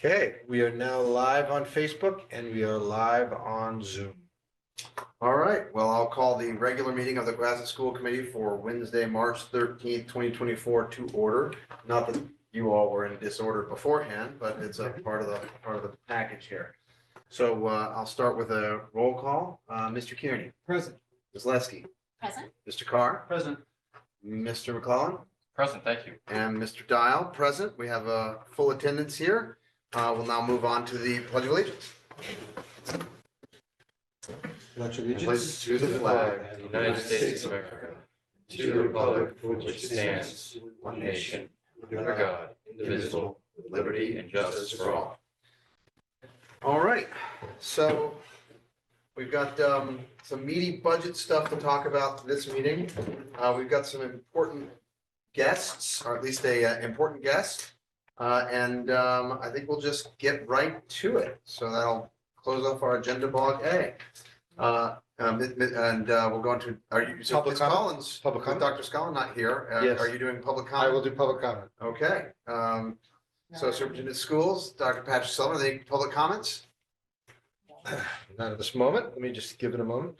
Okay, we are now live on Facebook and we are live on Zoom. All right, well, I'll call the regular meeting of the Cohasset School Committee for Wednesday, March 13th, 2024 to order. Not that you all were in disorder beforehand, but it's a part of the package here. So I'll start with a roll call. Mr. Kearney. Present. Ms. Leskey. Present. Mr. Carr. Present. Mr. McClellan. Present, thank you. And Mr. Dial, present. We have a full attendance here. We'll now move on to the Pledge of Allegiance. Pledge Allegiance to the flag of the United States of America, to the republic for which it stands, one nation, under God, indivisible, with liberty and justice for all. All right, so we've got some meaty budget stuff to talk about this meeting. We've got some important guests, or at least a important guest. And I think we'll just get right to it. So that'll close off our agenda block A. And we'll go into, are you, so Public Ms. comment? Collins, Public with comment? Dr. Scullin not here. Yes. Are you doing public I comment? will do public comment. Okay, so Superintendent of Schools, Dr. Patrick Sullivan, any public comments? Not at this moment. Let me just give it a moment.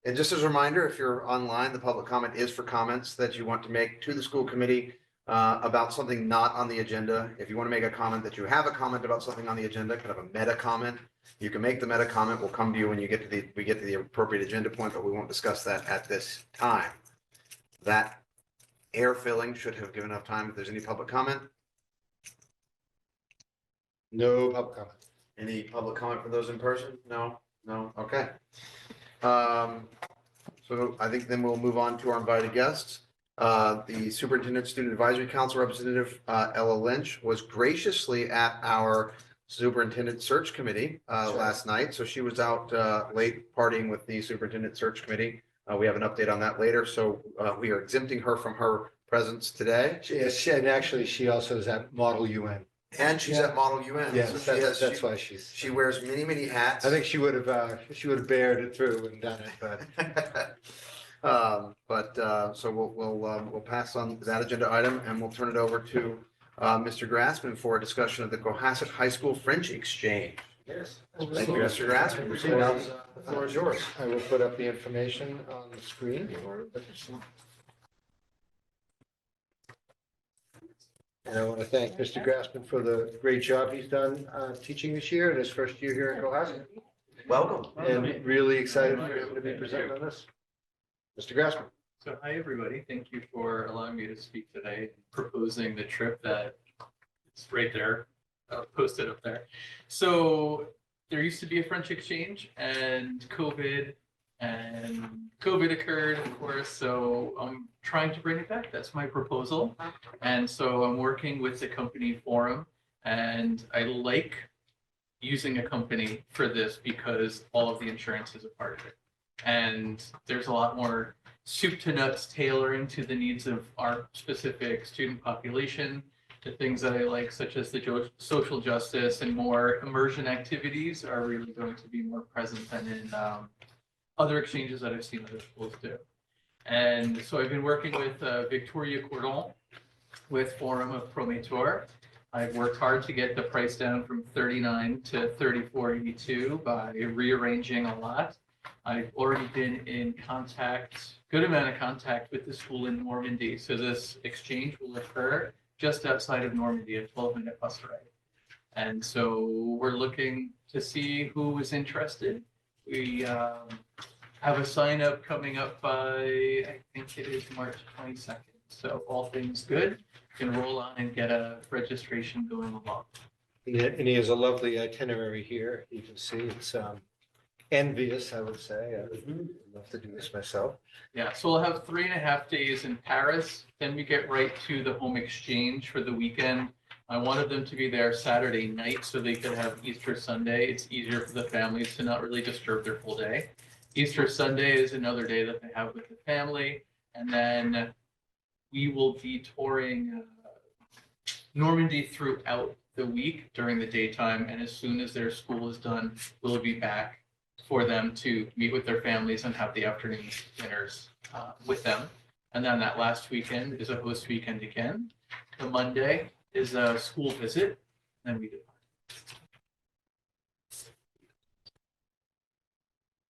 And just as a reminder, if you're online, the public comment is for comments that you want to make to the school committee about something not on the agenda. If you want to make a comment that you have a comment about something on the agenda, kind of a meta comment, you can make the meta comment. We'll come to you when we get to the appropriate agenda point, but we won't discuss that at this time. That air filling should have given enough time if there's any public comment. No public comment. Any public comment for those in person? No, okay. So I think then we'll move on to our invited guests. The Superintendent Student Advisory Council Representative, Ella Lynch, was graciously at our Superintendent Search Committee last night. So she was out late partying with the Superintendent Search Committee. We have an update on that later. So we are exempting her from her presence today. Yes, and actually she also is at Model UN. And she's at Model UN. Yes, So she has- that's why she's. She wears many hats. I think she would have bared it through and done it, but So we'll pass on that agenda item and we'll turn it over to Mr. Grassman for a discussion of the Cohasset High School French Exchange. yes. Thank you, Mr. Grassman. The floor is yours. I will put up the information on the screen. And I want to thank Mr. Grassman for the great job he's done teaching this year in his first year here at Cohasset. Welcome. And really excited for him to be presenting on this. Mr. Grassman. So hi, everybody. Thank you for allowing me to speak today, proposing the trip that it's right there, posted up there. So there used to be a French exchange and COVID occurred, of course. So I'm trying to bring it back. That's my proposal. And so I'm working with the company Forum, and I like using a company for this because all of the insurance is a part of it. And there's a lot more soup to nuts tailoring to the needs of our specific student population, the things that I like, such as the social justice and more immersion activities are really going to be more present than in other exchanges that I've seen other schools do. And so I've been working with Victoria Cordon with Forum of Prometor. I've worked hard to get the price down from $39 to $34.82 by rearranging a lot. I've already been in good amount of contact with the school in Normandy. So this exchange will occur just outside of Normandy, a 12-minute bus ride. And so we're looking to see who is interested. We have a sign up coming up by, I think it is March 22nd. So if all things good, you can roll on and get a registration going along. And he has a lovely itinerary here. You can see it's envious, I would say. I would love to do this myself. Yeah, so we'll have 3.5 days in Paris. Then we get right to the home exchange for the weekend. I wanted them to be there Saturday night so they could have Easter Sunday. It's easier for the families to not really disturb their full day. Easter Sunday is another day that they have with the family. And then we will be touring Normandy throughout the week during the daytime. And as soon as their school is done, we'll be back for them to meet with their families and have the afternoon dinners with them. And then that last weekend is a host weekend again. The Monday is a school visit. then we depart.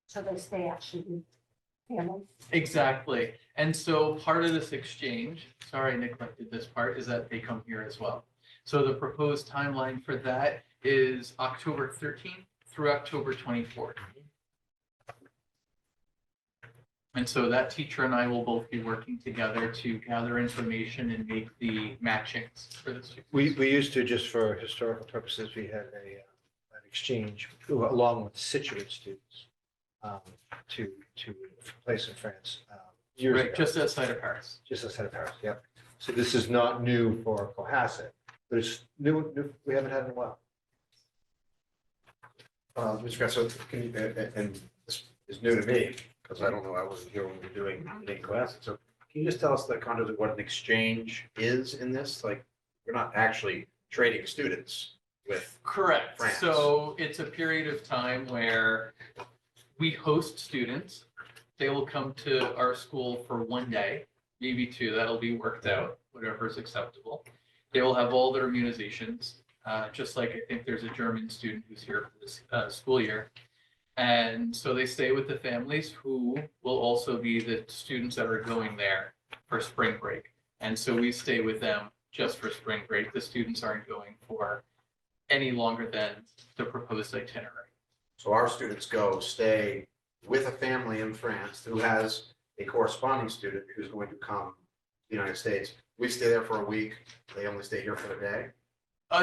So they stay actually with families. Exactly. And so part of this exchange, sorry I neglected this part, is that they come here as well. So the proposed timeline for that is October 13th through October 24th. And so that teacher and I will both be working together to gather information and make the matchings for the students. We used to, just for historical purposes, we had an exchange along with Situate students to a place in France years Right, ago. just outside of Paris. Just outside of Paris, yep. So this is not new for Cohasset, but it's new, we haven't had it in a while. Mr. Grasso, can you, and this is new to me, because I don't know, I wasn't here when we were doing Cohasset. So can you just tell us the contours of what an exchange is in this? Like, we're not actually trading students with, Correct. France. So it's a period of time where we host students. They will come to our school for one day, maybe two. That'll be worked out, whatever is acceptable. They will have all their immunizations, just like I think there's a German student who's here for this school year. And so they stay with the families who will also be the students that are going there for spring break. And so we stay with them just for spring break. The students aren't going for any longer than the proposed itinerary. so our students go stay with a family in France who has a corresponding student who's going to come to the United States. We stay there for a week. They only stay here for a day.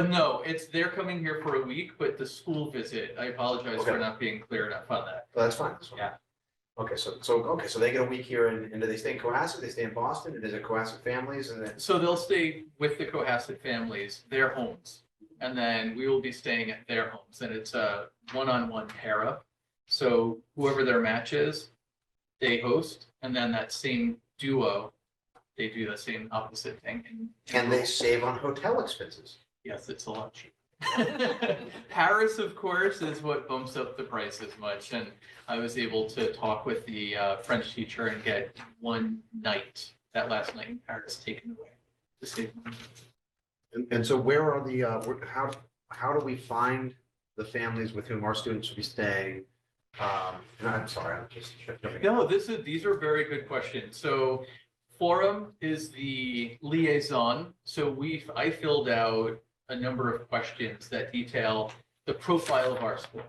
No, they're coming here for a week, but the school visit, I apologize for Okay. not being clear enough on that. Well, that's fine. That's fine. Yeah. Okay, so they get a week here and do they stay in Cohasset? They stay in Boston? And is it Cohasset families and then? So they'll stay with the Cohasset families, their homes, and then we will be staying at their homes, and it's a one-on-one pair up. So whoever their match is, they host, and then that same duo, they do the same opposite thing. Can they save on hotel expenses? Yes, it's a lot cheaper. Paris, of course, is what bumps up the price as much, and I was able to talk with the French teacher and get one night, that last night in Paris, taken away to save money. And so where are the, how do we find the families with whom our students will be staying? And I'm sorry, I'm just jumping. No, these are very good questions. So Forum is the liaison. So I filled out a number of questions that detail the profile of our school.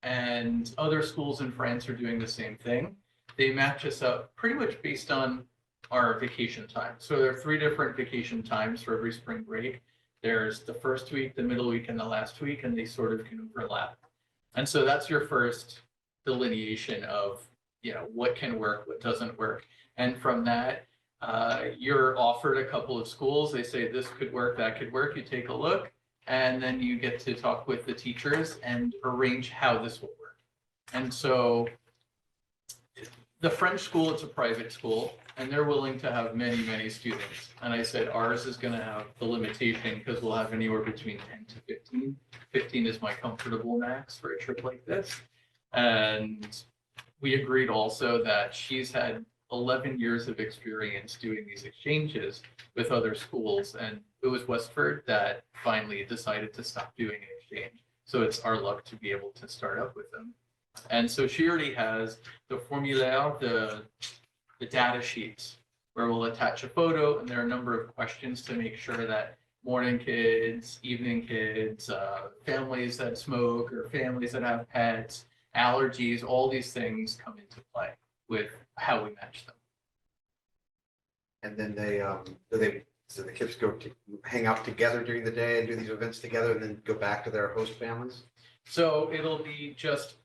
And other schools in France are doing the same thing. They match us up pretty much based on our vacation time. So there are 3 different vacation times for every spring break. There's the first week, the middle week, and the last week, and they sort of can overlap. And so that's your first delineation of, what can work, what doesn't work. And from that, you're offered a couple of schools. They say this could work, that could work. You take a look, and then you get to talk with the teachers and arrange how this will work. And so the French school, it's a private school, and they're willing to have many, many students. And I said, ours is going to have the limitation because we'll have anywhere between 10 to 15. 15 is my comfortable max for a trip like this. And we agreed also that she's had 11 years of experience doing these exchanges with other schools. And it was Westford that finally decided to stop doing an exchange. So it's our luck to be able to start up with them. And so she already has the formulaire, the data sheets, where we'll attach a photo, and there are a number of questions to make sure that morning kids, evening kids, families that smoke or families that have pets, allergies, all these things come into play with how we match them. And then so the kids go to hang out together during the day and do these events together and then go back to their host families? So it'll be just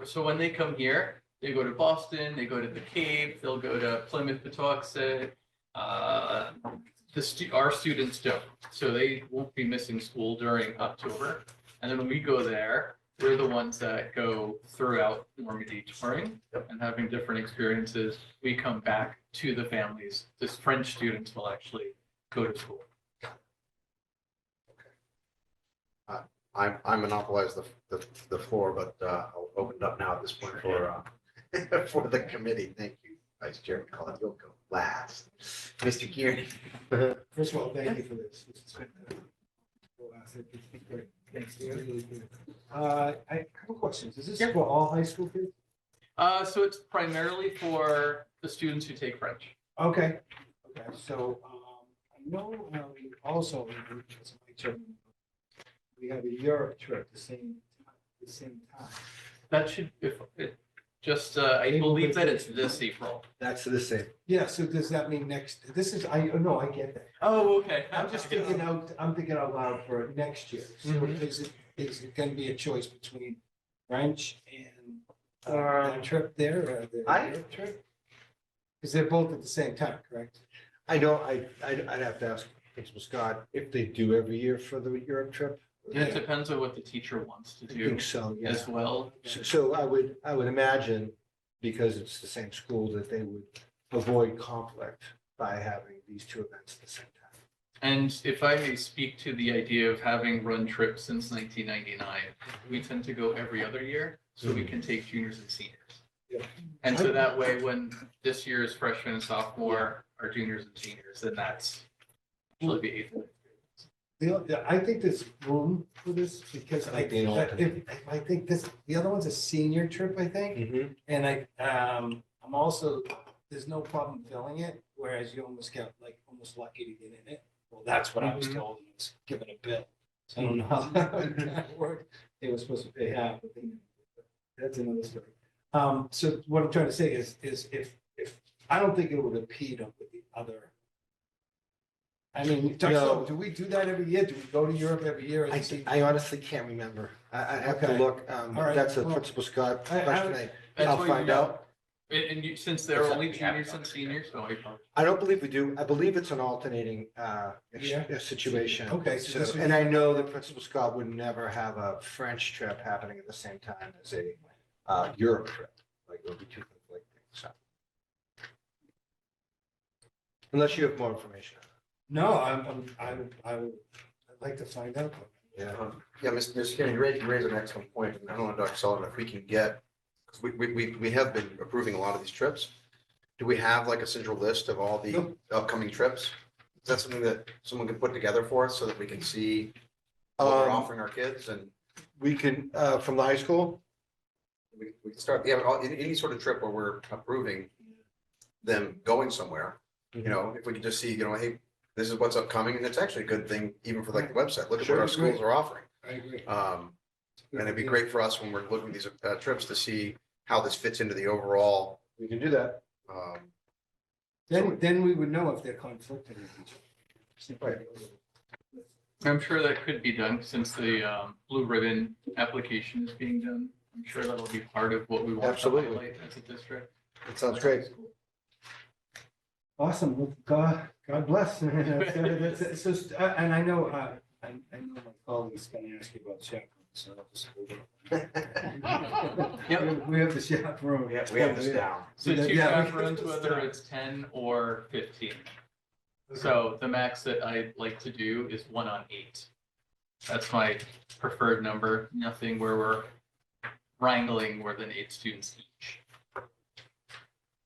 so when they come here, they go to Boston, they go to the Cave, they'll go to Plymouth, Patuxent. Our students don't, so they won't be missing school during October. And then when we go there, we're the ones that go throughout Normandy touring and having different experiences. We come back to the families. This French students will actually go to school. I monopolized the floor, but I'll open it up now at this point for for the committee. Thank you, Vice Chair Cullen. You'll go last. Mr. Kearney. First of all, thank you for this. It's good to go I have a couple questions. Is this for all high school kids? So it's primarily for the students who take French. Okay, okay, so, I know, we also, we have a Europe trip the same time. That should, if, it, just, I believe that it's this April. That's the same. Yeah, so does that mean next, this is, no, I get that. Oh, okay. I'm just I'm thinking out loud for next year. So is it gonna be a choice between French and that trip there, or the Europe trip? Because they're both at the same time, correct? I know, I'd have to ask Principal Scott if they do every year for the Europe trip. It depends on what the teacher wants to I do think so, yeah. as well. So I would imagine, because it's the same school, that they would avoid conflict by having these two events at the same time. And if I may speak to the idea of having run trips since 1999, we tend to go every other year, so we can take juniors and seniors. Yeah. And so that way, when this year's freshman and sophomore are juniors and seniors, then that's actually the eighth. I think there's room for this because I like the alternate. I think this, the other one's a senior trip, I think. And I'm also, there's no problem filling it, whereas you almost get like almost lucky to get in it. Well, that's what I was told, and it's given a bill. So I don't know how that worked. They were supposed to pay half, but that's another story. So what I'm trying to say is if I don't think it would impede with the other. I mean, No. do we do that every year? Do we go to Europe every year? I honestly can't remember. I have to Okay. look. right. That's a Well, Principal Scott I- question. That's I'll what find you- out. And you, since they're What's only that? juniors and seniors, oh, I apologize. I don't believe we do. I believe it's an alternating Yeah. situation. Okay, so this would And be- I know that Principal Scott would never have a French trip happening at the same time as a Europe trip. Like it would be too conflicting, so. Unless you have more information. No, I'd like to find out. Yeah. Yeah, Mr. Kenny, you raise an excellent point, and I don't know, Dr. Sullivan, if we can get, because we have been approving a lot of these trips. Do we have like a central list of all the Nope. upcoming trips? Is that something that someone can put together for us so that we can see what we're offering our kids and We can, from the high school, we can start, yeah, any sort of trip where we're approving them going somewhere, you know, if we could just see, you know, hey, this is what's upcoming, and it's actually a good thing even for like the website. Look at what our schools are offering. I agree. And it'd be great for us when we're looking at these trips to see how this fits into the overall. we can do that. Then we would know if they're conflicting with each other. Right. I'm sure that could be done since the blue ribbon application is being done. I'm sure that'll be part of what we want to Absolutely. highlight as a district. That sounds great. Awesome. Well, God bless. It's just, and I know, I know my colleague's gonna ask you about chaperones, so I'll just hold it. Yep. We have the chaperone. We have this down. So two Yeah, we- chaperones, whether it's 10 or 15. So the max that I like to do is 1 on 8. That's my preferred number, nothing where we're wrangling more than 8 students each.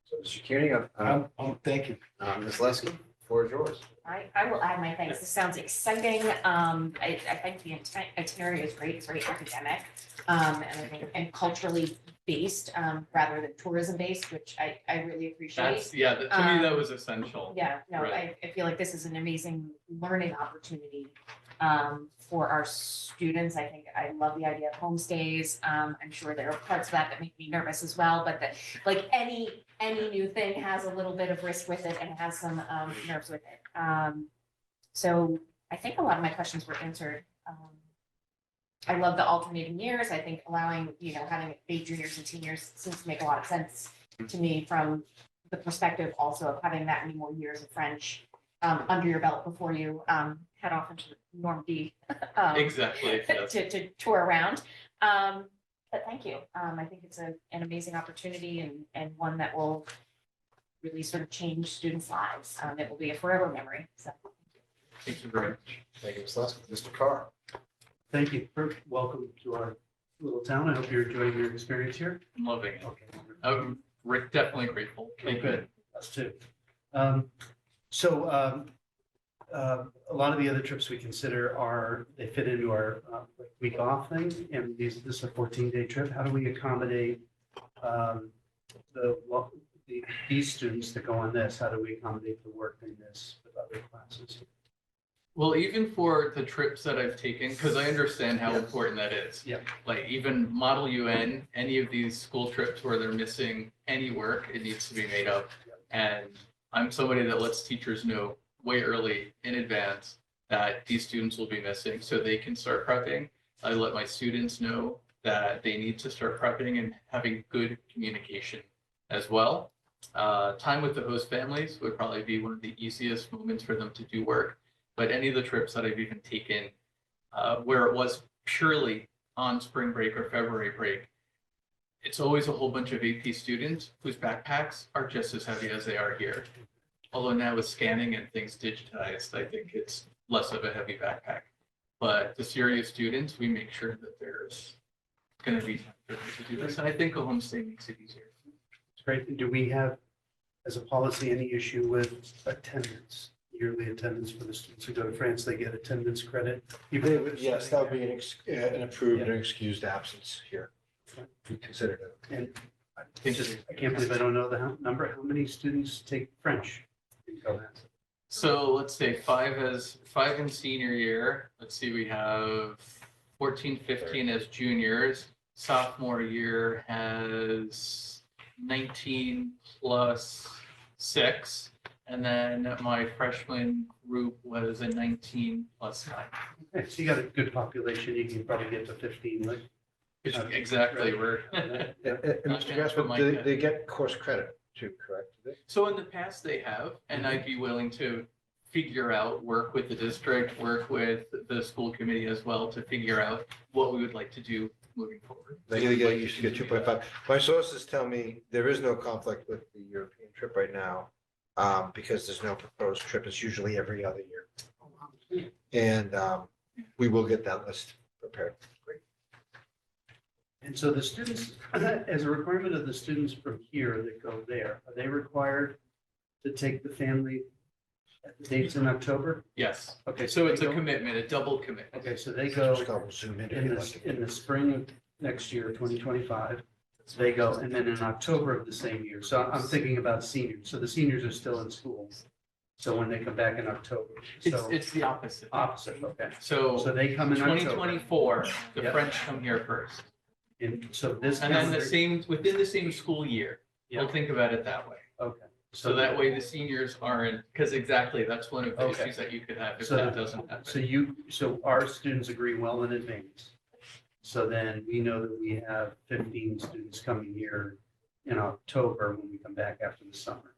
So, Mr. Kearney, Thank you. Ms. Leskey, floor is yours. I will add my thanks. This sounds exciting. I think the itinerary is great. It's very academic. And I think, and culturally based, rather than tourism based, which I really appreciate. That's, yeah, to me, that was essential. Yeah, no, Right. I feel like this is an amazing learning opportunity for our students. I think I love the idea of homestays. I'm sure there are parts of that that make me nervous as well, but that, like any new thing has a little bit of risk with it and has some nerves with it. So I think a lot of my questions were answered. I love the alternating years. I think allowing, having 8 juniors and seniors seems to make a lot of sense to me from the perspective also of having that many more years of French under your belt before you head off into Normandy Exactly. yes. to tour around. But thank you. I think it's an amazing opportunity and one that will really sort of change students' lives. It will be a forever memory. So Thank you very much. Thank you, Ms. Leskey. Mr. Carr. Thank you. Welcome to our little town. I hope you're enjoying your experience here. I'm loving it. Okay. I'm definitely grateful. Thank you. Good. Us too. So a lot of the other trips we consider are, they fit into our like week off thing, and this is a 14-day trip. How do we accommodate these students that go on this? How do we accommodate the work in this with other classes? Well, even for the trips that I've taken, because I understand how important that is. Yeah. Like even Model UN, any of these school trips where they're missing any work, it needs to be made up. And I'm somebody that lets teachers know way early in advance that these students will be missing so they can start prepping. I let my students know that they need to start prepping and having good communication as well. Time with the host families would probably be one of the easiest moments for them to do work. But any of the trips that I've even taken where it was purely on spring break or February break, it's always a whole bunch of AP students whose backpacks are just as heavy as they are here. Although now with scanning and things digitized, I think it's less of a heavy backpack. But the serious students, we make sure that there's going to be time for them to do this. And I think a homestay makes it easier. It's great. And do we have, as a policy, any issue with attendance, yearly attendance for the students who go to France? They get attendance credit? even They if would, they're yes, that would be an approved Yeah. and excused absence here. If you consider it. And I can't believe I don't know the number. How many students take French in Cohasset? So let's say five in senior year. Let's see, we have 14, 15 as juniors. Sophomore year has 19 plus 6. And then my freshman group was a 19 plus 9. Okay, so you got a good population. You can probably get to 15, like. Exactly, we're. And Not Mr. gonna put my Gaspar, head. they get course credit too, correct? Do they? So in the past they have, and I'd be willing to figure out, work with the district, work with the school committee as well to figure out what we would like to do moving forward. They either get, used to get 2.5. My sources tell me there is no conflict with the European trip right now because there's no proposed trip. It's usually every other year. And we will get that list prepared. And so the students, as a requirement of the students from here that go there, are they required to take the family at the dates in October? Yes, Okay, so they it's a go- commitment, a double commitment. Okay, so they go Just go zoom in if in you the, like. in the spring of next year, 2025. They go, and then in October of the same year. So I'm thinking about seniors. So the seniors are still in school. So when they come back in October, so It's the opposite. opposite, okay. So So they come in October. 2024, the Yeah. French come here first. And so this. And then the calendar- same, within the same school year, we'll Yeah. think about it that way. Okay. So that way the seniors aren't, because exactly, that's one of the Okay. issues that you could have if So- that doesn't happen. So our students agree well in advance. So then we know that we have 15 students coming here in October when we come back after the summer.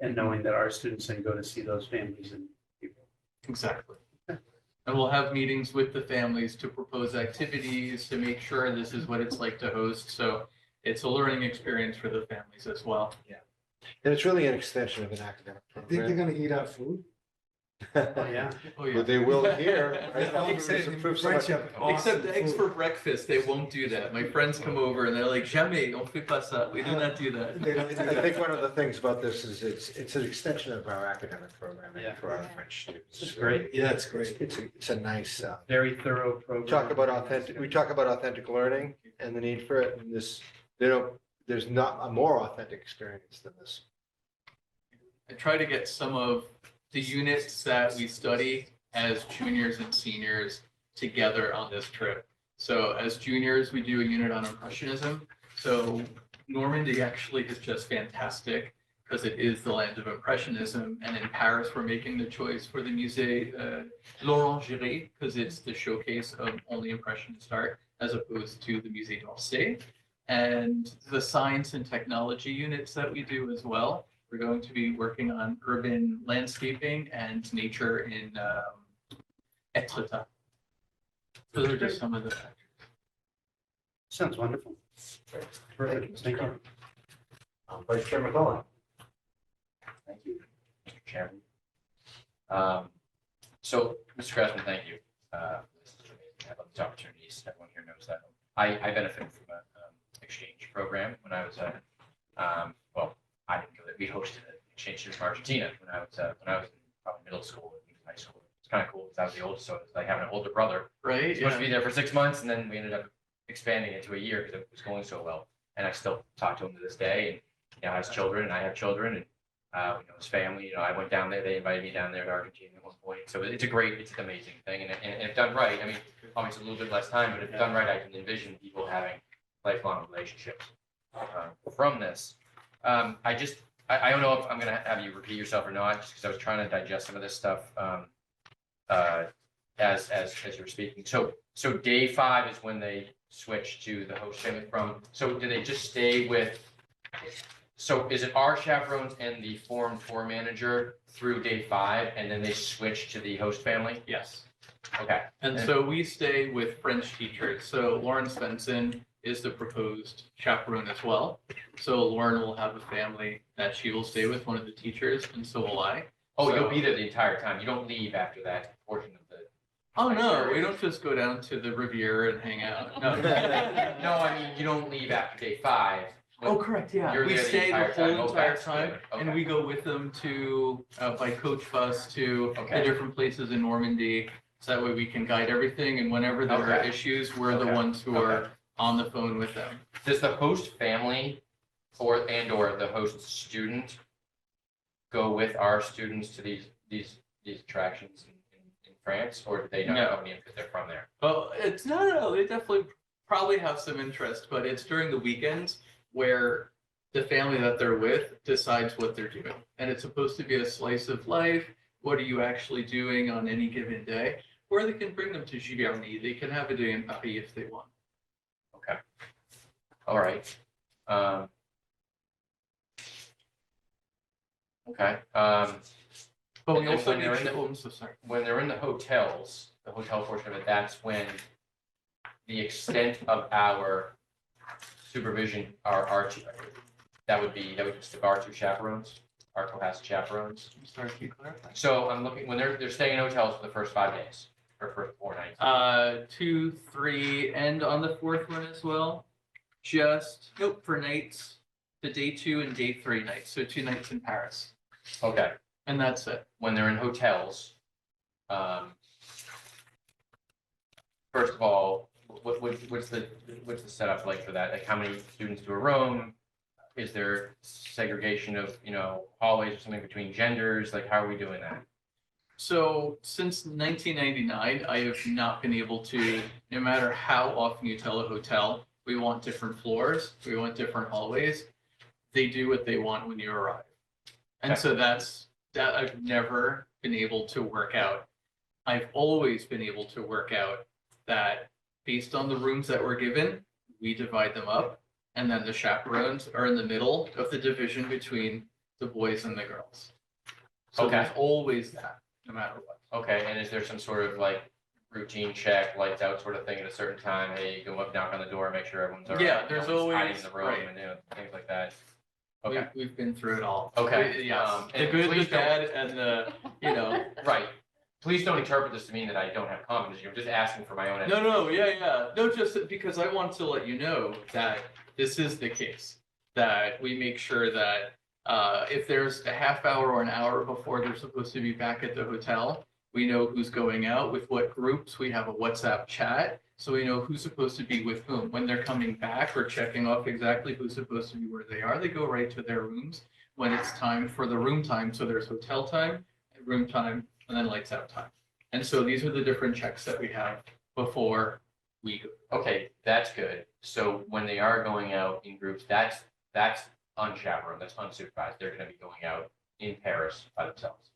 And knowing that our students then go to see those families in April. Exactly. And we'll have meetings with the families to propose activities, to make sure this is what it's like to host. So it's a learning experience for the families as well. And it's really an extension of an academic Think they're program. gonna eat our food? Oh, yeah. Oh, yeah. But they will here. right? Except- It's approved so much. French have awesome Except eggs food. for breakfast, they won't do that. My friends come over and they're like, jamais, on fait pas ça. We do not do that. They don't do I that. think one of the things about this is it's an extension of our academic programming Yeah. for our French students. That's great. Yeah, it's great. It's a nice, Very thorough program. we talk about authentic learning and the need for it, and there's not a more authentic experience than this. I try to get some of the units that we study as juniors and seniors together on this trip. So as juniors, we do a unit on impressionism. So Normandy actually is just fantastic because it is the land of impressionism. And in Paris, we're making the choice for the Musée L'Orangerie because it's the showcase of only impressionist art as opposed to the Musée d'Orsay. And the science and technology units that we do as well. We're going to be working on urban landscaping and nature in Etretat. Those are just some of the factors. Sounds wonderful. Perfect. Thank you. Vice Chair McCollum. Thank you, Mr. Chairman. So, Mr. Craftsman, thank you. I love these opportunities. Everyone here knows that. I benefited from an exchange program when I was I didn't go there. We hosted an exchange trip from Argentina when I was in probably middle school and high school. It's kind of cool because I was the oldest, so it's like having an older brother. Right? Supposed to Yeah. be there for 6 months, and then we ended up expanding it to a year because it was going so well. And I still talk to him to this day, and has children, and I have children, and his family. I went down there. They invited me down there to Argentina at one point. So it's an amazing thing, and if done right, I mean, obviously a little bit less time, but if done right, I can envision people having lifelong relationships from this. I don't know if I'm gonna have you repeat yourself or not, just because I was trying to digest some of this stuff as you were speaking. So day 5 is when they switch to the host family from. So do they just stay with? So is it our chaperones and the forum tour manager through day 5, and then they switch to the host family? Yes. Okay. And so we stay with French teachers. So Lauren Svensson is the proposed chaperone as well. So Lauren will have a family that she will stay with, one of the teachers, and so will I. Oh, So- you'll be there the entire time. You don't leave after that portion of the. Oh, no, we don't just go down to the Riviera and hang out. No. No, I mean, you don't leave after day 5. Oh, correct, yeah. You're We there the stay the entire time. whole Oh, entire that's time, good. and Okay. we go with them to, by coach bus to the Okay. different places in Normandy. So that way we can guide everything, and whenever there are Okay. issues, we're the Okay. ones who are on the phone with them. Does the host family or the host student go with our students to these attractions in France, or do they not No. accompany them because they're from there? Oh, it's no, they definitely probably have some interest, but it's during the weekends where the family that they're with decides what they're doing. And it's supposed to be a slice of life. What are you actually doing on any given day? Or they can bring them to Giverny. They can have a day in Paris if they want. Okay. All right. Okay. But we And also when they're make in the- sure, I'm so sorry. When they're in the hotels, the hotel portion of it, that's when the extent of our supervision, our two, that would just our 2 chaperones, our Cohasset chaperones. I'm sorry, can you clarify? So I'm looking, when they're staying in hotels for the first 5 days, or for 4 nights. 2, 3, and on the 4th one as well. Nope, for nights, the day 2 and day 3 nights. So 2 nights in Paris. Okay, And that's it. when they're in hotels, first of all, what's the setup like for that? Like, how many students to a room? Is there segregation of, hallways or something between genders? Like, how are we doing that? So since 1999, I have not been able to, no matter how often you tell a hotel, we want different floors, we want different hallways. They do what they want when you arrive. And Okay. so that I've never been able to work out. I've always been able to work out that based on the rooms that we're given, we divide them up. And then the chaperones are in the middle of the division between the boys and the girls. So Okay. there's always that, no matter what. Okay, and is there some sort of like routine check, lights out sort of thing at a certain time? Hey, you go up, knock on the door, make sure everyone's all right. Yeah, there's no one's hiding always- in the room right. and things like that. Okay, We've been through it all. Okay, Yes, the and good, the please don't- bad, and the, right. Please don't interpret this to mean that I don't have confidence. You're just asking for my own. no, yeah. No, just because I want to let you know that this is the case. That we make sure that if there's a half hour or an hour before they're supposed to be back at the hotel, we know who's going out with what groups. We have a WhatsApp chat, so we know who's supposed to be with whom. When they're coming back or checking off exactly who's supposed to be where they are, they go right to their rooms when it's time for the room time. So there's hotel time, room time, and then lights out time. And so these are the different checks that we have before we go. Okay, that's good. So when they are going out in groups, that's unchaperoned, that's unsupervised. They're gonna be going out in Paris by themselves.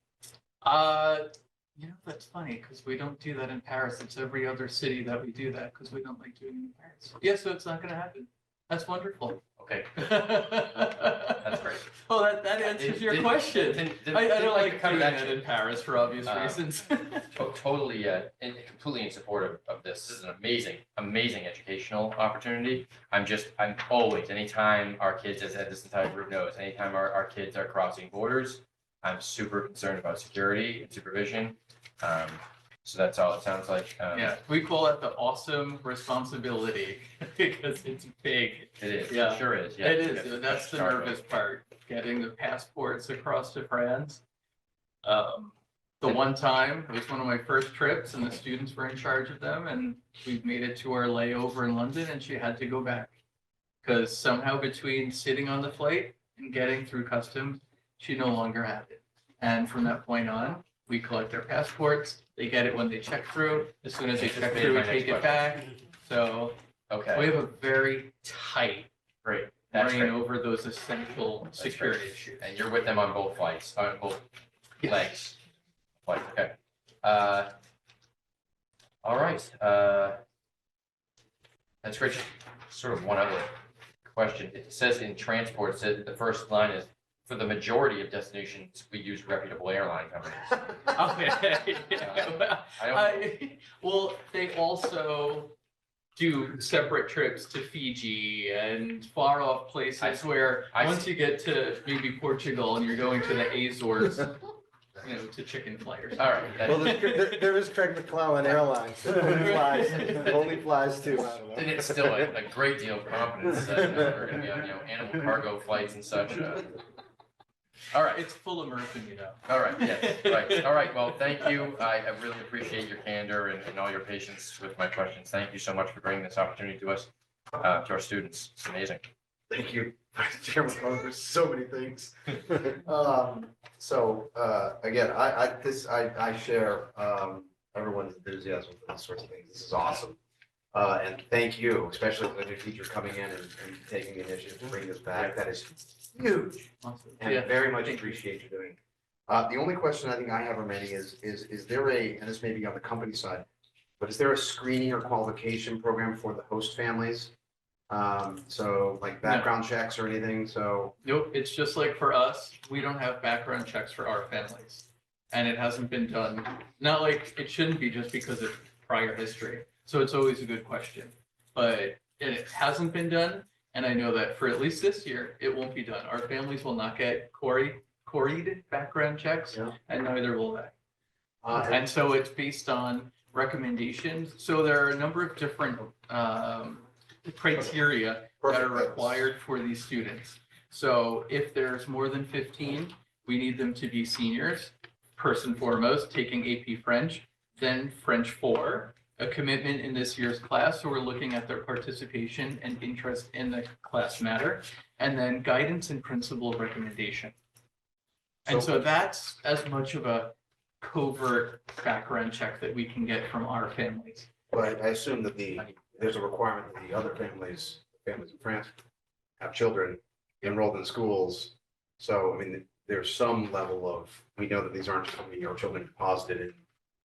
That's funny because we don't do that in Paris. It's every other city that we do that because we don't like doing it in Paris. Yeah, so it's not going to happen. That's wonderful. Okay, That's that's great. Well, that answers your question. I don't like doing that in Paris for obvious reasons. Totally, and completely in support of this. This is an amazing educational opportunity. I'm always, anytime our kids, as this entire group knows, anytime our kids are crossing borders, I'm super concerned about security and supervision. So that's all it sounds like. Yeah, we call it the awesome responsibility because it's big. It is, Yeah. it sure is, yeah. It You is, got and that's the start nervous with. part, getting the passports across to France. The one time, it was one of my first trips and the students were in charge of them and we made it to our layover in London and she had to go back. Because somehow between sitting on the flight and getting through customs, she no longer had it. And from that point on, we collect their passports, they get it when they check through, as soon as they check through, we take it back. So we Okay, have a very tight great. That's reign great. over those essential That's security great. issues. And you're with them on both flights, on both Yes. legs. Flight, okay. All right, that's great. Just sort of one other question. It says in transport, said the first line is, for the majority of destinations, we use reputable airline companies. Okay. Well, I don't, well, they also do separate trips to Fiji and far off places where I once you get to maybe Portugal and you're going to the Azores, you know, to chicken flyers. all right. that- Well, there is Craig McClellan Airlines, that only flies to, I don't know. And it's still a great deal of confidence that we're gonna be on, animal cargo flights and such. All right, It's full immersion, you know. all right, yes, right. All right, well, thank you. I really appreciate your candor and all your patience with my questions. Thank you so much for bringing this opportunity to us, to our students. It's amazing. Thank you, Vice Chairman Cohen, for so many things. Again, I share, everyone's enthusiasm for these sorts of things. This is awesome. And thank you, especially for the new teacher coming in and taking the initiative to bring this back. That is huge. Awesome. And Yeah. very much appreciate you doing. The only question I think I have remaining is there and this may be on the company side, but is there a screening or qualification program for the host families? So like background checks or anything, so, Nope, it's just like for us, we don't have background checks for our families. And it hasn't been done, not like it shouldn't be just because of prior history. So it's always a good question. But it hasn't been done, and I know that for at least this year, it won't be done. Our families will not get quarried background checks, Yeah. and neither will they. and And so it's based on recommendations. So there are a number of different criteria that are perfect. required for these students. So if there's more than 15, we need them to be seniors, first and foremost, taking AP French, then French 4, a commitment in this year's class. So we're looking at their participation and interest in the class matter, and then guidance and principal recommendation. And so that's as much of a covert background check that we can get from our families. But I assume that there's a requirement that the other families in France have children enrolled in schools. So, I mean, there's some level of, we know that these aren't just coming, children deposited in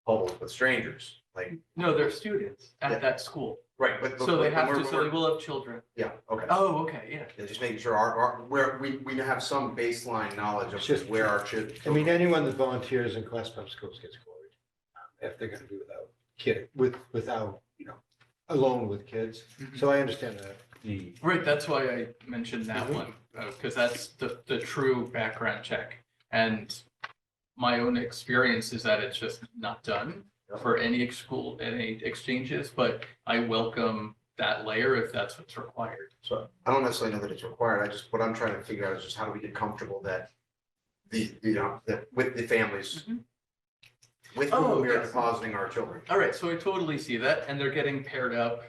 bubbles with strangers, like, No, they're students Yeah. at that school. right, but. So they have we're- to, so they will have children. Yeah, okay. Oh, okay, yeah. Yeah, just making sure where we have some baseline knowledge of Just- where our children. I mean, anyone that volunteers in class prep schools gets quarried, if they're gonna be without, alone with kids. So I understand that. Right, that's why I mentioned that one, because that's the true background check. And my own experience is that it's just not done for any any exchanges, but I welcome that layer if that's what's required. So I don't necessarily know that it's required. what I'm trying to figure out is just how do we get comfortable that that with the families Mhm. with Oh, whom we are yes. depositing our children. All right, so I totally see that, and they're getting paired up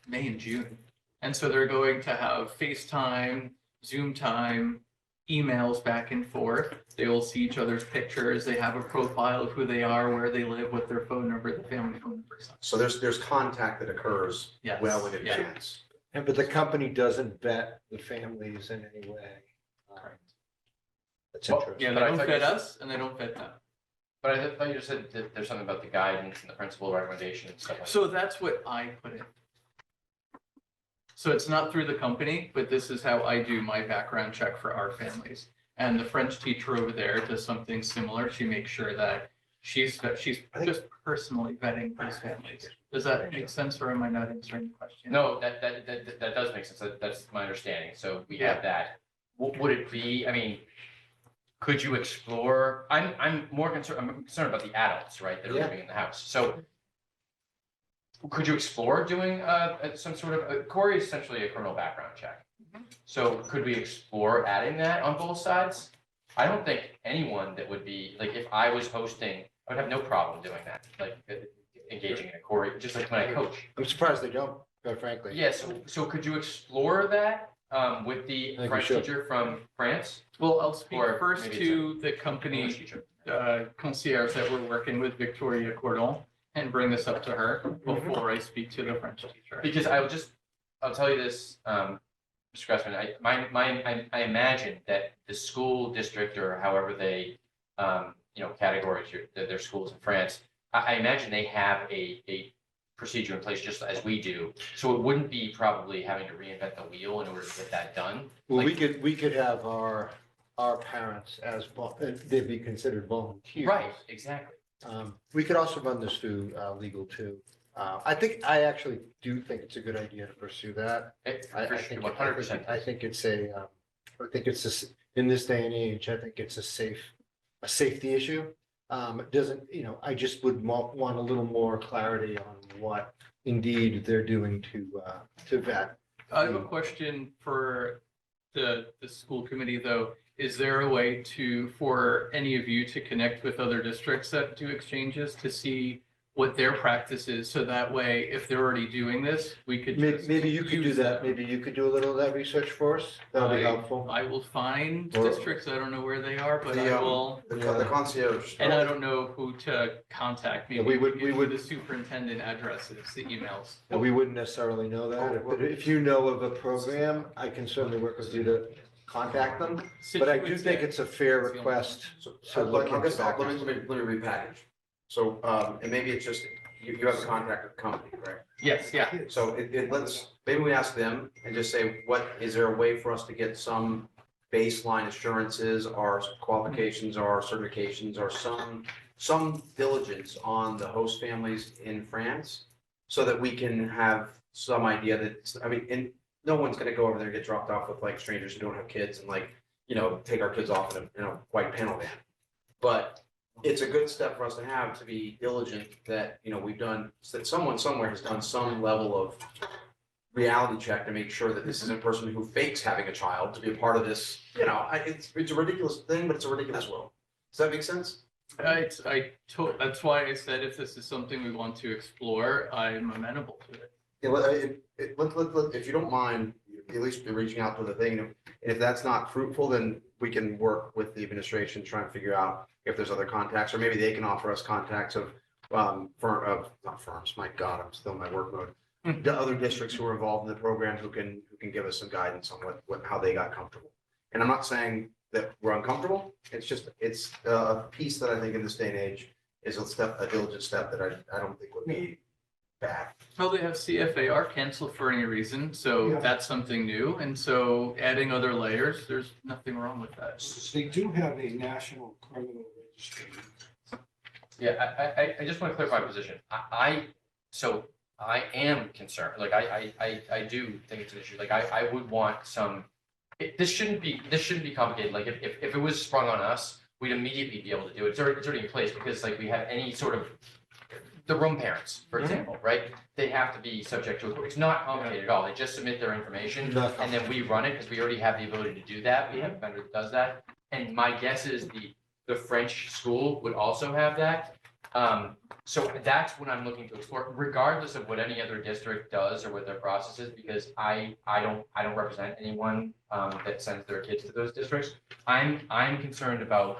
May and June. And so they're going to have FaceTime, Zoom time, emails back and forth. They will see each other's pictures. They have a profile of who they are, where they live, what their phone number, the family phone number is. So there's contact that occurs Yes, well in yeah. advance. And but the company doesn't vet the families in any way. That's Well, interesting. Yeah, But they I don't thought you vet said- us and they don't vet them. But I thought you just said that there's something about the guidance and the principal recommendation and stuff like that. So that's what I put in. So it's not through the company, but this is how I do my background check for our families. And the French teacher over there does something similar. She makes sure that she's just personally vetting those families. Does that make sense, or am I not answering the question? No, that does make sense. That's my understanding. So we have that. Would it be, I mean, could you explore, I'm concerned about the adults, right, that are Yeah. living in the house. So could you explore doing some sort of, Corey is essentially a criminal background check. So could we explore adding that on both sides? I don't think anyone that would be, like, if I was hosting, I would have no problem doing that, like, engaging in a choreo, just like when I coach. I'm surprised they don't, quite frankly. Yeah, so could you explore that, with the I think we French should. teacher from France? Well, I'll speak Or first maybe to the English company teacher? concierge that we're working with, Victoria Cordon, and bring this up to her Mm-hmm. before I speak to the French teacher. Because I'll tell you this, Mr. Craftsman, I imagine that the school district or however they, categorize their schools in France, I imagine they have a procedure in place just as we do. So it wouldn't be probably having to reinvent the wheel in order to get that done. Well, Like- we could have our parents as, they'd be considered volunteers. Right, exactly. We could also run this through legal too. I actually do think it's a good idea to pursue that. I think 100%. I think it's in this day and age, I think it's a safety issue. It doesn't, I just would want a little more clarity on what indeed they're doing to vet. I have a question for the school committee, though. Is there a way for any of you to connect with other districts that do exchanges to see what their practice is? So that way, if they're already doing this, we could just Maybe you could do use that. Maybe you could do a little of that research for us. That would be helpful. I will find Or- districts. I don't know where they are, but The, I will. The concierge. And I don't know who to contact. Maybe Yeah, we would- give we you would- the superintendent addresses, the emails. And we wouldn't necessarily know that, but if you know of a program, I can certainly work with you to contact them. But I do think it's a fair request to look I into guess, that. let me repackage. So, and maybe it's just, you have a contact with the company, right? Yes, yeah. So maybe we ask them and just say, is there a way for us to get some baseline assurances or qualifications or certifications or some diligence on the host families in France? So that we can have some idea that, and no one's gonna go over there and get dropped off with like strangers who don't have kids and take our kids off in a white panel van. But it's a good step for us to have to be diligent that, we've done, that someone somewhere has done some level of reality check to make sure that this isn't a person who fakes having a child to be a part of this, it's a ridiculous thing, but it's a ridiculous world. Does that make sense? That's why I said if this is something we want to explore, I'm amenable to it. If you don't mind, at least be reaching out to the thing, and if that's not fruitful, then we can work with the administration, try and figure out if there's other contacts, or maybe they can offer us contacts of, not firms, my God, I'm still in my work mode. The other districts who are involved in the program who can give us some guidance on how they got comfortable. And I'm not saying that we're uncomfortable, it's a piece that I think in this day and age is a diligent step that I don't think would be bad. Well, they have CFAR canceled for any reason, so Yeah. that's something new. And so adding other layers, there's nothing wrong with that. They do have a national criminal registry. Yeah, I just want to clarify my position. So I am concerned, like, I do think it's an issue, like, I would want this shouldn't be complicated, like, if it was sprung on us, we'd immediately be able to do it, it's already in place, because like, we have any sort of, the room parents, for example, right? They have to be subject to it, it's not complicated at all, they just submit their information, Not and then we run it, because we already have the ability to do that, we have a vendor that does that, and my guess is the French school would also have that. So that's what I'm looking to explore, regardless of what any other district does or what their process is, because I don't represent anyone that sends their kids to those districts. I'm concerned about,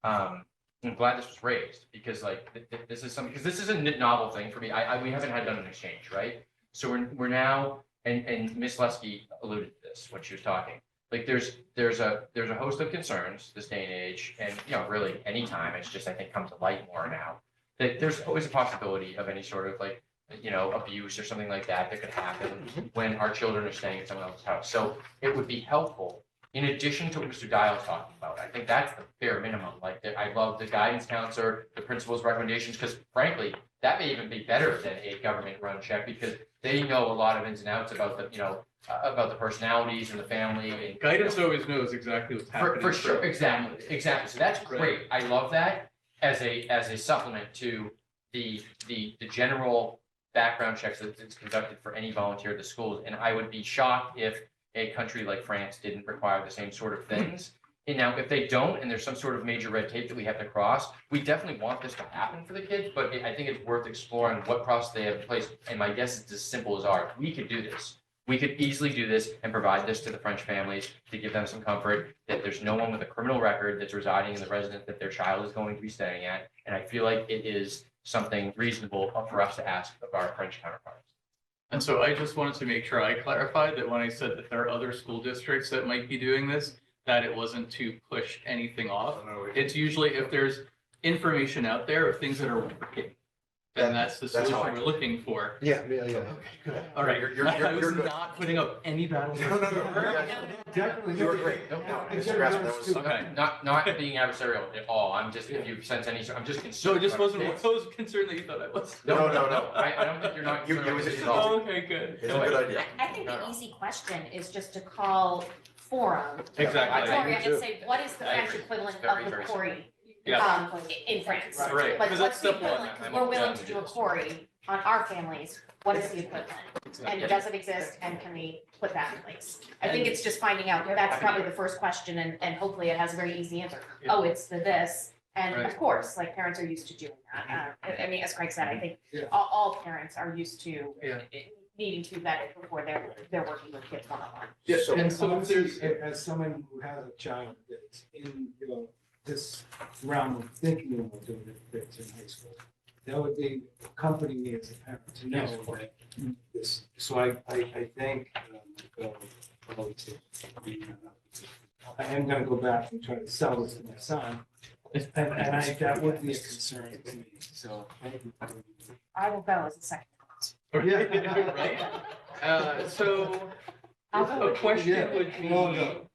I'm glad this was raised, because like, this is something, because this is a novel thing for me. We haven't had done an exchange, right? So we're now, and Ms. Leskey alluded to this when she was talking. Like there's a host of concerns this day and age, and really anytime, it's just, I think, come to light more now, that there's always a possibility of any sort of like, abuse or something like that could happen when our children are staying at someone else's house. So it would be helpful, in addition to what Mr. Dial's talking about. I think that's the bare minimum. Like, I love the guidance counselor, the principal's recommendations, because frankly, that may even be better than a government-run check, because they know a lot of ins and outs about about the personalities and the family. And Guidance always knows exactly what's happening. for sure, the exactly. So that's great. I love that as a supplement to the general background checks that's conducted for any volunteer at the schools. And I would be shocked if a country like France didn't require the same sort of things. And now, if they don't, and there's some sort of major red tape that we have to cross, we definitely want this to happen for the kids, but I think it's worth exploring what process they have in place. And my guess is as simple as ours. We could do this. We could easily do this and provide this to the French families to give them some comfort that there's no one with a criminal record that's residing in the residence that their child is going to be staying at. And I feel like it is something reasonable for us to ask of our French counterparts. And so I just wanted to make sure I clarified that when I said that there are other school districts that might be doing this, that it wasn't to push anything off. It's usually if there's information out there of things that are working, then that's the That's how solution I we're looking for. Yeah. All right, You're I was good. not putting up any battles. No. Definitely. You were great. No, Mr. Grassman, that was. Okay, not being adversarial at all. I'm just, if you sense any, I'm just So concerned. it just about wasn't, kids. I was concerned that you thought I was. No. I don't think you're not. You- concerned it about was kids a at all. Okay, good. It's a good idea. I think the easy question is just to call forum. Exactly. Victoria and say, what is the I French agree. equivalent It's very, of the very quarry? Yeah. In France. Right, Like, because what's that's the step one. equivalent? 'Cause I'm we're willing down to to do do a this. quarry on our families. What is the equivalent? And does it exist and can we put that in place? I think it's just finding out, that's probably the first question and hopefully it has a very easy answer. Yeah. Oh, it's the this. And Right. of course, like parents are used to doing that. I mean, as Craig said, I think Yeah. all parents are used to Yeah. needing to vet it before they're working with kids one-on-one. Yeah, So- and so if there's, As someone who has a child that's in, this realm of thinking about doing it, that's in high school, that would be accompanying me as a parent to know Yes, of course. that this, so I think, I am gonna go back and try to sell this to my son, and that would be a concern to me, so. thank you. I will go as a second. right? So a question would be, No, no.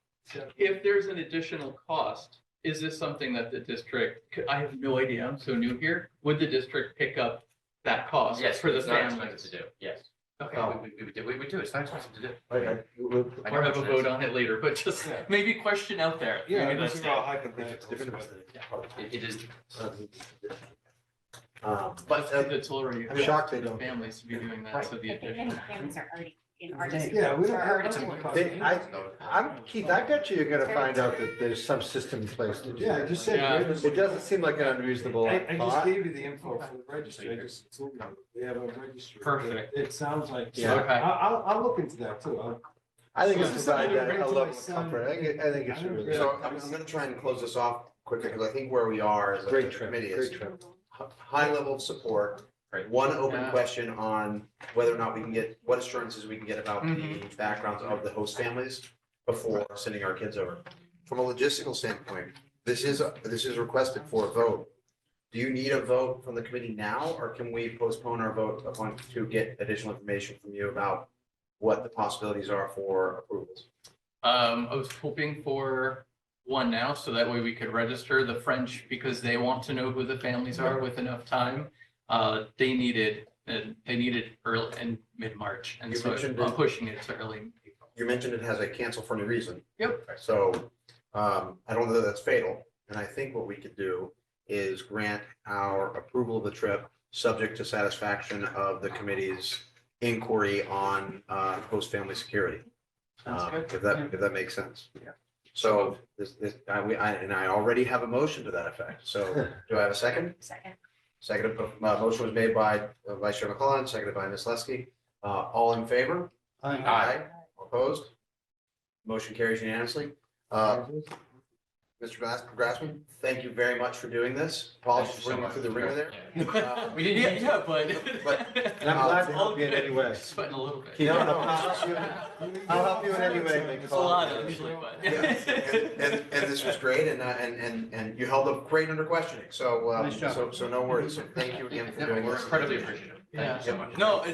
if there's an additional cost, is this something that the district, I have no idea, I'm so new here, would the district pick up that cost Yes, for the it's not families? expensive to do, yes. Okay, We would do, it's not expensive to do. or have a vote on it later, but just Yeah. maybe question out there. Yeah, Maybe this that's is all it. hypotheticals. It is, But it's already. I'm shocked they for the don't. families to be doing that, so the I think many additional. families are already in our district. Yeah, we don't Are have. already doing it. Keith, I bet you you're gonna find out that there's some system in place to do Yeah, I that. just said. Yeah. It doesn't seem like an unreasonable I just thought. gave you the info for the registry, I just told you, we have a registry. Perfect. It sounds like. Yeah. Okay. I'll look into that too. I think it's So- provide that Bring a to level my of son. comfort. I think it's really. So I'm gonna try and close this off quickly, because I think where we are as a Great trip, committee great is trip. high level of support. Great. One open Yeah. question on whether or not we can get, what assurances we can get about the Mhm. backgrounds of the host families before sending our kids over. From a logistical standpoint, this is requested for a vote. Do you need a vote from the committee now, or can we postpone our vote upon to get additional information from you about what the possibilities are for approvals? I was hoping for one now, so that way we could register the French, because they want to know who the families are with enough time. They needed early in mid-March, and You so mentioned I'm it. pushing it to early April. You mentioned it has a cancel for any reason. Yep. So, I don't know that that's fatal, and I think what we could do is grant our approval of the trip, subject to satisfaction of the committee's inquiry on, host family security. Sounds good. If that makes sense. Yeah. So, I already have a motion to that effect, so do I have a second? Second. Motion was made by Vice Chair McClellan, seconded by Ms. Leskey. All in favor? Aye. Opposed? Motion carries unanimously. Mr. Grassman, thank you very much for doing this. Apologies for bringing you through the ringer there. We didn't Yeah, get yeah, but. And I'm glad to help you in any way. Sweating a little bit. Keith, No, I'll help you. I'll help you in any way. make It's a lot, calls. actually, but. Yeah, and this was great, and you held up great under questioning, so no worries. So thank you again for No, doing we're this. incredibly appreciative. Thank Yeah, you so much. no, I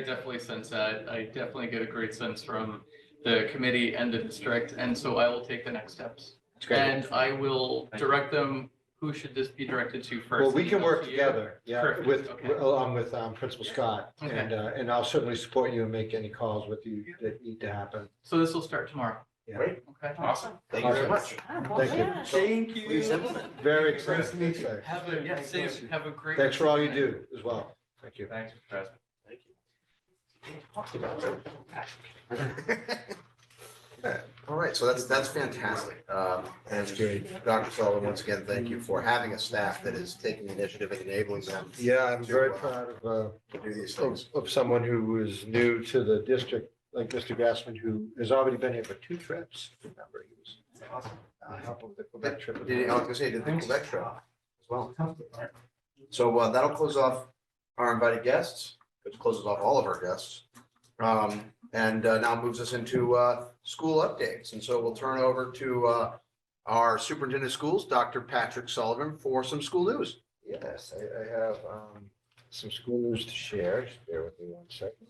definitely sense that. I definitely get a great sense from the committee and the district, and so I will take the next steps. It's great. And I will direct them, who should this be directed to first? Well, we can Email work to you? together, yeah, Perfect, with, okay. along with Principal Scott. Okay. And I'll certainly support you and make any calls with you that need to happen. So this will start tomorrow. Yeah. Great, Okay. Awesome. thank you very much. Thank you. Thank Please implement. Very excited. Have a, yeah, same, have a great. Thanks for all you do as well. Thank you. Thanks, Mr. President. Thank you. All right, so that's fantastic. And Dr. Sullivan, once again, thank you for having a staff that is taking initiative and enabling them Yeah, I'm very to, proud to do these things. of someone who is new to the district, like Mr. Grassman, who has already been here for 2 trips. Remember, he was helping with the Quebec trip. as Did he, I well. was gonna say, did the Quebec trip as well. Tough to learn. So that'll close off our invited guests, which closes off all of our guests. And now moves us into school updates. And so we'll turn over to our superintendent of schools, Dr. Patrick Sullivan, for some school news. Yes, I have some school news to share. Just bear with me one second.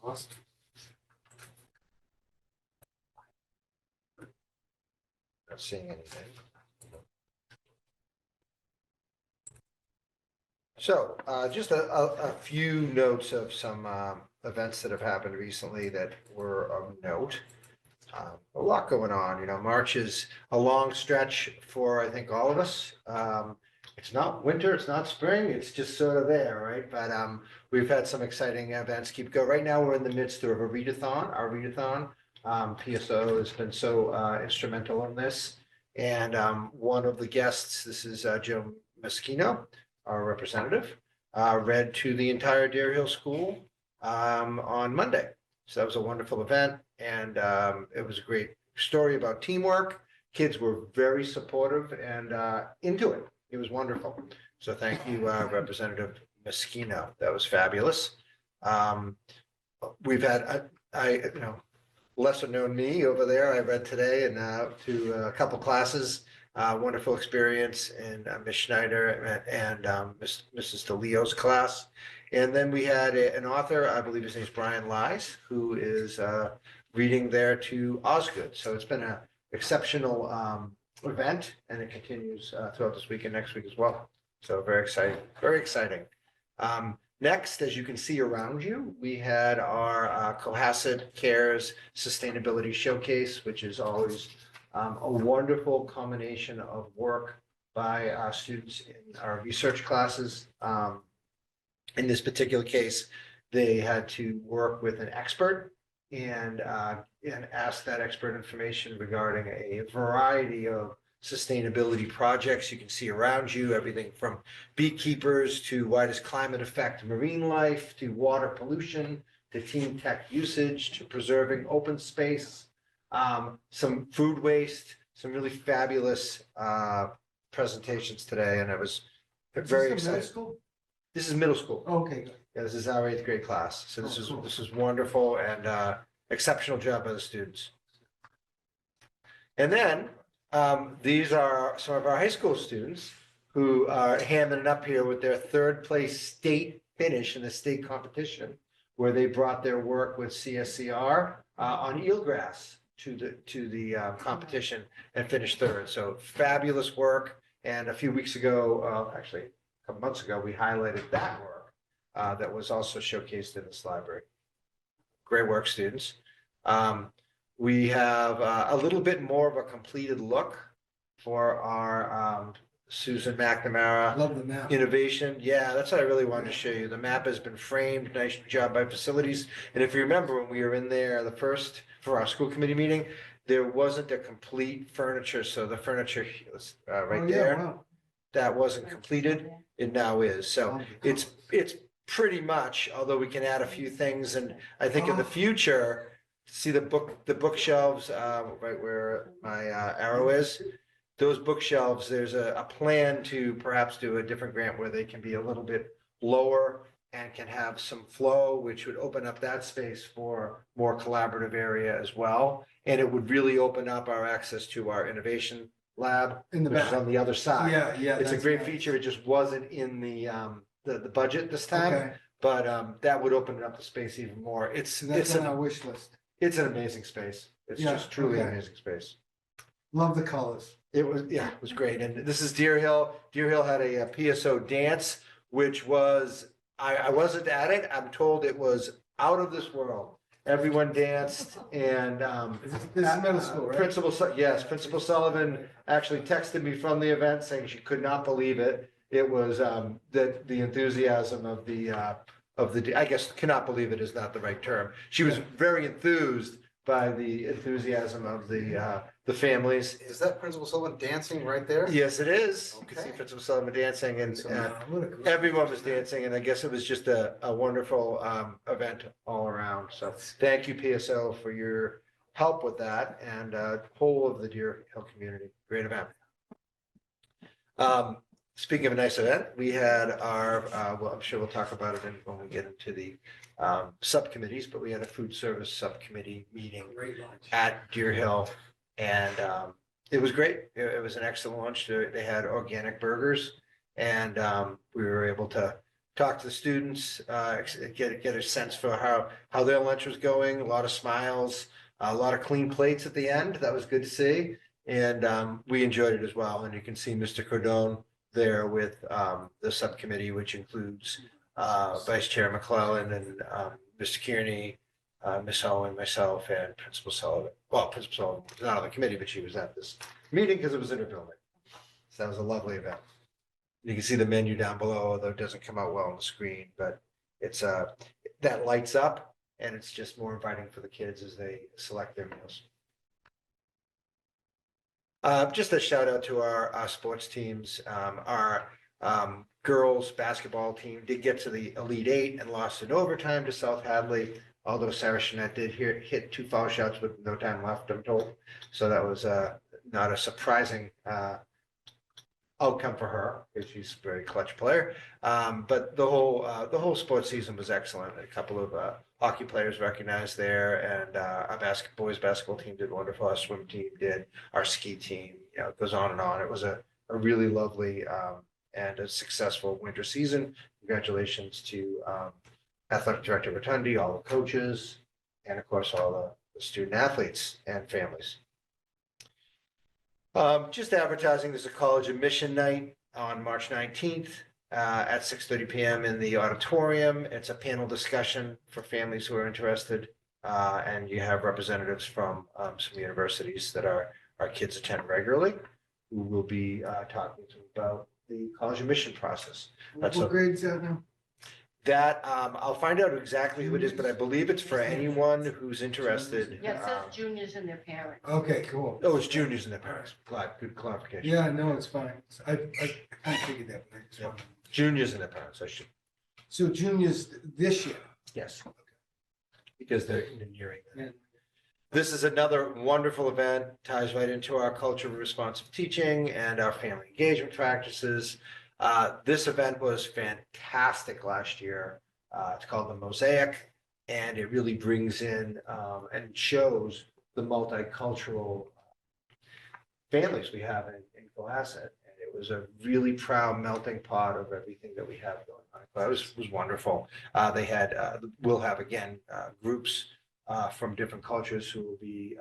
Not seeing anything. So just a few notes of some events that have happened recently that were of note. A lot going on, you know, March is a long stretch for, I think, all of us. It's not winter, it's not spring, it's just sort of there, right? But we've had some exciting events keep going. Right now, we're in the midst of a readathon, our readathon. PSO has been so instrumental in this. And one of the guests, this is Joe Meschino, our representative, read to the entire Deer Hill School on Monday. So that was a wonderful event, and it was a great story about teamwork. Kids were very supportive and into it. It was wonderful. So thank you, Representative Meschino. That was fabulous. We've had, you know, lesser known me over there. I read today and to a couple classes. Wonderful experience in Ms. Schneider and Mrs. DeLeo's class. And then we had an author, I believe his name is Brian Lies, who is reading there to Osgood. So it's been an exceptional event, and it continues throughout this week and next week as well. So very exciting, very exciting. Next, as you can see around you, we had our Cohasset Cares Sustainability Showcase, which is always a wonderful combination of work by our students in our research classes. In this particular case, they had to work with an expert and ask that expert information regarding a variety of sustainability projects you can see around you, everything from beekeepers to why does climate affect marine life, to water pollution, to team tech usage, to preserving open space, some food waste, some really fabulous presentations today, and I was very excited. This is middle school. Okay, good. Yeah, this is our 8th grade class. So this is wonderful and exceptional job by the students. And then these are some of our high school students who are hamming it up here with their 3rd place state finish in the state competition, where they brought their work with CSCR on eelgrass to the competition and finished 3rd. So fabulous work. And a few weeks ago, actually a couple months ago, we highlighted that work that was also showcased in this library. Great work, students. We have a little bit more of a completed look for our Susan McNamara Love the map. innovation. Yeah, that's what I really wanted to show you. The map has been framed. Nice job by facilities. And if you remember, when we were in there for our school committee meeting, there wasn't a complete furniture. So the furniture right Oh, yeah, there, wow. that wasn't completed. It now is. So it's pretty much, although we can add a few things. And I think in the future, see the bookshelves right where my arrow is. Those bookshelves, there's a plan to perhaps do a different grant where they can be a little bit lower and can have some flow, which would open up that space for more collaborative area as well. And it would really open up our access to our innovation lab, In the which is back. on the other side. Yeah, yeah. It's a that's great nice. feature. It just wasn't in the budget this time, Okay, but that would open up the space even more. so that's on our wish list. It's an amazing space. It's Yeah, just truly an okay. amazing space. Love the colors. It was, yeah, it was great. And this is Deer Hill. Deer Hill had a PSO dance, which was, I wasn't at it. I'm told it was out of this world. Everyone danced and This is middle school, right? Principal Sullivan actually texted me from the event saying she could not believe it. It was the enthusiasm of the I guess cannot believe it is not the right term. She was very enthused by the enthusiasm of the families. Is that Principal Sullivan dancing right there? Yes, it is. You can see Okay. Principal Sullivan dancing and What a great- everyone was dancing, and I guess it was just a wonderful event all around. So thank you, PSO, for your help with that and whole of the Deer Hill community. Great event. Speaking of a nice event, we had our, well, I'm sure we'll talk about it when we get into the subcommittees, but we had a food service subcommittee meeting Great lunch. at Deer Hill. And it was great. It was an excellent lunch. They had organic burgers. And we were able to talk to the students, get a sense for how their lunch was going. A lot of smiles, a lot of clean plates at the end. That was good to see. And we enjoyed it as well. And you can see Mr. Cordone there with the subcommittee, which includes Vice Chair McClellan and Mr. Kearney, Ms. Owen, myself, and Principal Sullivan. Well, Principal Sullivan was not on the committee, but she was at this meeting because it was in her building. So that was a lovely event. You can see the menu down below, although it doesn't come out well on the screen, but it's that lights up and it's just more inviting for the kids as they select their meals. Just a shout out to our sports teams. Our girls basketball team did get to the Elite Eight and lost in overtime to South Hadley. Although Sarah Jeanette did hit 2 foul shots with no time left, I'm told. So that was not a surprising outcome for her because she's a very clutch player. But the whole sports season was excellent. A couple of hockey players recognized there, and our boys basketball team did wonderful. Our swim team did. Our ski team, it goes on and on. It was a really lovely and a successful winter season. Congratulations to Athletic Director Rotundi, all the coaches, and of course, all the student athletes and families. Just advertising, there's a college admission night on March 19th at 6:30 p.m. in the auditorium. It's a panel discussion for families who are interested. And you have representatives from some universities that our kids attend regularly who will be talking to them about the college admission process. That's What a- grade is that now? That, I'll find out exactly who it is, but I believe it's for anyone who's interested. Yeah, it says juniors and their parents. Okay, cool. Oh, it's juniors and their parents. Good clarification. Yeah, no, it's fine. I kind of figured that. But I just Yeah. wanted- Juniors and their parents, I should, So juniors this year. yes. Because they're nearing that. Yeah. This is another wonderful event, ties right into our culture of responsive teaching and our family engagement practices. This event was fantastic last year. It's called the Mosaic, and it really brings in and shows the multicultural families we have in Cohasset. And it was a really proud melting pot of everything that we have going on. It was wonderful. They had, we'll have again, groups from different cultures who will be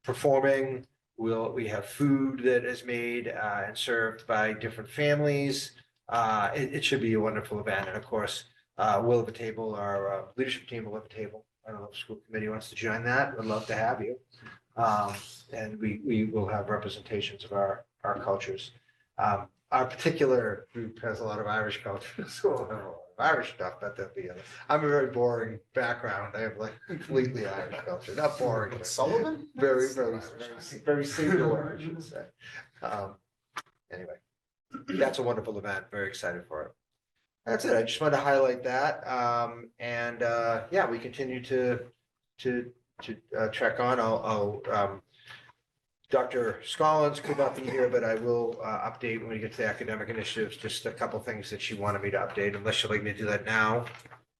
performing. We have food that is made and served by different families. It should be a wonderful event. And of course, we'll have a table, our leadership team will have a table. I don't know if the school committee wants to join that. We'd love to have you. And we will have representations of our cultures. Our particular group has a lot of Irish culture, so we'll have a lot of Irish stuff, but that'll be, I'm a very boring background. I have like completely Irish culture, not boring. but Sullivan? Very singular, I should say. Anyway, that's a wonderful event. Very excited for it. That's it. I just wanted to highlight that. And yeah, we continue to trek on. Dr. Scollins could not be here, but I will update when we get to the academic initiatives, just a couple things that she wanted me to update, unless you'd like me to do that now.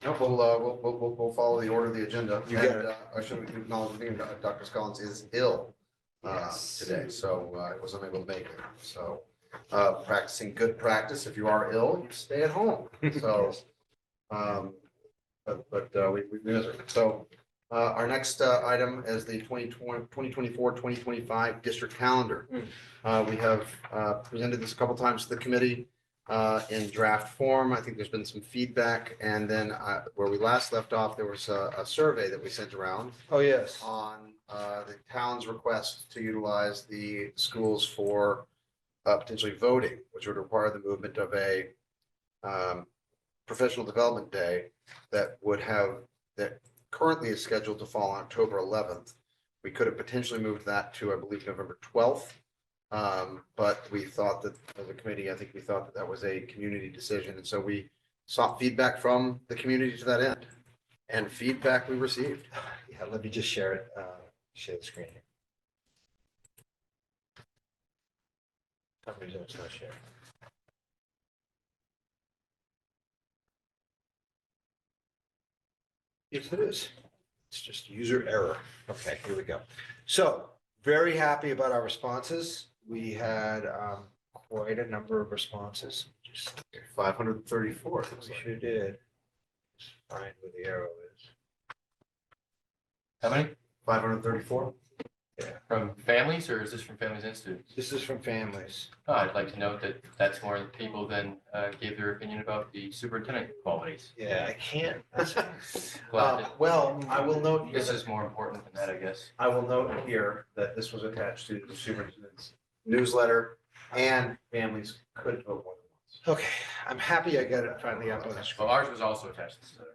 No, we'll follow the order of the agenda. You got And, I should acknowledge that Dr. Scollins is ill Yes. today, so I was unable to make it. So practicing good practice. If you are ill, you stay at home. So, we miss her. So our next item is the 2024-2025 district calendar. We have presented this a couple times to the committee in draft form. I think there's been some feedback. And then where we last left off, there was a survey that we sent around Oh, yes. on the town's request to utilize the schools for potentially voting, which would require the movement of a professional development day that currently is scheduled to fall on October 11th. We could have potentially moved that to, I believe, November 12th. But we thought that, as a committee, I think we thought that that was a community decision. And so we sought feedback from the community to that end. And feedback we received. Yeah, let me just share it, share the screen here. For some reason it's not sharing. Yes, it is. It's just user error. Okay, here we go. So very happy about our responses. We had quite a number of responses. Just 534. it we looks like. sure did. Just find where the arrow is. How many? 534. From families, or is this from families and students? This is from families. Oh, I'd like to note that that's more people than gave their opinion about the superintendent qualities. Yeah, I can't. Glad that- Well, I will note here This that is more important than that, I guess. I will note here that this was attached to the superintendent's newsletter, and families could vote more than once. Okay, I'm happy I got it finally up on the Well, screen. ours was also attached to the.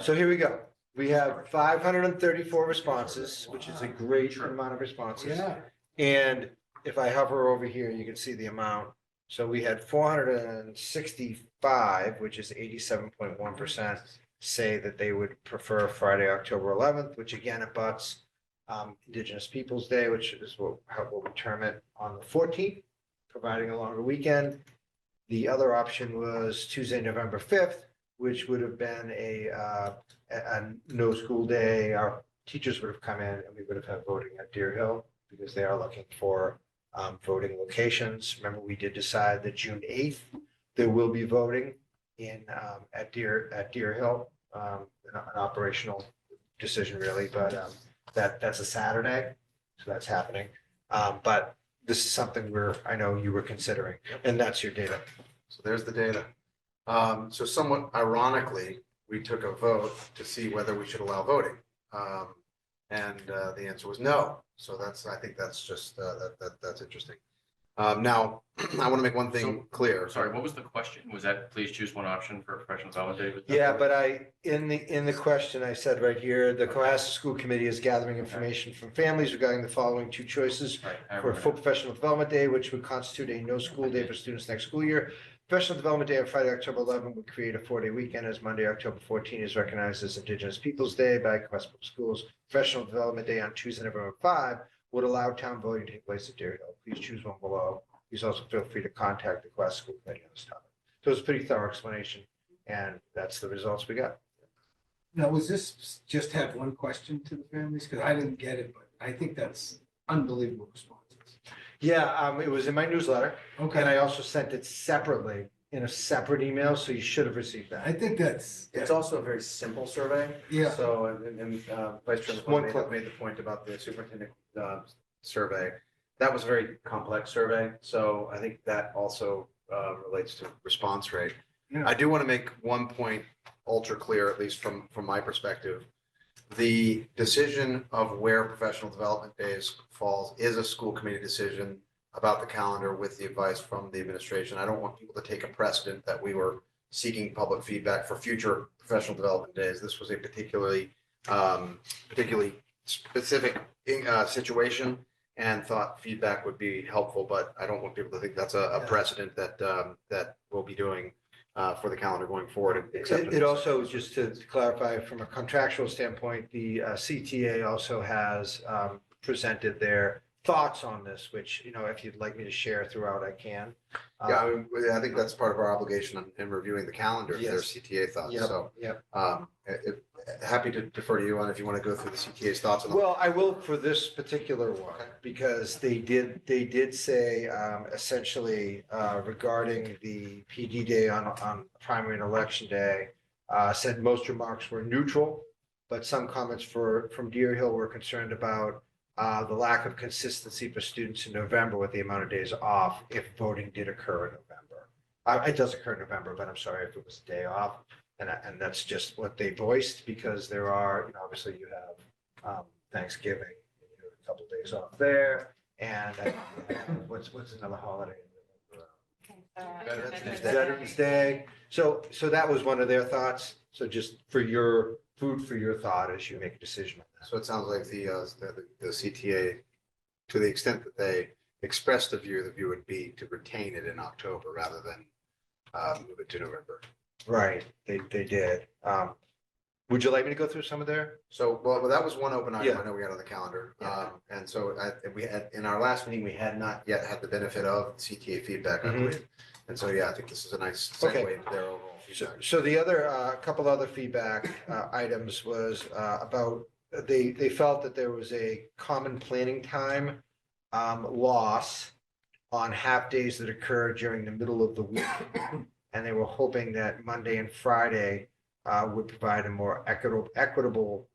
So here we go. We have 534 responses, which is a great amount of responses. Yeah. And if I hover over here, you can see the amount. So we had 465, which is 87.1%, say that they would prefer Friday, October 11th, which again abuts Indigenous Peoples' Day, which is how we'll term it, on the 14th, providing a longer weekend. The other option was Tuesday, November 5th, which would have been a no school day. Our teachers would have come in and we would have had voting at Deer Hill because they are looking for voting locations. Remember, we did decide that June 8th, there will be voting at Deer Hill, an operational decision really, but that's a Saturday, so that's happening. But this is something I know you were considering, and that's your data. So there's the data. So somewhat ironically, we took a vote to see whether we should allow voting. And the answer was no. So I think that's just, that's interesting. Now, I want to make one thing clear. Sorry, what was the question? Was that please choose one option for professional development day? Was that- Yeah, but in the question, I said right here, the Cohasset School Committee is gathering information from families regarding the following two choices Right, I for a remember full that. professional development day, which would constitute a no school day for students next school year. Professional Development Day on Friday, October 11th would create a 4-day weekend, as Monday, October 14th is recognized as Indigenous Peoples' Day by Cohasset Public Schools. Professional Development Day on Tuesday, November 5 would allow town voting to take place at Deer Hill. Please choose one below. Please also feel free to contact the Cohasset School Committee on this topic. So it's a pretty thorough explanation, and that's the results we got. Now, was this just have one question to the families? Because I didn't get it, but I think that's unbelievable responses. Yeah, it was in my newsletter, and Okay, I also sent it separately in a separate email, so you should have received I that. think that's, It's also a very simple survey. yeah, So, and Vice Chairman One Flynn click. made the point about the superintendent survey. That was a very complex survey. So I think that also relates to response rate. Yeah. I do want to make one point ultra clear, at least from my perspective. The decision of where professional development days falls is a school committee decision about the calendar with the advice from the administration. I don't want people to take a precedent that we were seeking public feedback for future professional development days. This was a particularly specific situation and thought feedback would be helpful, but I don't want people to think that's a precedent that we'll be doing for the calendar going forward. except It also, just to clarify, from a contractual standpoint, the CTA also has presented their thoughts on this, which, if you'd like me to share throughout, I can. Yeah, I think that's part of our obligation in reviewing the calendar, their Yes. CTA thoughts. Yep, So yep. happy to defer to you on if you want to go through the CTA's thoughts on the Well, I will for this particular one, because they did say essentially regarding the PD day on primary and election day, said most remarks were neutral, but some comments from Deer Hill were concerned about the lack of consistency for students in November with the amount of days off if voting did occur in November. It does occur in November, but I'm sorry if it was a day off. And that's just what they voiced, because there are, obviously you have Thanksgiving, a couple days off there, and what's another holiday? Veterans Day. Veterans Day. So that was one of their thoughts. So just for your food for your thought as you make a decision on that. So it sounds like the CTA, to the extent that they expressed the view would be to retain it in October rather than move it to November. Right, they did. Would you like me to go through some of their? So, well, that was one open item Yeah. I know we had on the calendar. Yeah. And so we had, in our last meeting, we had not yet had the benefit of CTA feedback, I Mhm. believe. And so, yeah, I think this is a nice Okay. segue to their overall So, feedback. so the other, couple other feedback items was about, they felt that there was a common planning time loss on half days that occurred during the middle of the week. And they were hoping that Monday and Friday would provide a more equitable,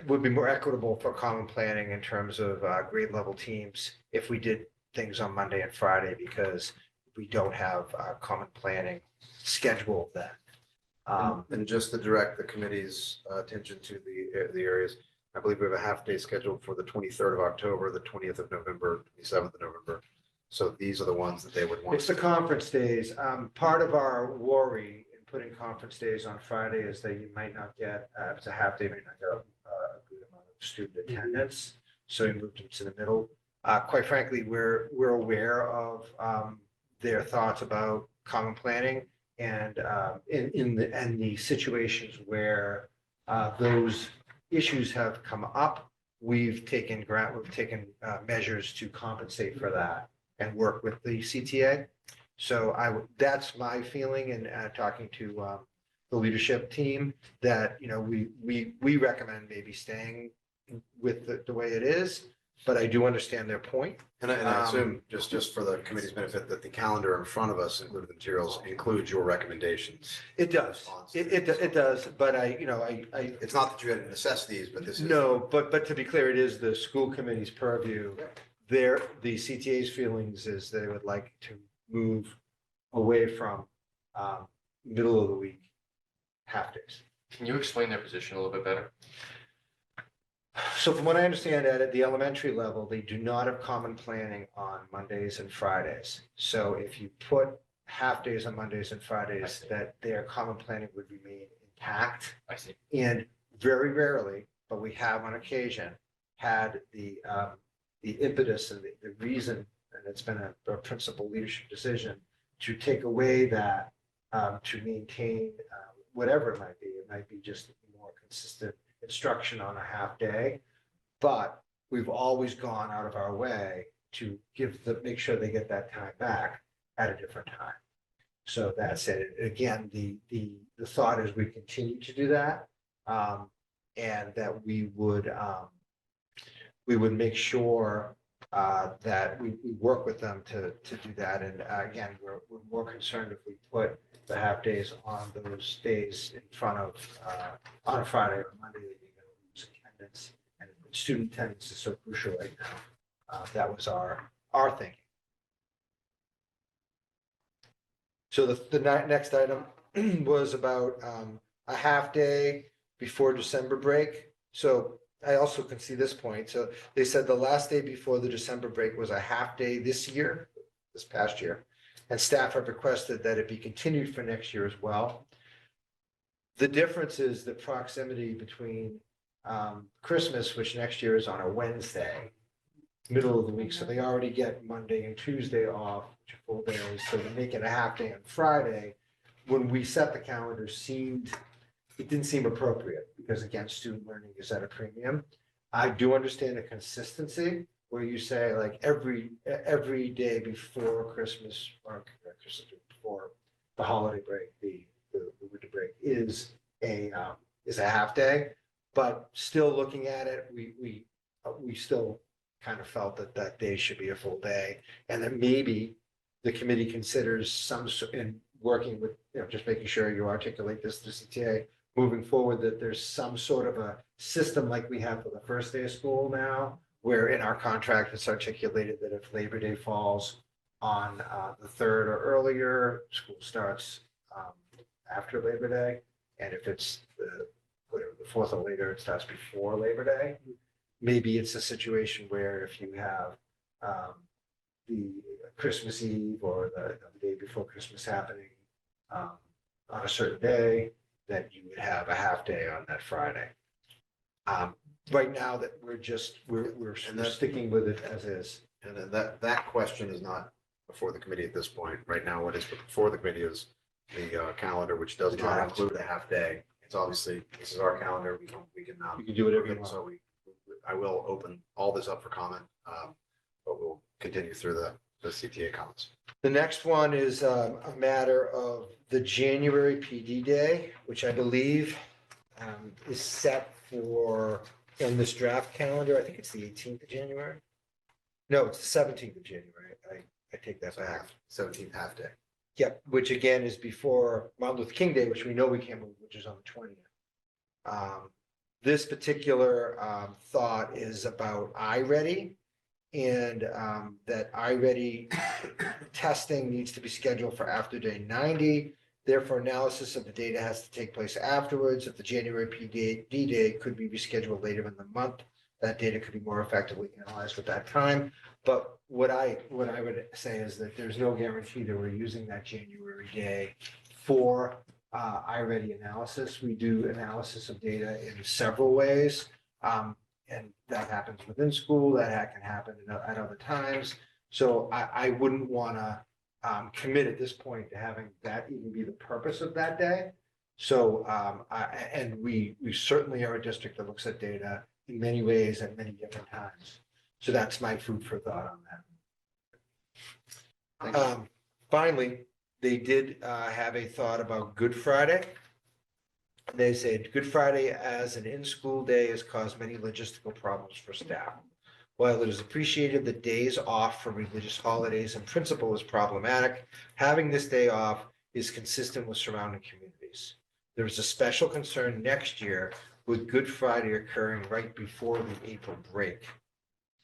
would be more equitable for common planning in terms of grade level teams if we did things on Monday and Friday, because we don't have common planning scheduled then. And just to direct the committee's attention to the areas, I believe we have a half day scheduled for the 23rd of October, the 20th of November, 27th of November. So these are the ones that they would want. It's the conference days. Part of our worry in putting conference days on Friday is that you might not get, if it's a half day, you might not get a good amount of student attendance. So you moved them to the middle. Quite frankly, we're aware of their thoughts about common planning and in the situations where those issues have come up, we've taken measures to compensate for that and work with the CTA. So that's my feeling in talking to the leadership team, that, you know, we recommend maybe staying with the way it is, but I do understand their point. And I assume, just for the committee's benefit, that the calendar in front of us, including the materials, includes your recommendations. It does, it does, but I It's not that you had to assess these, but this is. no, but to be clear, it is the school committee's purview. The CTA's feelings is they would like to move away from middle of the week half days. Can you explain their position a little bit better? So from what I understand, Ed, at the elementary level, they do not have common planning on Mondays and Fridays. So if you put half days on Mondays and Fridays, that their common planning would remain intact. I see. And very rarely, but we have on occasion had the impetus and the reason, and it's been a principal leadership decision to take away that, to maintain whatever it might be. It might be just more consistent instruction on a half day, but we've always gone out of our way to make sure they get that time back at a different time. So that's it. Again, the thought is we continue to do that, and that we would make sure that we work with them to do that. And again, we're more concerned if we put the half days on those days in front of, on a Friday or Monday, that you're going to lose attendance. And student attendance is so crucial right now. That was our thinking. So the next item was about a half day before December break. So I also can see this point. So they said the last day before the December break was a half day this past year. And staff have requested that it be continued for next year as well. The difference is the proximity between Christmas, which next year is on a Wednesday, middle of the week. So they already get Monday and Tuesday off, which are full days. So to make it a half day on Friday, when we set the calendar, it didn't seem appropriate, because again, student learning is at a premium. I do understand the consistency where you say like every day before Christmas or before the holiday break, the winter break is a half day. But still looking at it, we still kind of felt that day should be a full day, and that maybe the committee considers in working with, just making sure you articulate this to CTA moving forward, that there's some sort of a system like we have for the first day of school now, where in our contract it's articulated that if Labor Day falls on the 3rd or earlier, school starts after Labor Day. And if it's the 4th or later, it starts before Labor Day. Maybe it's a situation where if you have the Christmas Eve or the day before Christmas happening on a certain day, that you would have a half day on that Friday. Right now that we're And that's- sticking with it as is. And then that question is not before the committee at this point. Right now, what is before the committee is the calendar, which does The not draft. include a half day. It's obviously, this is our calendar. We can You can do whatever you So want. I will open all this up for comment, but we'll continue through the CTA comments. The next one is a matter of the January PD day, which I believe is set for, in this draft calendar, I think it's the 18th of January. No, it's the 17th of January. I take that So back. 17th half day. Yep, which again is before Martin Luther King Day, which we know we can't move, which is on the 20th. This particular thought is about iReady, and that iReady testing needs to be scheduled for after day 90. Therefore, analysis of the data has to take place afterwards. If the January PD day could be rescheduled later in the month, that data could be more effectively analyzed at that time. But what I would say is that there's no guarantee that we're using that January day for iReady analysis. We do analysis of data in several ways. And that happens within school, that can happen at other times. So I wouldn't want to commit at this point to having that even be the purpose of that day. So, and we certainly are a district that looks at data in many ways at many different times. So that's my food for thought on Thank that. you. Finally, they did have a thought about Good Friday. They said Good Friday as an in-school day has caused many logistical problems for staff. While it is appreciated that days off for religious holidays in principle is problematic, having this day off is consistent with surrounding communities. There is a special concern next year with Good Friday occurring right before the April break.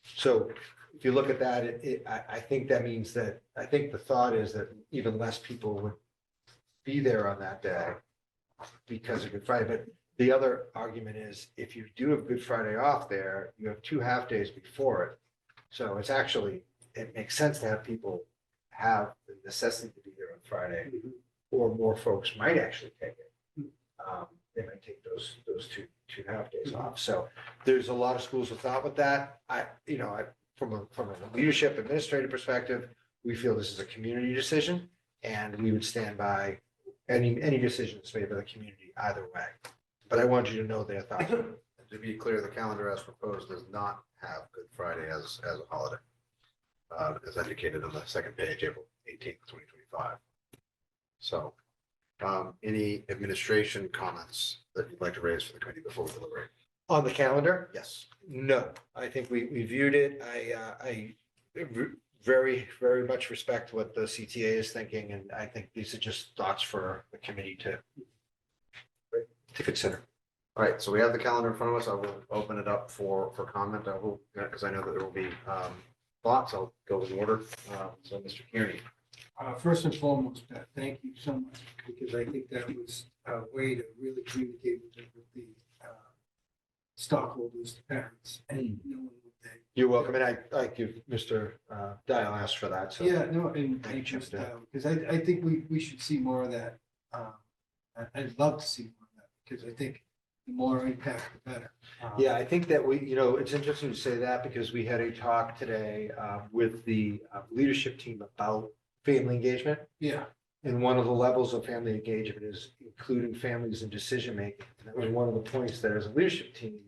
So if you look at that, I think that means that, I think the thought is that even less people would be there on that day because of Good Friday. But the other argument is if you do have Good Friday off there, you have 2 half days before it. So it's actually, it makes sense to have people have the necessity to be there on Friday, or more folks might actually take it. They might take those two half days off. So there's a lot of schools of thought with that. From a leadership administrative perspective, we feel this is a community decision, and we would stand by any decisions made by the community either way. But I want you to know their thoughts. To be clear, the calendar as proposed does not have Good Friday as a holiday. As indicated on the second page, April 18th, 2025. So, any administration comments that you'd like to raise for the committee before we deliberate? On the calendar? Yes. No, I think we viewed it. I very, very much respect what the CTA is thinking, and I think these are just thoughts for the committee to consider. All right, so we have the calendar in front of us. I will open it up for comment. I will, because I know that there will be thoughts. I'll go in order. So Mr. Kearney. First and foremost, Pat, thank you so much, because I think that was a way to really communicate with the stockholders, the parents, and knowing what they. You're welcome, and I give Mr. Dial asked for that, so. Yeah, no, and Thank you, just, Jim. because I think we should see more of that. I'd love to see more of that, because I think the more impact, the better. Yeah, I think that it's interesting to say that, because we had a talk today with the leadership team about family engagement. Yeah, And one of the levels of family engagement is including families in decision-making. And that was one of the points that as a leadership team,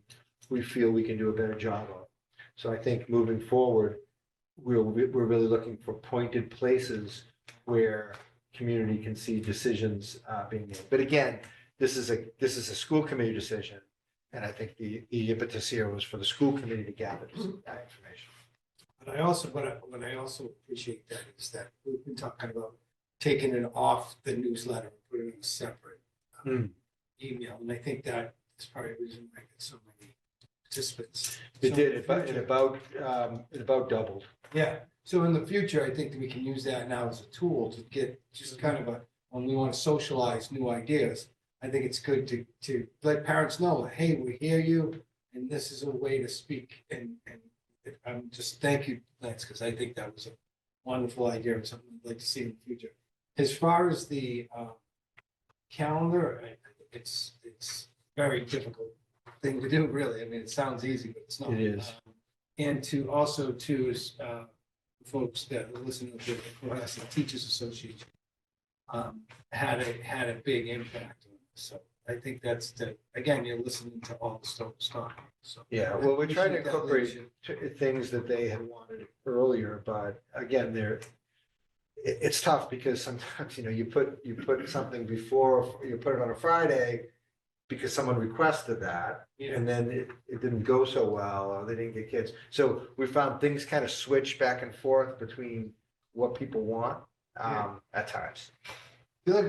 we feel we can do a better job of. So I think moving forward, we're really looking for pointed places where community can see decisions being made. But again, this is a school committee decision. And I think the impetus here was for the school committee to gather that information. but what I also appreciate that is that we've been talking about taking it off the newsletter and putting it in a separate email, and I think that is probably the reason why I get so many participants. It So did, in it the about, future- it about doubled. Yeah, so in the future, I think that we can use that now as a tool to get just kind of when we want to socialize new ideas, I think it's good to let parents know, hey, we hear you, and this is a way to speak, and I'm just, thank you, Lance, because I think that was a wonderful idea and something I'd like to see in the future. As far as the calendar, it's very difficult thing to do, really. I mean, it sounds easy, but it's not. It is. And to also is, folks that are listening to the Cohasset Teachers Association had a big impact on this. So I think that's again, you're listening to all the stuff, so. Yeah, well, we're trying to Appreciate that incorporate leadership. things that they had wanted earlier, but again, it's tough because sometimes, you put something before, you put it on a Friday because someone requested that, Yeah. and then it didn't go so well, or they didn't get kids. So we found things kind of switch back and forth between what people want, at times.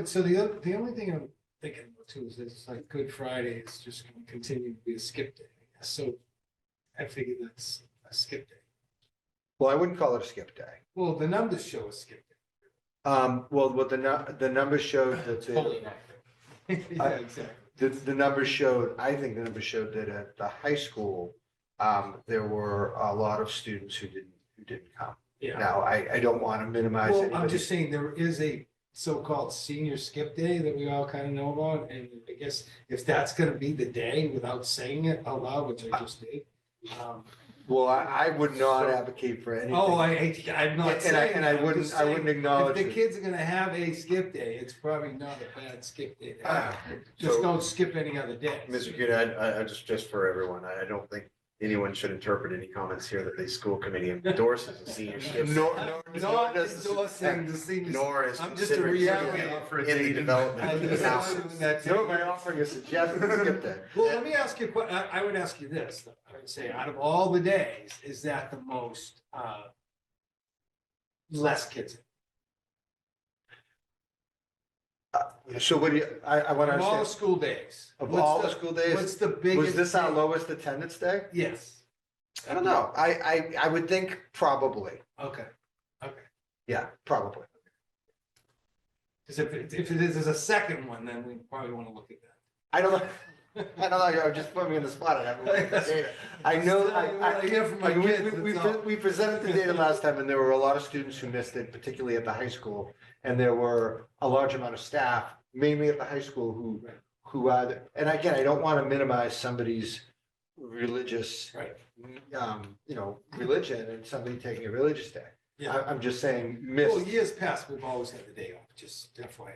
So the only thing I'm thinking about too is it's like Good Friday is just going to continue to be a skip day. I guess. So I figure that's a skip day. Well, I wouldn't call it a skip day. Well, the numbers show a skip Well, what the numbers showed that Totally inaccurate. day. Yeah, exactly. the numbers showed, I think the numbers showed that at the high school, there were a lot of students who didn't come. Yeah. Now, I don't want to minimize Well, I'm anybody. just saying there is a so-called senior skip day that we all kind of know about. And I guess if that's going to be the day without saying it out loud, which I just did. Well, I would not advocate for anything. Oh, I'm not And I, saying. and I that. I'm wouldn't, just I wouldn't saying, acknowledge If the it. kids are gonna have a skip day, it's probably not a bad skip day. to have. Just So- don't skip any other day. Mr. Cuda, I just for everyone, I don't think anyone should interpret any comments here that the school committee endorses a senior skip. Nor Not does endorsing the seniors. Nor is I'm just a considering reality. in the development I of the just house. not doing that. No, by offering a suggestion, skip day. Well, let me ask you, I would ask you this, though. I would say, out of all the days, is that the most, less kids? So what do you, I want to Of all the understand, school days? of what's all the school days, What's the biggest? was this our day? lowest attendance day? Yes, I don't know. I would think probably. okay. Yeah, probably. Because if it is a second one, then we probably want to look at that. I don't know. I don't know. You're just putting me in the spot. I haven't looked at the data. I know, I hear from my I mean, we- kids, we, that's all. we presented the data last time and there were a lot of students who missed it, particularly at the high school. And there were a large amount of staff, mainly at the high school, who either, and again, I don't want to minimize somebody's religious, Right. religion and somebody taking a religious day. Yeah. I'm just saying Well, missed. years past, we've always had the day off, just FYI.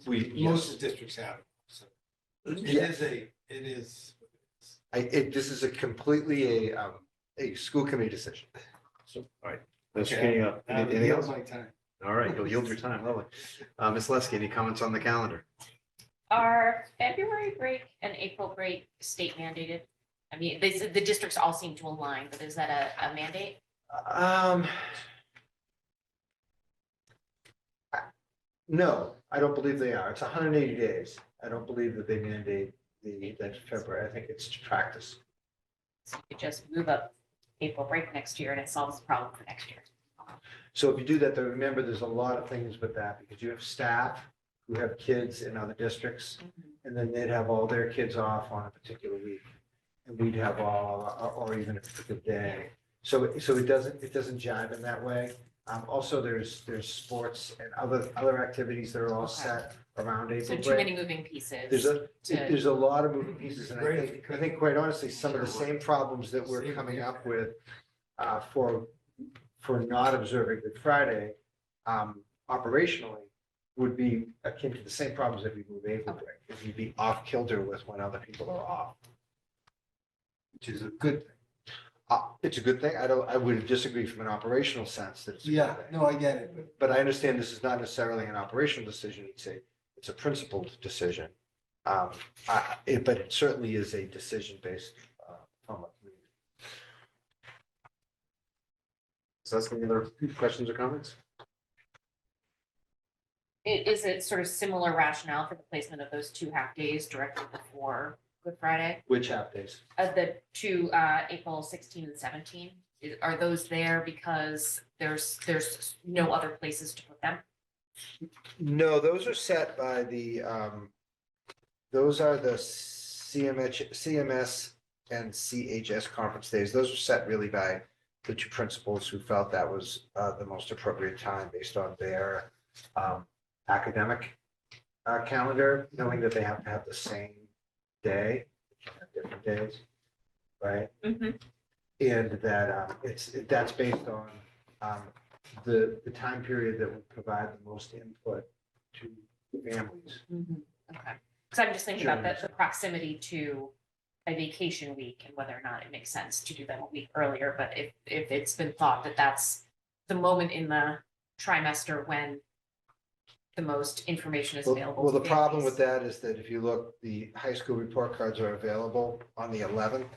We, Most of the districts have it, so. Yes. It is. This is a completely a school committee decision. Mr. Okay. Kenny, anything Yield else? My time. All right, you'll yield your time, lovely. Ms. Leskey, any comments on the calendar? Are February break and April break state mandated? I mean, the districts all seem to align, but is that a mandate? No, I don't believe they are. It's 180 days. I don't believe that they mandate that February. I think it's practice. So you could just move up April break next year and it solves the problem for next year. So if you do that, then remember, there's a lot of things with that because you have staff who have kids in other districts, and then they'd have all their kids off on a particular week. And we'd have all, or even a particular day. So it doesn't jive in that way. Also, there's sports and other activities that are all Okay. set around So April too break. many moving pieces. There's to- there's a lot of moving pieces, and Great if you I could. think quite honestly, some of the same problems that we're Same coming here. up with for not observing Good Friday, operationally, would be akin to the same problems if we move April break, if you'd be off kilter with when other people are off. Which is a good thing. It's a good thing. I would disagree from an operational sense that it's a good Yeah, thing. no, I get it. But I understand this is not necessarily an operational decision, it's a principled decision. But it certainly is a decision based from a community. So that's any other questions or comments? Is it sort of similar rationale for the placement of those 2 half days directly before Good Friday? Which half days? The two, April 16 and 17, are those there because there's no other places to put them? No, those are set by those are the CMS and CHS conference days. Those are set really by the two principals who felt that was the most appropriate time based on their academic calendar, knowing that they have to have the same day, different days, right? Mhm. And that that's based on the time period that would provide the most input to families. Okay, because I'm just thinking about the proximity to a vacation week and whether or not it makes sense to do them a week earlier, but if it's been thought that that's the moment in the trimester when the most information is available. Well, to the problem families. with that is that if you look, the high school report cards are available on the 11th.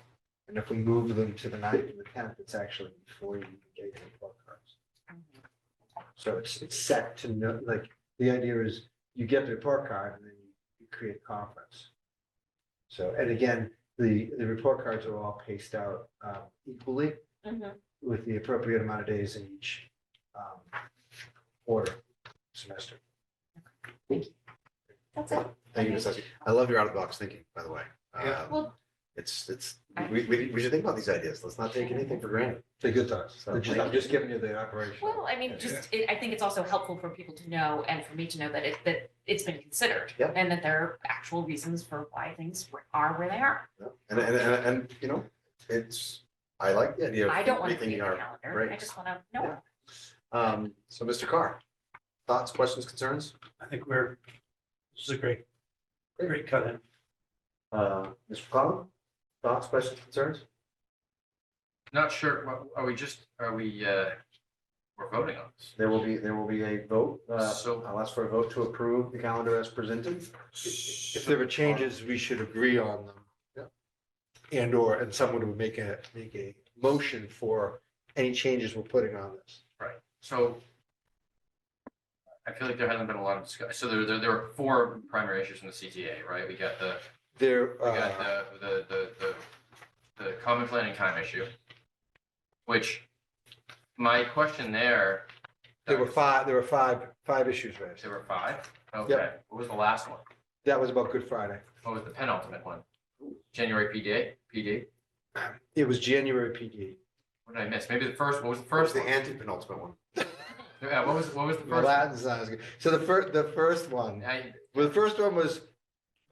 And if we move them to the 9th and the 10th, it's actually before you get your report cards. So it's set to know, like, the idea is you get the report card and then you create a conference. So, and again, the report cards are all paced out equally Mhm. with the appropriate amount of days in each quarter semester. That's it. Thank you, Ms. Sussy. I love your out-of-the-box thinking, by the way. Yeah. Well- We should think about these ideas. Let's not take anything for granted. They're good thoughts. So, I'm thank just giving you the operation. Well, I mean, I think it's also helpful for people to know and for me to know that it's been considered. Yep. And that there are actual reasons for why things are where they are. And, you know, I like the idea of I don't want to create rethinking a our, calendar. I right. just want to know. Yeah. So Mr. Carr, thoughts, questions, concerns? I think this is a great cut in. Mr. McCollum, thoughts, questions, concerns? Not sure, we're voting on this. There will be a vote. So- I'll ask for a vote to approve the calendar as presented. If there were changes, we should agree on them. And someone would make a motion for any changes we're putting on this. Right, so I feel like there hasn't been a lot of discussion. So there are four primary issues in the CTA, right? We got There, the common planning time issue, which my question there. there were five issues raised. There were five? Okay, what was the last one? That was about Good Friday. What was the penultimate one? January PD? It was January PD. What did I miss? Maybe what was the First, first the one? anti-penultimate one. Yeah, what was the Well, first one? Latin's not as good. So the first one, the first one was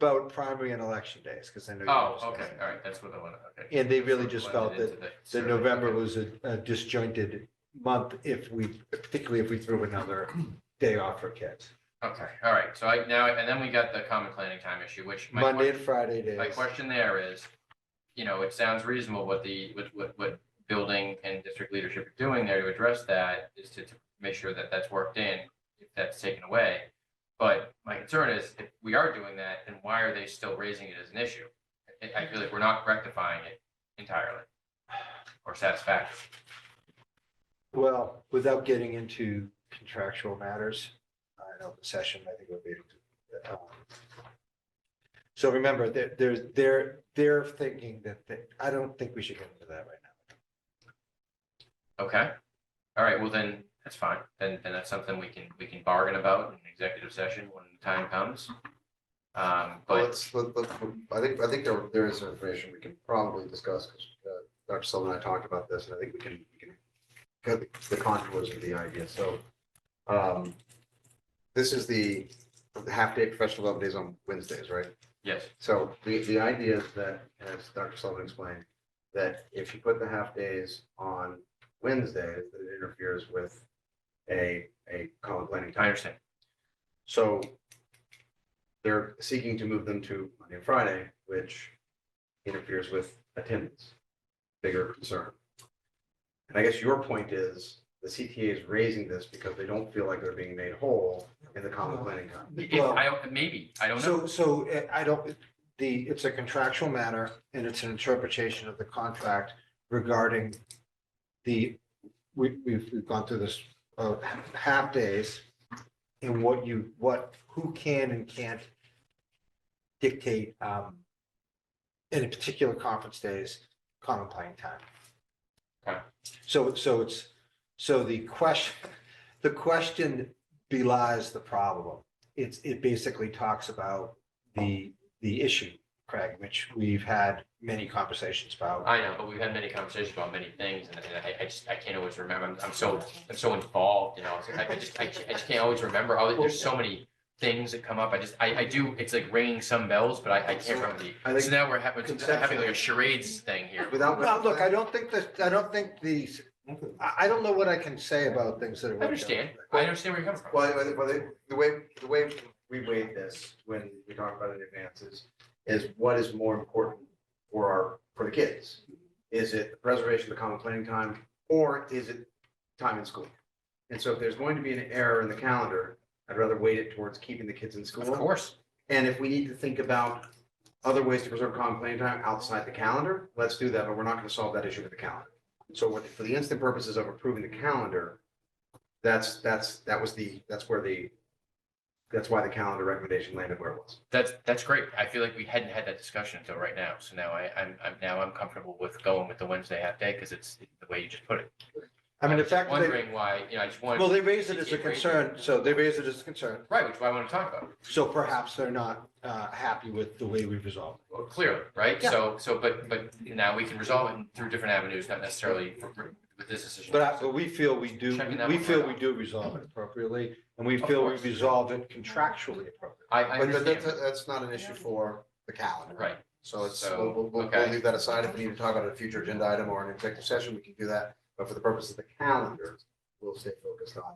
about primary and election days, because I know. you Oh, understand. okay, all right, that's what the one, okay. And they really So it just blended felt into the that survey. November Okay. was a disjointed month particularly if we threw another day off for kids. Okay, all right, so and then we got the common planning time issue, which Monday and Friday days. my question there is, it sounds reasonable what what building and district leadership are doing there to address that is to make sure that that's worked in, if that's taken away. But my concern is if we are doing that, then why are they still raising it as an issue? I feel like we're not rectifying it entirely or satisfactory. Well, without getting into contractual matters, I know the session, I think we'll be. So remember, they're thinking that, I don't think we should get into that right now. Okay, all right, well then, that's fine. Then that's something we can bargain about in executive session when the time comes. Well, But I think there is some information we can probably discuss, because Dr. Sullivan and I talked about this, and I think we can get the contours of the idea. So this is the half-day professional development days on Wednesdays, right? yes, So the idea is that, as Dr. Sullivan explained, that if you put the half-days on Wednesdays, that it interferes with a common planning I time. understand. So they're seeking to move them to Monday and Friday, which interferes with attendance, bigger concern. And I guess your point is the CTA is raising this because they don't feel like they're being made whole in the common planning time. Maybe, I don't know. So I don't, it's a contractual matter and it's an interpretation of the contract regarding we've gone through this half days and who can and can't dictate in a particular conference days, common planning time. Okay. So the question belies the problem. It basically talks about the issue, Craig, which we've had many conversations about. I know, but we've had many conversations about many things and I can't always remember. I'm so involved, I just can't always remember. There's so many things that come up. I do, it's like ringing some bells, but I can't remember I the, think so now we're having conceptually- like a charades thing here. Without. Well, look, I don't think I don't know what I can say about things that are. I understand. I understand where you're coming from. Well, the way we weighed this when we talked about it in advance is what is more important for the kids? Is it the preservation of the common planning time, or is it time in school? And so if there's going to be an error in the calendar, I'd rather weight it towards keeping the kids in Of school. course. And if we need to think about other ways to preserve common planning time outside the calendar, let's do that, but we're not gonna solve that issue with the calendar. So for the instant purposes of approving the calendar, that's why the calendar recommendation landed where it was. That's great. I feel like we hadn't had that discussion until right now. So now I'm comfortable with going with the Wednesday half day because it's the way you just put it. I mean, the was fact that they, wondering why, I just wanted. well, they raised it as a CTA raised it. concern, so they raised it as a concern. Right, which is what I want to talk about. So perhaps they're not happy with the way we've resolved it. Well, clearly, right? Yeah. But now we can resolve it through different avenues, not necessarily with this decision. But we feel we do, Checking that we one feel right we off. do resolve it appropriately, and we Of feel we course. resolve it contractually appropriately. I But understand, that's not an issue for the calendar. right? So it's, So, we'll okay. leave that aside. If we need to talk about a future agenda item or an executive session, we can do that. But for the purpose of the calendar, we'll stay focused on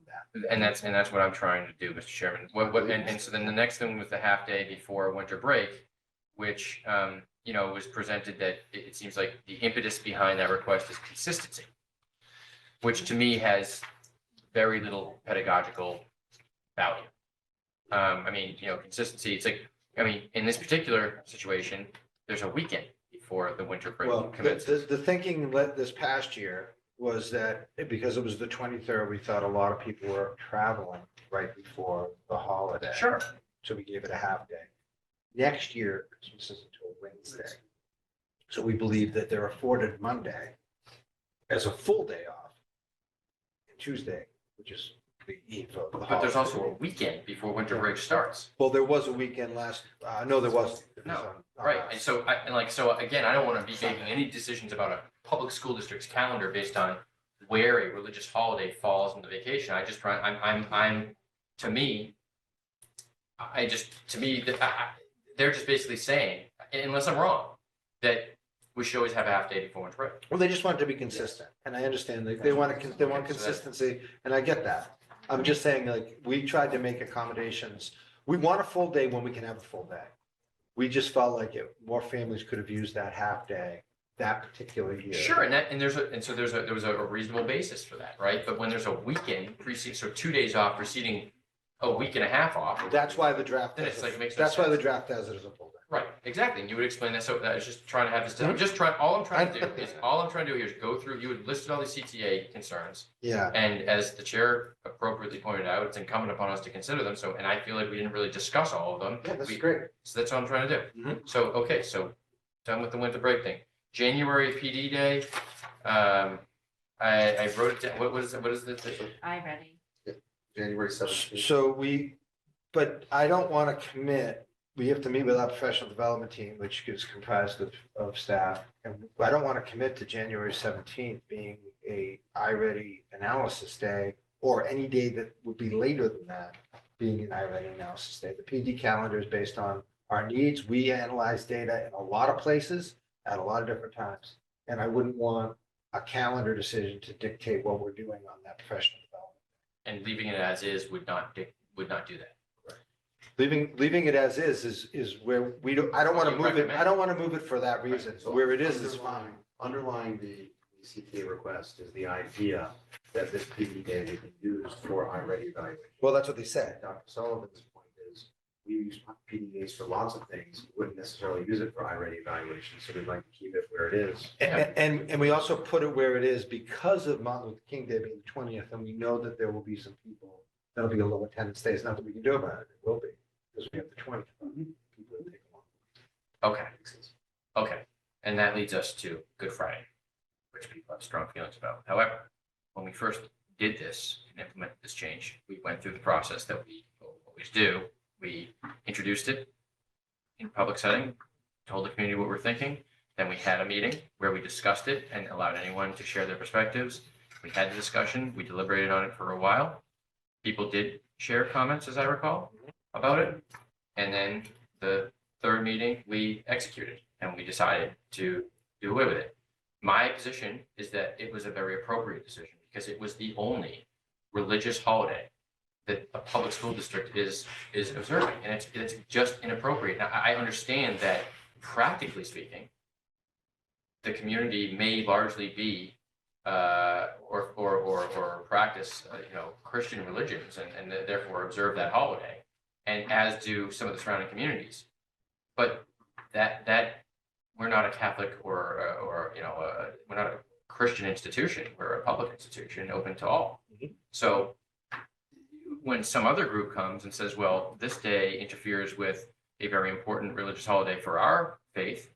that. And that's what I'm trying to do, Mr. Chairman. And so then the next thing was the half day before winter break, which, was presented that it seems like the impetus behind that request is consistency, which to me has very little pedagogical value. Consistency, it's like, in this particular situation, there's a weekend before the winter Well, break commences. the thinking this past year was that because it was the 23rd, we thought a lot of people were traveling right before the holiday. Sure, So we gave it a half day. Next year, Christmas is until Wednesday. So we believe that they're afforded Monday as a full day off. And Tuesday, which is the eve of the holiday. but there's also a weekend before winter break starts. Well, there was a weekend no, there wasn't. It was No, on- Right, and so again, I don't want to be making any decisions about a public school district's calendar based on where a religious holiday falls in the vacation. They're just basically saying, unless I'm wrong, that we should always have a half day before winter break. Well, they just want to be consistent, and I understand, they want consistency, and I get that. I'm just saying, like, we tried to make accommodations. We want a full day when we can have a full day. We just felt like more families could have used that half day that particular year. Sure, there was a reasonable basis for that, right? But when there's a weekend preceding, so 2 days off preceding a week and a half off. That's why the draft, Then it's like, makes no that's why the sense. draft has it as a full day. Right, exactly, and you would explain that, so I was just trying to have this, all I'm trying to do here is go through, you had listed all these CTA concerns, Yeah, and as the chair appropriately pointed out, it's incumbent upon us to consider them, so, and I feel like we didn't really discuss all of them. Yeah, this We- is great. So that's what I'm trying to do. Mhm. So, okay, so done with the winter break thing. January PD day, I wrote it down, what is the? I ready. January 17th. so but I don't want to commit, we have to meet with our professional development team, which is comprised of staff. And I don't want to commit to January 17th being a iReady analysis day, or any day that would be later than that being an iReady analysis day. The PD calendar is based on our needs. We analyze data in a lot of places at a lot of different times. And I wouldn't want a calendar decision to dictate what we're doing on that professional development. And leaving it as is would not do that. Leaving it as is where I don't want to You move it, recommend. I don't want to move it for that reason. So Where it is fine. Underlying the CTA request is the idea that this PD day will be used for iReady evaluation. Well, that's what they said. Dr. Sullivan's point is, we use PDAs for lots of things, wouldn't necessarily use it for iReady evaluation, so we'd like to keep it where it is. And we also put it where it is because of Martin Luther King Day being the 20th, and we know that there will be some people, that'll be a low attendance day. There's nothing we can do about it. It will be, because we have the 20th. People will take them on. Okay, and that leads us to Good Friday, which people have strong feelings about. However, when we first did this and implemented this change, we went through the process that we always do. We introduced it in public setting, told the community what we're thinking. Then we had a meeting where we discussed it and allowed anyone to share their perspectives. We had the discussion, we deliberated on it for a while. People did share comments, as I recall, about it. And then the third meeting, we executed and we decided to do away with it. My position is that it was a very appropriate decision because it was the only religious holiday that a public school district is observing, and it's just inappropriate. Now, I understand that practically speaking, the community may largely be or practice Christian religions and therefore observe that holiday, and as do some of the surrounding communities. But that we're not a Catholic or we're not a Christian institution. We're a public institution open to all. So when some other group comes and says, well, this day interferes with a very important religious holiday for our faith,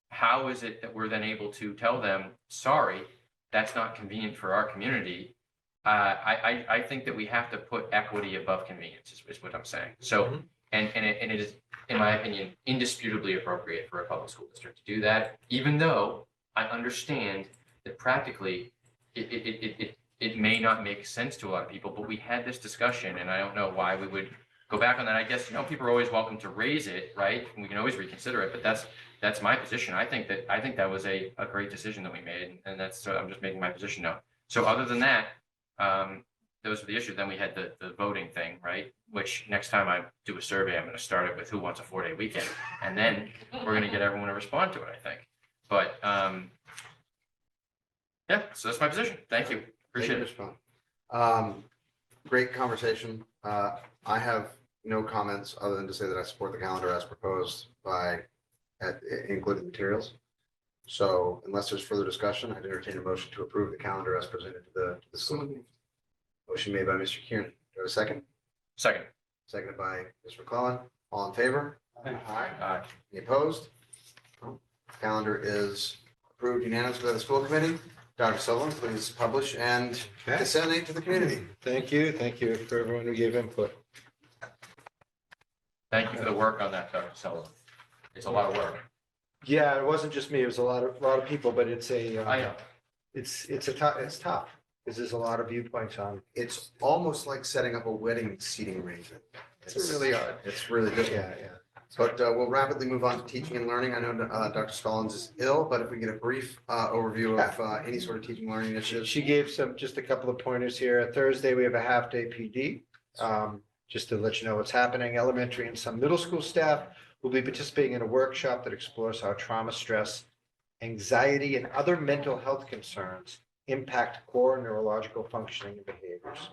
how is it that we're then able to tell them, sorry, that's not convenient for our community? I think that we have to put equity above convenience is what I'm saying. So, and it is, in my opinion, indisputably appropriate for a public school district to do that, even though I understand that practically it may not make sense to a lot of people, but we had this discussion and I don't know why we would go back on that. I guess, people are always welcome to raise it, right? And we can always reconsider it, but that's my position. I think that was a great decision that we made, and so I'm just making my position now. So other than that, those were the issues. Then we had the voting thing, right? Which next time I do a survey, I'm going to start it with who wants a 4-day weekend, and then we're going to get everyone to respond to it, I think. But yeah, so that's my position. Thank you. Appreciate it. Thank you, Mr. Pond. Great conversation. I have no comments other than to say that I support the calendar as proposed including materials. So unless there's further discussion, I'd entertain a motion to approve the calendar as presented to the school. Motion made by Mr. Kieran. Do I have a second? Second. Seconded by Ms. McClellan. All in favor? Aye. Any opposed? Calendar is approved unanimously by the school committee. Dr. Sullivan, please publish and disseminate to the community. Thank you for everyone who gave input. Thank you for the work on that, Dr. Sullivan. It's a lot of work. Yeah, it wasn't just me, it was a lot of people, but it's I know. it's tough, because there's a lot of viewpoints on. It's almost like setting up a wedding seating arrangement. It's really hard. It's really good. Yeah. But we'll rapidly move on to teaching and learning. I know Dr. Scollins is ill, but if we get a brief overview of any sort of teaching and learning initiatives. She gave just a couple of pointers here. Thursday, we have a half-day PD. Just to let you know what's happening, elementary and some middle school staff will be participating in a workshop that explores how trauma, stress, anxiety, and other mental health concerns impact core neurological functioning and behaviors.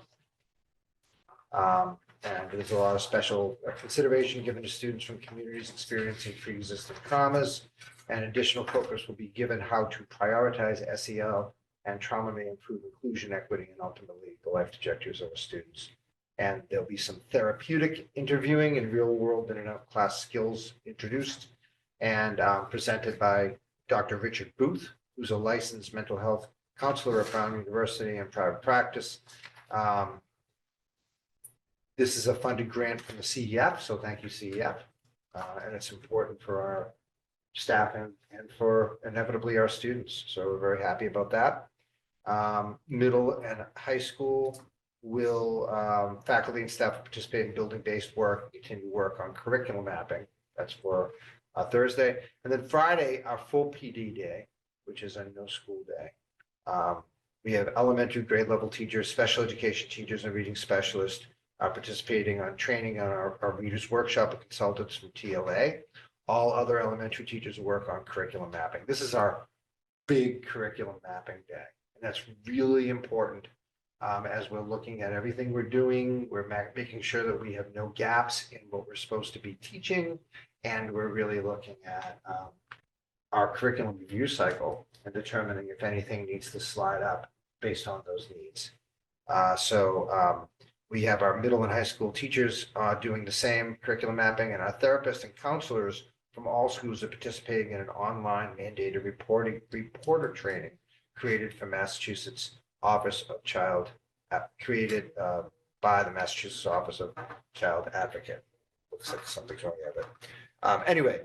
And there's a lot of special consideration given to students from communities experiencing pre-existing traumas, and additional focus will be given how to prioritize SEL and trauma may improve inclusion, equity, and ultimately the life trajectories of our students. And there'll be some therapeutic interviewing and real-world and in-class skills introduced and presented by Dr. Richard Booth, who's a licensed mental health counselor at Brown University in private practice. This is a funded grant from the CEF, so thank you, CEF. And it's important for our staff and for inevitably our students. So we're very happy about that. Middle and high school will faculty and staff participate in building-based work, continue work on curriculum mapping. That's for Thursday. And then Friday, our full PD day, which is a no school day. We have elementary grade level teachers, special education teachers, and reading specialists participating on training on our readers workshop with consultants from TLA. All other elementary teachers work on curriculum mapping. This is our big curriculum mapping day. And that's really important as we're looking at everything we're doing. We're making sure that we have no gaps in what we're supposed to be teaching. And we're really looking at our curriculum review cycle and determining if anything needs to slide up based on those needs. We have our middle and high school teachers doing the same curriculum mapping, and our therapists and counselors from all schools are participating in an online mandated reporter training created for Massachusetts Office of Child, created by the Massachusetts Office of Child Advocate. Looks like something's wrong there, but anyway,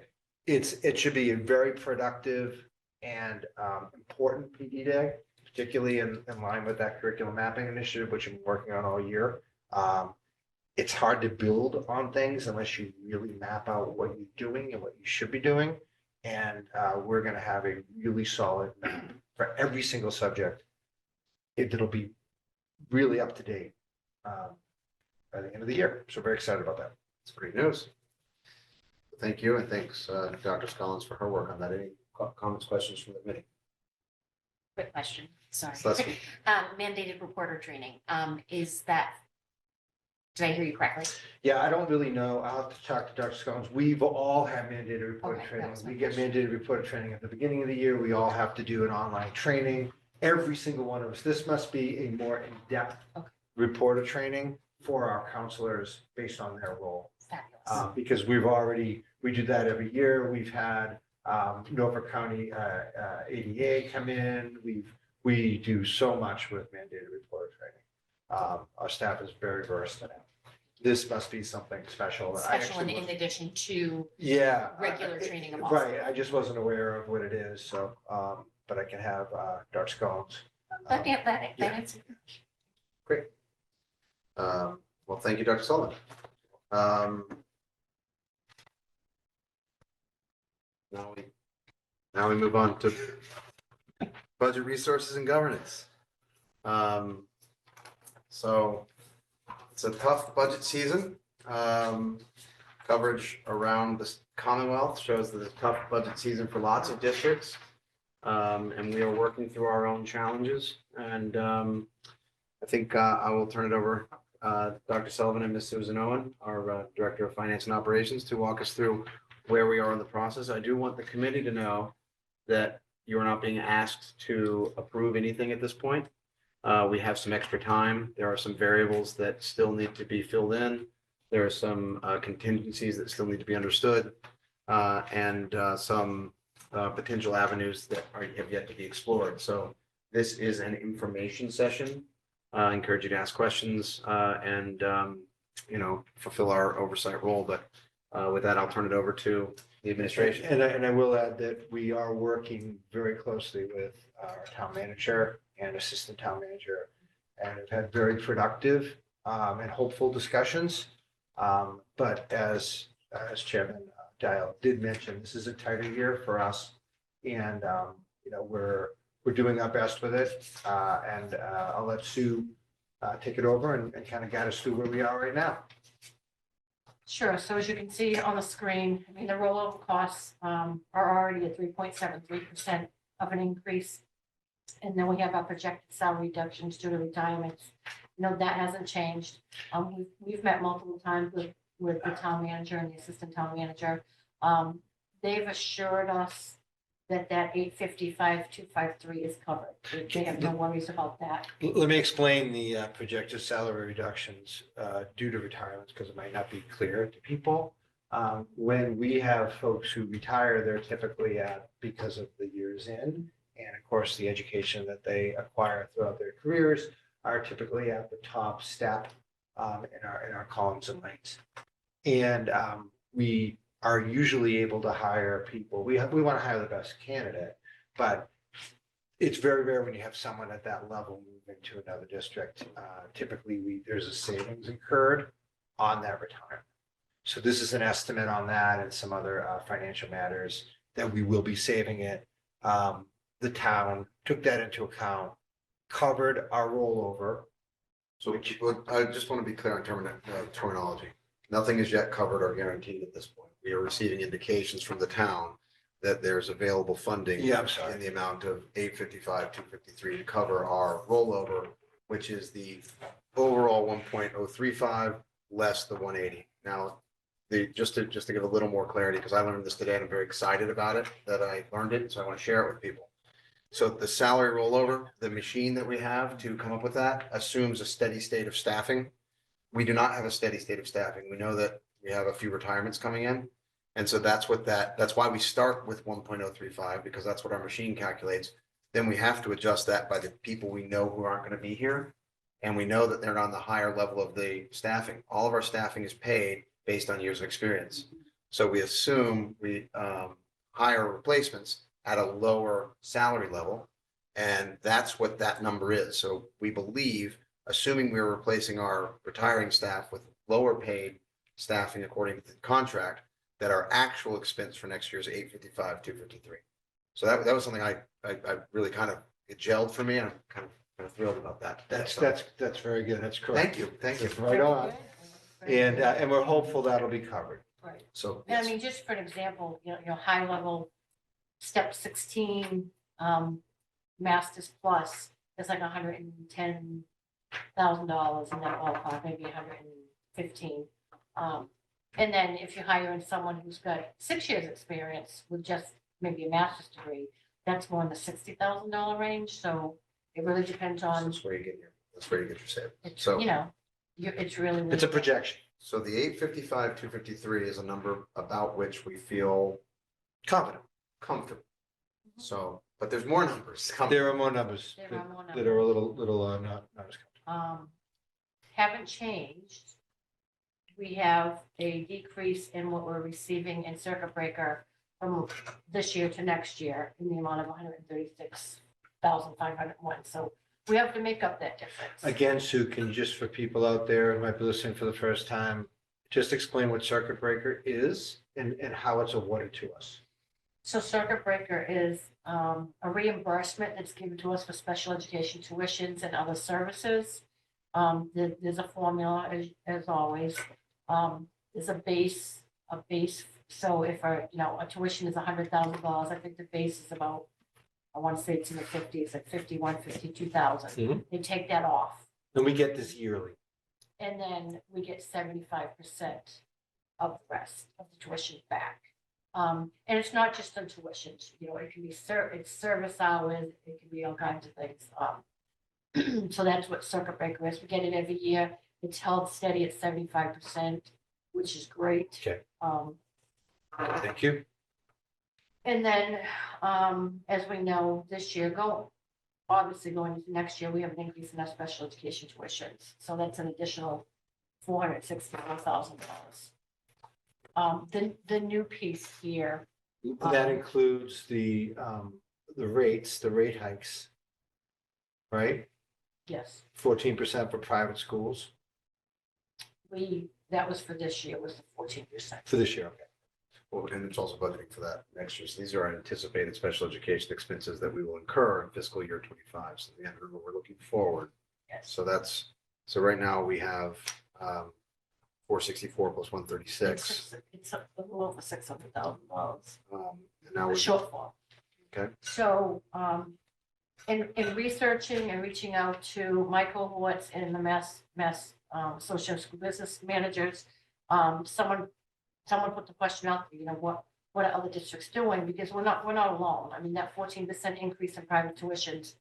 it should be a very productive and important PD day, particularly in line with that curriculum mapping initiative, which I'm working on all year. it's hard to build on things unless you really map out what you're doing and what you should be doing. And we're gonna have a really solid map for every single subject. It'll be really up to date by the end of the year. So very excited about that. It's great news. Thank you, and thanks, Dr. Scollins, for her work on that. Any comments, questions from the committee? Quick question, sorry. Leslie? Mandated reporter training, is that, did I hear you correctly? Yeah, I don't really know. I'll have to talk to Dr. Scoggins. We've all had mandated reporter Okay, that training. was my We get question. mandated reporter training at the beginning of the year. We all have to do an online training. Every single one of us. This must be a more in-depth Okay. reporter training for our counselors based on their role. Fabulous. Because we do that every year. We've had Norfolk County ADA come in. We do so much with mandated reporter training. Our staff is very versed in it. This must be something special. that I Special actually in addition to, Yeah. regular training of all Right, I just wasn't aware of what it is, so, but I can have Dr. Scoggins. that yeah. answers. Well, thank you, Dr. Sullivan. Now we move on to budget resources and governance. So it's a tough budget season. Coverage around the Commonwealth shows that it's a tough budget season for lots of districts. And we are working through our own challenges. And I think I will turn it over Dr. Sullivan and Ms. Susan Owen, our Director of Finance and Operations, to walk us through where we are in the process. I do want the committee to know that you are not being asked to approve anything at this point. We have some extra time. There are some variables that still need to be filled in. There are some contingencies that still need to be understood, and some potential avenues that have yet to be explored. So this is an information session. I encourage you to ask questions and fulfill our oversight role. But with that, I'll turn it over to the administration. And I will add that we are working very closely with our town manager and assistant town manager, and have had very productive and hopeful discussions. But as Chairman Dial did mention, this is a tighter year for us, and we're doing our best with it. And I'll let Sue take it over and kind of guide us through where we are right now. Sure, so as you can see on the screen, I mean, the rollover costs are already at 3.73% of an increase. And then we have our projected salary reductions due to retirements. That hasn't changed. We've met multiple times with the town manager and the assistant town manager. They've assured us that 855,253 is covered. They have no worries about that. Let me explain the projected salary reductions due to retirements, because it might not be clear to people. When we have folks who retire, they're typically at, because of the years in, and of course, the education that they acquire throughout their careers, are typically at the top step in our columns and ranks. And we are usually able to hire people. We want to hire the best candidate, but it's very rare when you have someone at that level move into another district. Typically, there's a savings incurred on that retirement. So this is an estimate on that and some other financial matters that we will be saving it. The town took that into account, covered our rollover. So I just want to be clear on terminology. Nothing is yet covered or guaranteed at this point. We are receiving indications from the town that there's available funding Yeah, I'm sorry. in the amount of 855,253 to cover our rollover, which is the overall 1.035 less the 180. Now, just to give a little more clarity, because I learned this today and I'm very excited about it, that I learned it, so I want to share it with people. So the salary rollover, the machine that we have to come up with that assumes a steady state of staffing. We do not have a steady state of staffing. We know that we have a few retirements coming in. And so that's why we start with 1.035, because that's what our machine calculates. Then we have to adjust that by the people we know who aren't going to be here. And we know that they're on the higher level of the staffing. All of our staffing is paid based on years of experience. So we assume we hire replacements at a lower salary level. And that's what that number is. So we believe, assuming we're replacing our retiring staff with lower paid staffing according to the contract, that our actual expense for next year is 855, 253. So that was something I really kind of, it gelled for me, and I'm kind of thrilled about that. That's, So, that's very good. That's correct. Thank you. Right on. And we're hopeful that'll be covered. Right. So, And I yes. mean, just for an example, high level, step 16, Masters Plus, is like $110,000 in that ballpark, maybe 115. And then if you hire in someone who's got 6 years' experience with just maybe a master's degree, that's more in the $60,000 range. So it really depends on, That's where you get your savings. it's, So, it's really. It's a projection. so the 855, 253 is a number about which we feel Confident. comfortable. So, but there's more numbers coming. There are more numbers There that are more that are a numbers. little, not as comfortable. Haven't changed. We have a decrease in what we're receiving in circuit breaker from this year to next year in the amount of 136,501. So we have to make up that difference. Again, Sue, can you just, for people out there who might be listening for the first time, just explain what circuit breaker is and how it's awarded to us? So circuit breaker is a reimbursement that's given to us for special education tuitions and other services. There's a formula as always. There's a base. So if a tuition is $100,000, I think the base is about, I want to say it's in the 50s, like 51, 52,000. Mhm. They take that off. And we get this yearly. And then we get 75% of the rest of the tuition back. And it's not just on tuitions, it can be it's service hours, it can be all kinds of things. So that's what circuit breaker is. We get it every year. It's held steady at 75%, which is great. Okay. Um, Thank you. and then, as we know, this year, obviously going into next year, we have an increase in our special education tuitions. So that's an additional $464,000. The new piece here, That includes the rates, the rate hikes, right? yes, 14% for private schools that was for this year, was the 14%. for this year. Okay. Well, and it's also budgeting for that next year. So these are our anticipated special education expenses that we will incur in fiscal year 25. So again, remember, we're looking forward. Yes. So right now we have 464 plus 136. It's a little over $600,000. And now The we shortfall. Okay. So, in researching and reaching out to my cohorts and the Mass Association of School Business Managers, someone put the question out there, what are other districts doing? Because we're not alone. I mean, that 14% increase in private tuitions,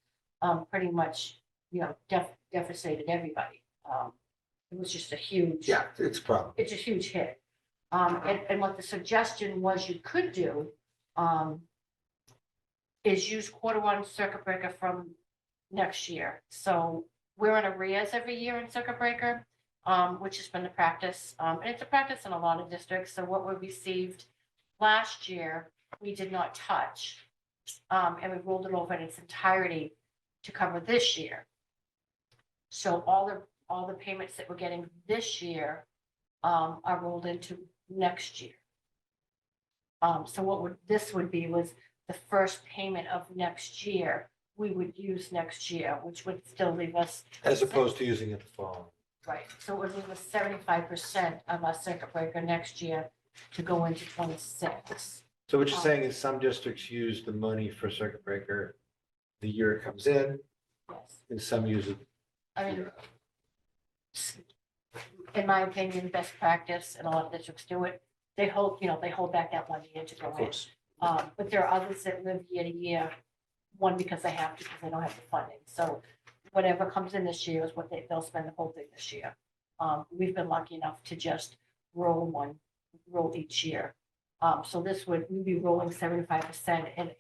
pretty much, devastated everybody. It was just a huge. Yeah, it's a problem. It's a huge hit. And what the suggestion was you could do, is use Q1 circuit breaker from next year. So we're in arrears every year in circuit breaker, which has been the practice. And it's a practice in a lot of districts. So what we received last year, we did not touch. And we rolled it over in its entirety to cover this year. So all the payments that we're getting this year are rolled into next year. So what this would be was the first payment of next year, we would use next year, which would still leave us. As opposed to using it the following. Right, so it would leave us 75% of our circuit breaker next year to go into 26. So what you're saying is some districts use the money for circuit breaker the year it comes in, Yes, and some use it. I mean, in my opinion, best practice, and a lot of districts do it, they hold back that 1 year to go Of in. course. But there are others that live year to year, one, because they have to, because they don't have the funding. So whatever comes in this year is what they'll spend the whole thing this year. We've been lucky enough to just roll each year. So we'd be rolling 75%, and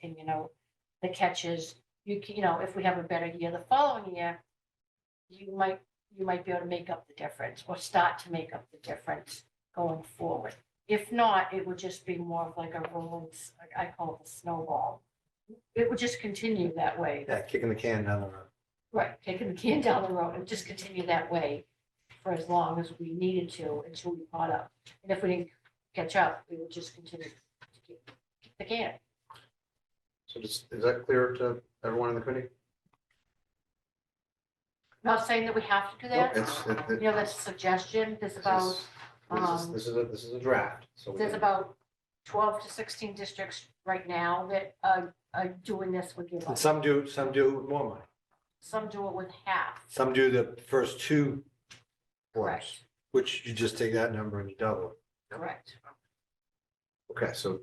the catch is, if we have a better year the following year, you might be able to make up the difference or start to make up the difference going forward. If not, it would just be more of like a rolling, I call it the snowball. It would just continue that way. Yeah, kicking the can down the road. Right, kicking the can down the road and just continue that way for as long as we needed to until we caught up. And if we didn't catch up, we would just continue to kick the can. So is that clear to everyone in the committee? Not saying that we have to do that. It's, You know, that's a suggestion. There's about, this is a draft, so. we there's can- about 12 to 16 districts right now that are doing this with And Give. some do it with more money. Some do it with half. Some do the first two quarters, Correct, which you just take that number and you double it. correct. Okay, so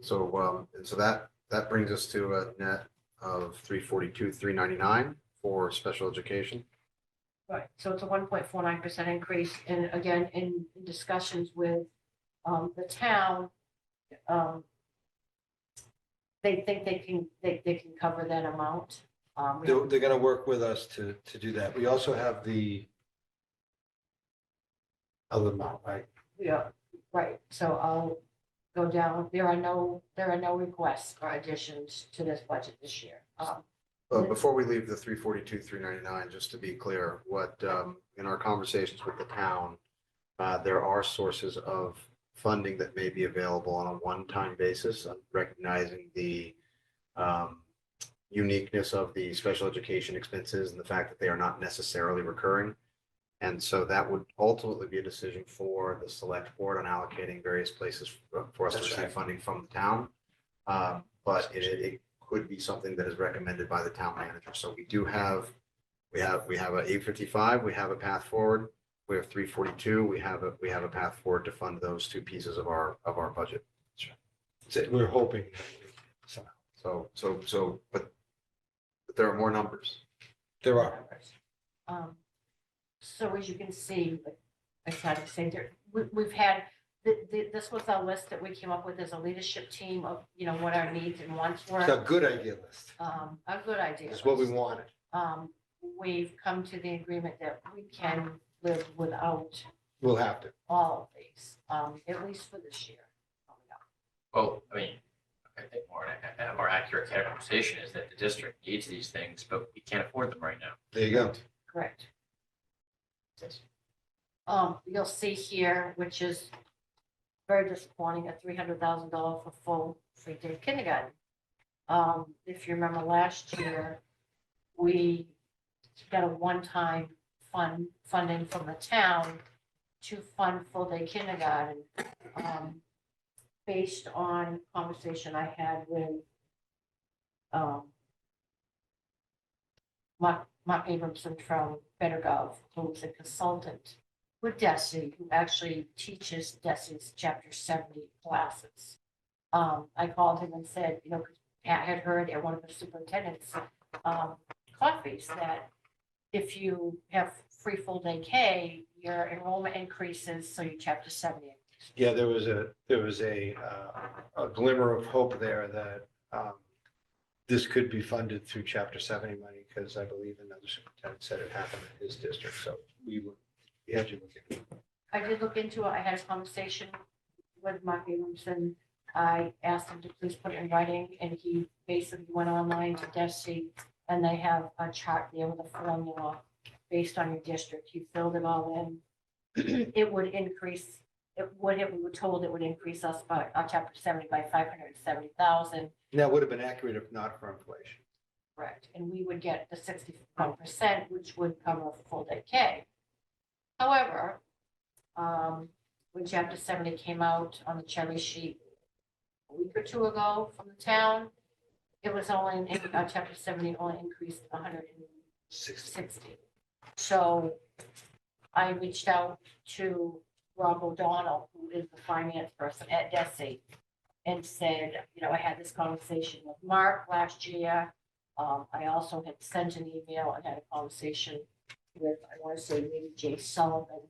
that brings us to a net of 342, 399 for special education. Right, so it's a 1.49% increase, and again, in discussions with the town, they think they can cover that amount. They're gonna work with us to do that. We also have the other amount, right? Yeah, right, so I'll go down, there are no requests or additions to this budget this year. But before we leave the 342, 399, just to be clear, what, in our conversations with the town, there are sources of funding that may be available on a one-time basis, recognizing the uniqueness of the special education expenses and the fact that they are not necessarily recurring. And so that would ultimately be a decision for the select board on allocating various places for us to That's receive right. funding from the town. But it could be something that is recommended by the town manager. So we have a 855, we have a path forward. We have 342, we have a path forward to fund those two pieces of our budget. So we're hoping. somehow. But there are more numbers. There are. So as you can see, like I started to say, we've had, this was our list that we came up with as a leadership team of, you know, what our needs and wants It's a were. good idea list. A good idea. It's what we list. wanted. We've come to the agreement that we can live without We'll have to. all of these, at least for this year. Well, I mean, I think a more accurate characterization is that the district needs these things, but we can't afford them right now. There you go. Correct. You'll see here, which is very disappointing, a $300,000 for full free day kindergarten. If you remember last year, we got a one-time funding from the town to fund full day kindergarten. Based on conversation I had with Mark Abramson from Better Gov, who's a consultant with DESI, who actually teaches DESI's Chapter 70 classes. I called him and said, you know, 'cause Pat had heard at one of the superintendent's coffees that if you have free full day K, your enrollment increases, so your Chapter 70. Yeah, there was a glimmer of hope there that this could be funded through Chapter 70 money, because I believe another superintendent said it happened in his district, so we had to look at it. I did look into it. I had a conversation with Mark Abramson. I asked him to please put it in writing, and he basically went online to DESI, and they have a chart there with a formula based on your district. He filled it all in. It would increase, we were told it would increase us by, our Chapter 70 by 570,000. And that would have been accurate if not for inflation. Correct, and we would get the 61%, which would cover a full day K. However, when Chapter 70 came out on the cherry sheet a week or two ago from the town, it was only, Chapter 70 only increased 160. So I reached out to Rob O'Donnell, who is the finance person at DESI, and said, you know, I had this conversation with Mark last year. I also had sent an email and had a conversation with, I want to say maybe Jay Sullivan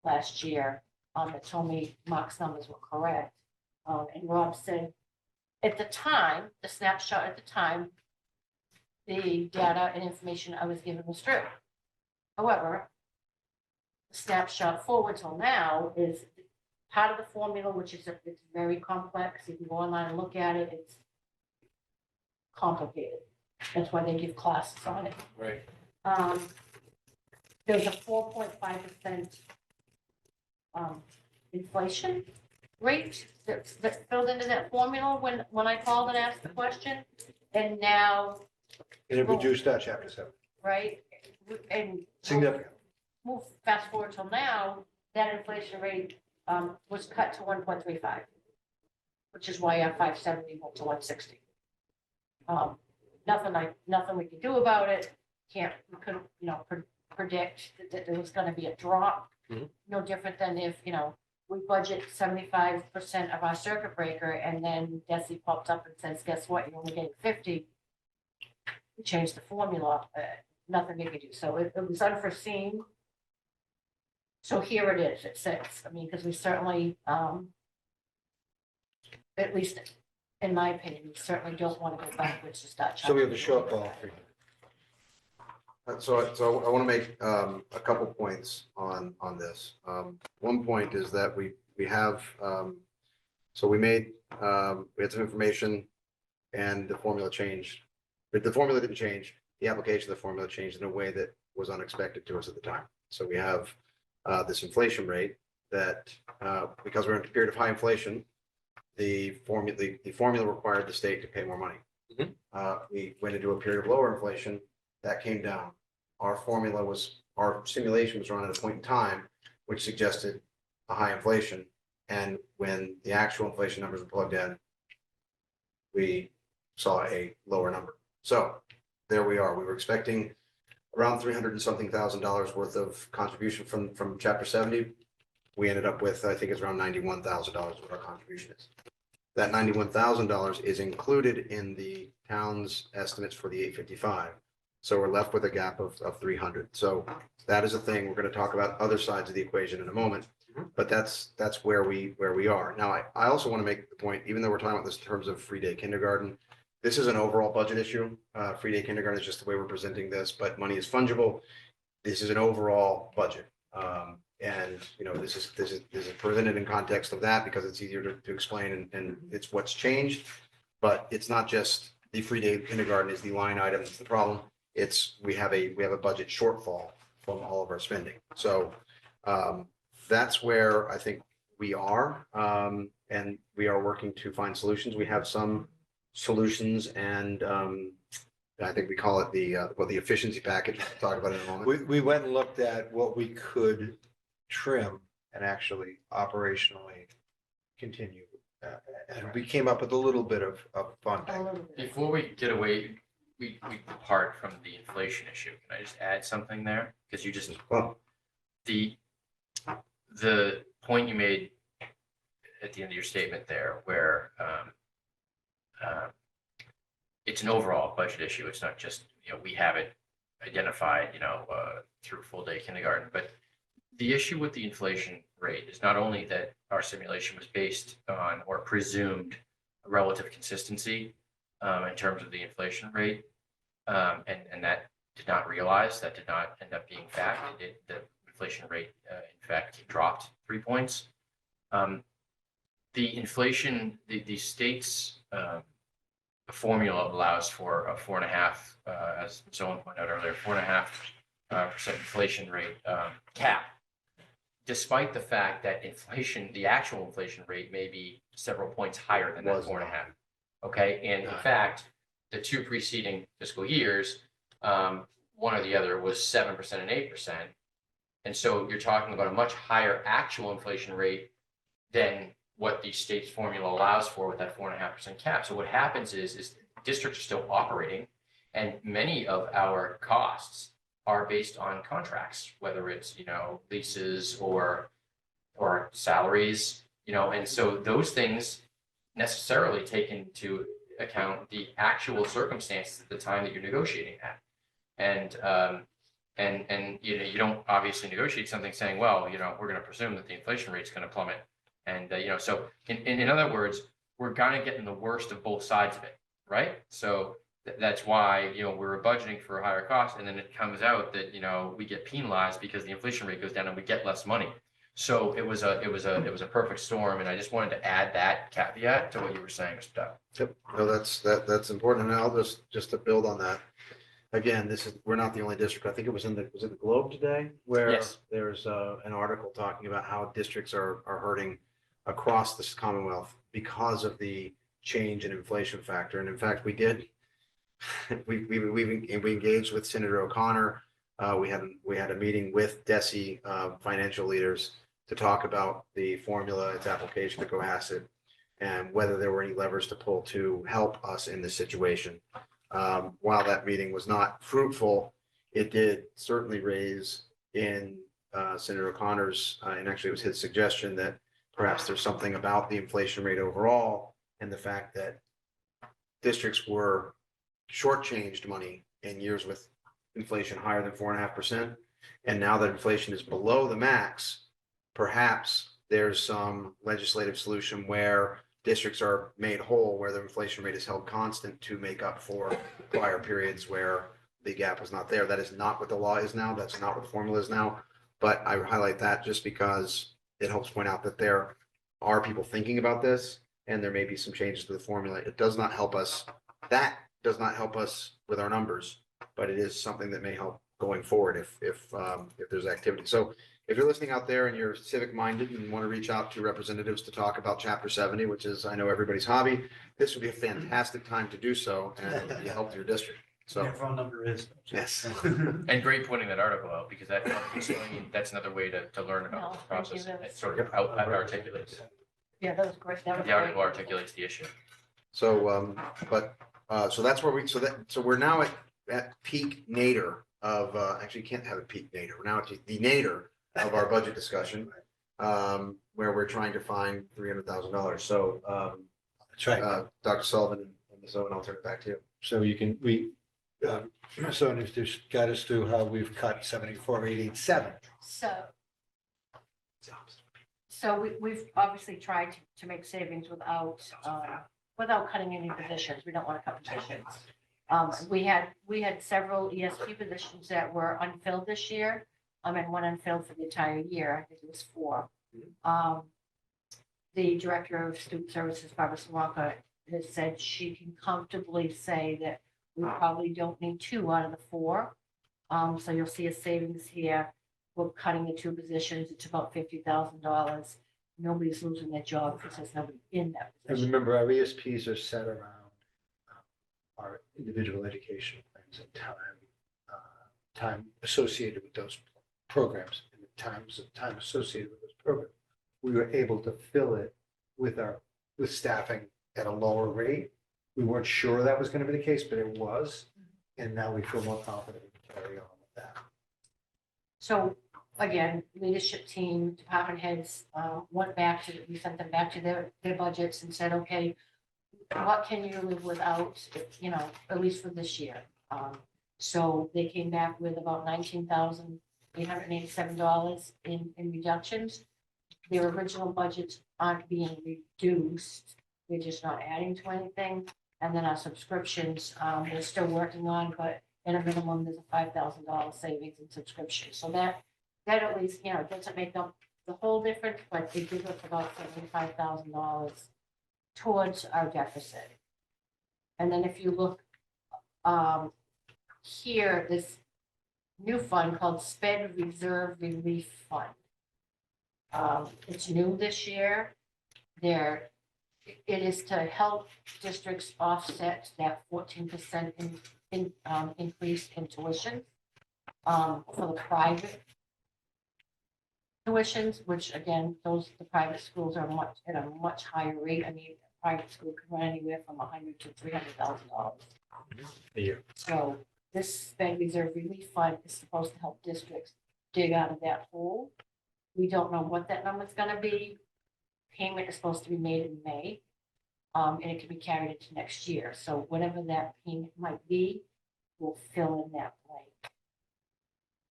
last year, that told me Mark's numbers were correct. And Rob said, at the time, the snapshot at the time, the data and information I was given was true. However, the snapshot forward till now is part of the formula, which is, it's very complex. You can go online and look at it. It's complicated. That's why they give classes on it. Right. There's a 4.5% inflation rate that filled into that formula when I called and asked the question. And now, And it reduced our chapter 7 right, and significantly. move fast forward till now, that inflation rate was cut to 1.35, which is why our 570 went to 160. Nothing we can do about it. We couldn't, predict that there was gonna be a drop. Mhm. No different than if, we budget 75% of our circuit breaker and then Desi pops up and says, guess what, you're only getting 50. We changed the formula, nothing we could do. So it was unforeseen. So here it is, it sits. I mean, because we certainly, at least in my opinion, we certainly don't want to go backwards to start. So we have a charging. shortfall. So I want to make a couple points on this. One point is that we have, so we had some information and the formula changed. But the formula didn't change. The application of the formula changed in a way that was unexpected to us at the time. So we have this inflation rate that, because we're in a period of high inflation, the formula required the state to pay more money. We went into a period of lower inflation, that came down. Our simulation was run at a point in time which suggested a high inflation. And when the actual inflation numbers were plugged in, we saw a lower number. So there we are. We were expecting around 300 and something $1,000 worth of contribution from chapter 70. We ended up with, I think it's around $91,000 what our contribution is. That $91,000 is included in the town's estimates for the 855. So we're left with a gap of 300. So that is a thing. We're going to talk about other sides of the equation in a moment, but that's where we are. Now, I also want to make the point, even though we're talking about this in terms of free day kindergarten, this is an overall budget issue. Free day kindergarten is just the way we're presenting this, but money is fungible. This is an overall budget. And this is presented in context of that because it's easier to explain and it's what's changed. But it's not just the free day kindergarten is the line item that's the problem. We have a budget shortfall from all of our spending. So that's where I think we are. And we are working to find solutions. We have some solutions and I think we call it the efficiency package. We'll talk about it in a moment. We went and looked at what we could trim and actually operationally continue. And we came up with a little bit of A funding. little bit. Before we get away, we depart from the inflation issue. Can I just add something there? Because you just, Well, the point you made at the end of your statement there, where it's an overall budget issue. It's not just, we have it identified, through full day kindergarten, but the issue with the inflation rate is not only that our simulation was based on or presumed relative consistency in terms of the inflation rate, and that did not end up being fact. The inflation rate, in fact, dropped 3 points. The inflation, the state's formula allows for a 4.5, as someone pointed out earlier, 4.5% inflation rate cap. Despite the fact that the actual inflation rate may be several points higher than that Was 4.5. Okay, and in fact, the two preceding fiscal years, one or the other was 7% and 8%. And so you're talking about a much higher actual inflation rate than what the state's formula allows for with that 4.5% cap. So what happens is districts are still operating, and many of our costs are based on contracts, whether it's, leases or salaries, and so those things necessarily take into account the actual circumstances at the time that you're negotiating that. And you don't obviously negotiate something saying, well, we're going to presume that the inflation rate's going to plummet. And, so in other words, we're kind of getting the worst of both sides of it, right? So that's why, we're budgeting for a higher cost, and then it comes out that, we get penalized because the inflation rate goes down and we get less money. So it was a perfect storm, and I just wanted to add that caveat to what you were saying, Mr. Dow. Yep, no, that's important, and I'll just to build on that. again, we're not the only district. I think it was was it the Globe today? Where Yes. there's an article talking about how districts are hurting across this Commonwealth because of the change in inflation factor. And in fact, we engaged with Senator O'Connor. We had a meeting with DESE financial leaders to talk about the formula, its application to Cohasset, and whether there were any levers to pull to help us in this situation. While that meeting was not fruitful, it did certainly raise in Senator O'Connor's, and actually it was his suggestion that perhaps there's something about the inflation rate overall and the fact that districts were shortchanged money in years with inflation higher than 4.5%. And now that inflation is below the max, perhaps there's some legislative solution where districts are made whole, where the inflation rate is held constant to make up for prior periods where the gap was not there. That is not what the law is now. That's not what the formula is now. But I highlight that just because it helps point out that there are people thinking about this and there may be some changes to the formula. It does not help us. That does not help us with our numbers, but it is something that may help going forward if there's activity. So if you're listening out there and you're civic minded and want to reach out to representatives to talk about Chapter 70, which is, I know, everybody's hobby, this would be a fantastic time to do so and you help your district. So, Their phone number is. yes. And great pointing that article out, because that's another way to learn about No, the thank you, process. that was- It sort of articulates, Yeah, that was great. That was the article great. articulates the issue. So, so that's where so we're now at peak nadir of, actually you can't have a peak nadir. We're now at the nadir of our budget discussion, where we're trying to find $300,000. So, That's right. Dr. Sullivan and Ms. Owen, I'll turn it back to you. So so if this got us through how we've cut 74,887. So we've obviously tried to make savings without cutting any positions. We don't want to cut positions. We had several ESP positions that were unfilled this year, and one unfilled for the entire year. I think it was 4. The director of student services, Barbara Swanka, has said she can comfortably say that we probably don't need 2 out of the 4. So you'll see a savings here. We're cutting the 2 positions. It's about $50,000. Nobody's losing their job because there's nobody in that And position. remember, our ESPs are set around our individual education plans and time associated with those programs and the time associated with those programs. We were able to fill it with staffing at a lower rate. We weren't sure that was going to be the case, but it was. And now we feel more confident we can carry on with that. So again, leadership team, department heads, we sent them back to their budgets and said, okay, what can you live without, at least for this year? So they came back with about $19,887 in reductions. Their original budgets aren't being reduced. They're just not adding to anything. And then our subscriptions, we're still working on, but at a minimum, there's a $5,000 savings in subscriptions. So that at least, doesn't make up the whole difference, but it gives us about $75,000 towards our deficit. And then if you look here, this new fund called Sped Reserve Relief Fund. It's new this year. It is to help districts offset that 14% increase in tuition for the private tuitions, which again, the private schools are at a much higher rate. I mean, a private school can run anywhere from $100,000 to $300,000 A year. So this Sped Reserve Relief Fund is supposed to help districts dig out of that hole. We don't know what that number is going to be. Payment is supposed to be made in May, and it can be carried into next year. So whatever that payment might be, we'll fill in that blank.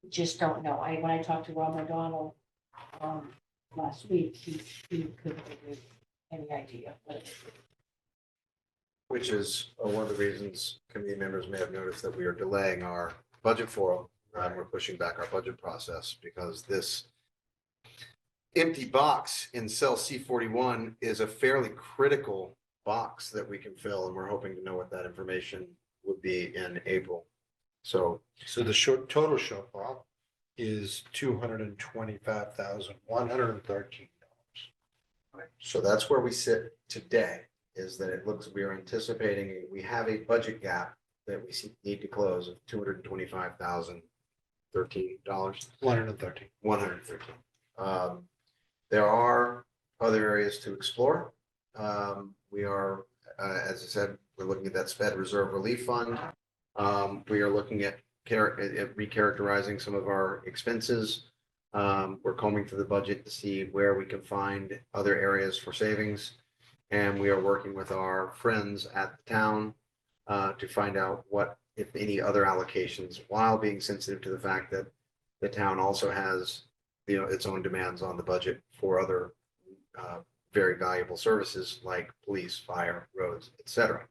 Just don't know. When I talked to Rob O'Donnell last week, he couldn't give me any idea what it is. Which is one of the reasons committee members may have noticed that we are delaying our budget forum. We're pushing back our budget process because this empty box in cell C41 is a fairly critical box that we can fill, and we're hoping to know what that information would be in April. So So the total shortfall is $225,113. So that's where we sit today, is that it looks, we are anticipating, we have a budget gap that we need to close of $225,013. $113. There are other areas to explore. We are, as I said, we're looking at that sped reserve relief fund. We are looking at recharacterizing some of our expenses. We're combing through the budget to see where we can find other areas for savings. And we are working with our friends at the town to find out what, if any, other allocations, while being sensitive to the fact that the town also has, its own demands on the budget for other very valuable services like police, fire, roads, etc.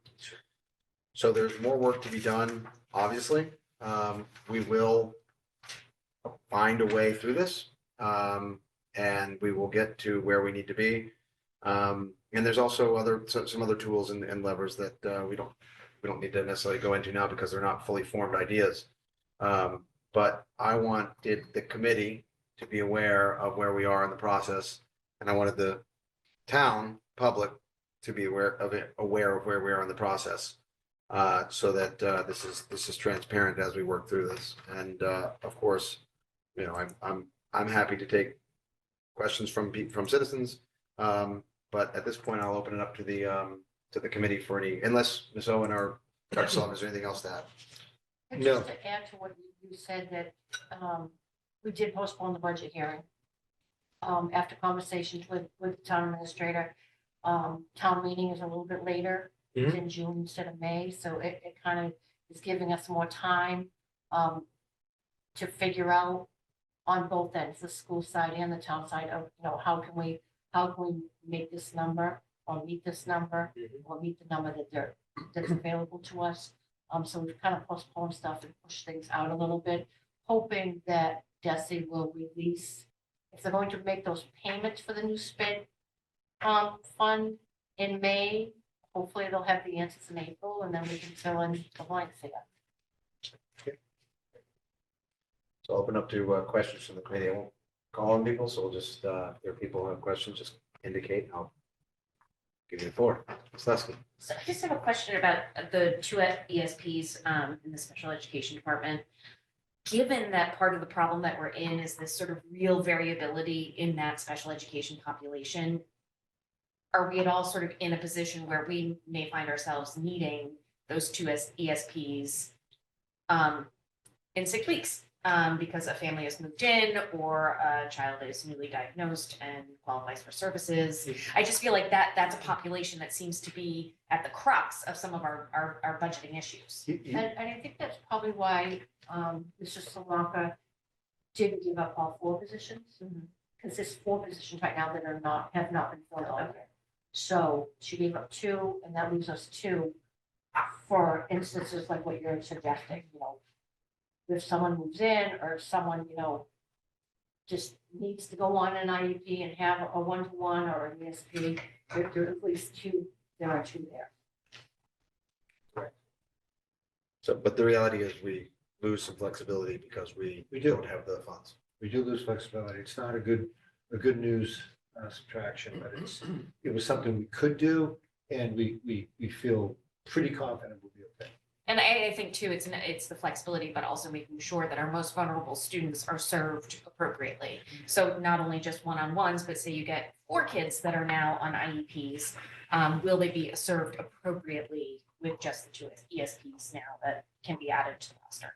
So there's more work to be done, obviously. We will find a way through this, and we will get to where we need to be. And there's also some other tools and levers that we don't need to necessarily go into now because they're not fully formed ideas. But I wanted the committee to be aware of where we are in the process, and I wanted the town public to be aware of where we are in the process, so that this is transparent as we work through this. And of course, I'm happy to take questions from citizens. But at this point, I'll open it up to the committee for any, unless Ms. Owen or Dr. Sullivan, is there anything else to add? And No. just to add to what you said, that we did postpone the budget hearing. After conversations with the town administrator, town meeting is a little bit later. It's in June instead of May, so it kind of is giving us more time to figure out on both ends, the school side and the town side of, how can we make this number or meet this number or meet the number that's available to us. So we've kind of postponed stuff and pushed things out a little bit, hoping that DESE will release, if they're going to make those payments for the new sped fund in May, hopefully they'll have the answers in April, and then we can fill in the blanks again. So I'll open up to questions from the committee. I won't call on people, so we'll just, if there are people who have questions, just indicate. I'll give you the floor. Ms. Lusky. So I just have a question about the two ESPs in the special education department. Given that part of the problem that we're in is this sort of real variability in that special education population, are we at all sort of in a position where we may find ourselves needing those two ESPs in 6 weeks? Because a family has moved in or a child is newly diagnosed and qualifies for services. I just feel like that's a population that seems to be at the crux of some of our budgeting issues. And I think that's probably why Mr. Solonka didn't give up all 4 positions. Because there's 4 positions right now that have not been filled out. So she gave up 2, and that leaves us 2 for instances like what you're suggesting, if someone moves in or if someone, just needs to go on an IEP and have a one-to-one or an ESP, there are at least 2, there are 2 there. So, but the reality is we lose some flexibility because we don't have the funds. We do lose flexibility. It's not a good news subtraction, but it was something we could do, and we feel pretty confident we'll be okay. And I think too, it's the flexibility, but also making sure that our most vulnerable students are served appropriately. So not only just one-on-ones, but say you get 4 kids that are now on IEPs, will they be served appropriately with just the 2 ESPs now that can be added to the roster?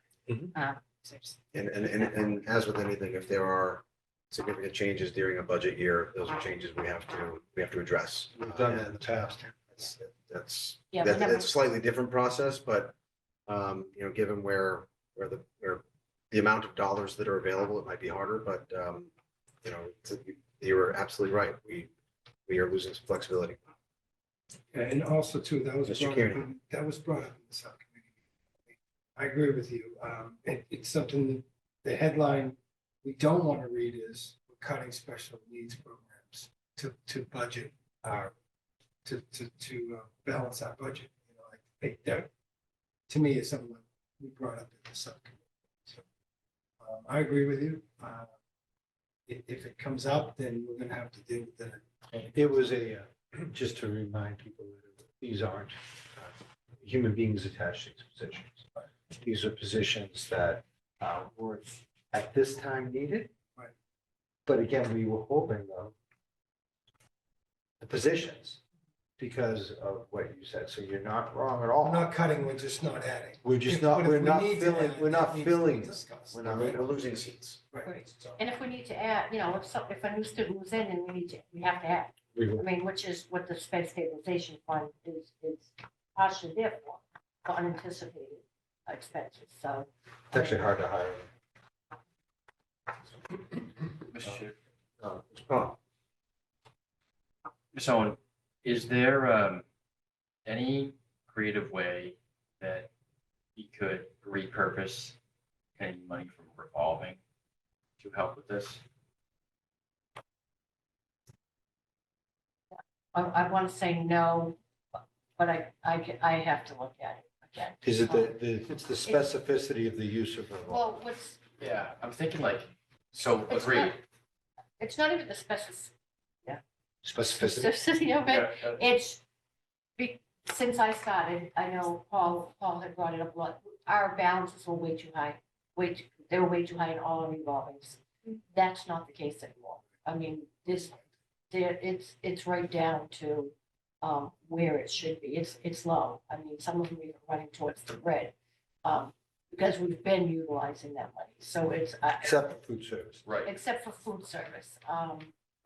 So just- And as with anything, if there are significant changes during a budget year, those are changes we have to address. We've done that in the past. That's Yeah, we never- a slightly different process, but given where the amount of dollars that are available, it might be harder, but you were absolutely right. We are losing some flexibility. And also too, Mr. brought up Kearney. that was brought up in the subcommittee. I agree with you. It's something, the headline we don't want to read is we're cutting special needs programs to budget our, to balance our budget. I think that, to me, is something like we brought up at the subcommittee. So, I agree with you. If it comes up, then we're gonna have to deal with that. It was just to remind people that these aren't human beings attached to these positions. These are positions that weren't at this time needed. Right. But again, we were hoping though, the positions, because of what you said, so you're not wrong at We're all. not cutting, we're just not adding. We're just If- not, but if we're we not need to filling, add, we're that not needs to be filling. discussed. We're not We're losing seats. Right. So- And if we need to add, if a new student moves in and we have to add, I mean, which is what the sped stabilization fund is partially there for unanticipated expenses, so. It's actually hard to hire. Mr. Chair. Oh, Ms. Owen, is there any creative way that he could repurpose any money from revolving to help with this? I want to say no, but I have to look at it again. Is it it's the specificity of the use of revolving? Well, what's, Yeah, I'm thinking like, so It's agreed. not- it's not even the Specificity? specificity of it, Yeah, it's, since I started, I know Paul had brought it up a lot, our balances were way too high. They were way too high in all our revolvings. That's not the case anymore. I mean, it's right down to, where it should be. It's low. I mean, some of them even running towards the red. Because we've been utilizing that money, so it's, Except for food service. Right. except for food service.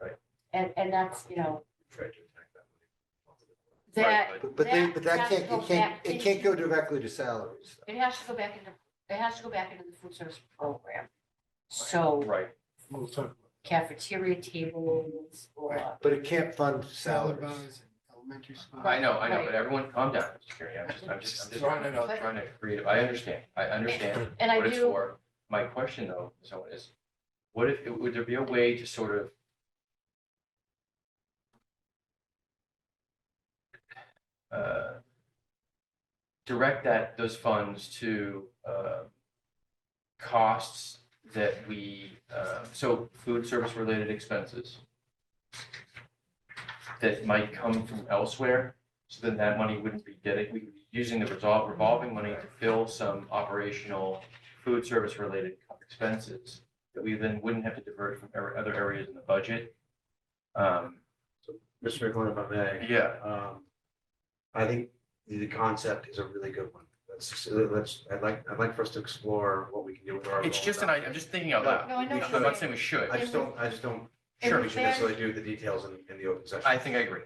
Right. And that's, Tried to attack that that. Right, But that that has to can't, go it can't go back into- directly to salaries. It has to go back into, the food service program. So Right. We'll talk about cafeteria tables or, But it can't fund salad salaries. bars in elementary school. I know, Right. but everyone calm down, Mr. Kearney. I'm just Throwing it out. trying to create, I understand and I what it's do, for. My question though, so is, what if, would there be a way to sort of direct those funds to costs that so food service related expenses that might come from elsewhere, so then that money wouldn't be we would be using the revolving money to fill some operational food service related expenses that we then wouldn't have to divert from other areas in the budget. Mr. McGlynn, if I may. Yeah, I think the concept is a really good one. I'd like for us to explore what we can do with our. it's just I'm just thinking out loud. No, I know we what should. I'm you're not saying we should. I just don't And sure we we've should been- necessarily do the details in the open session. I think I agree.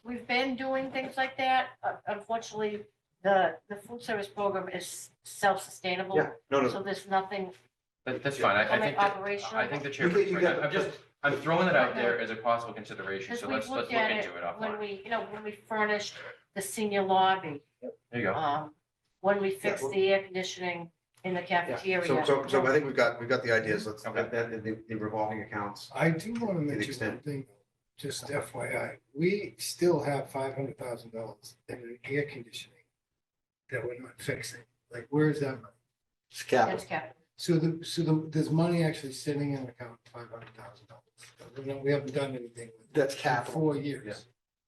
we've been doing things like that. Unfortunately, the food service program is self-sustainable. Yeah, no, So no, there's nothing That's fine. I coming think that, operational. I think the chair, You get the- I'm just, I'm throwing it out there as a possible consideration, Because so we've let's looked look at into it when offline. when we furnished the senior lobby, There you go. when we fixed well- the air conditioning in the yeah. cafeteria. So I think we've got the ideas. Let's Okay. get that in the revolving accounts. I do want to To the mention one extent. thing, just FYI, we still have $500,000 in an air conditioning that we're not fixing. Like, where is that money? It's capital. That's capital. There's money actually sitting in an account, $500,000. We haven't done anything with it That's in capital. 4 Yeah. years.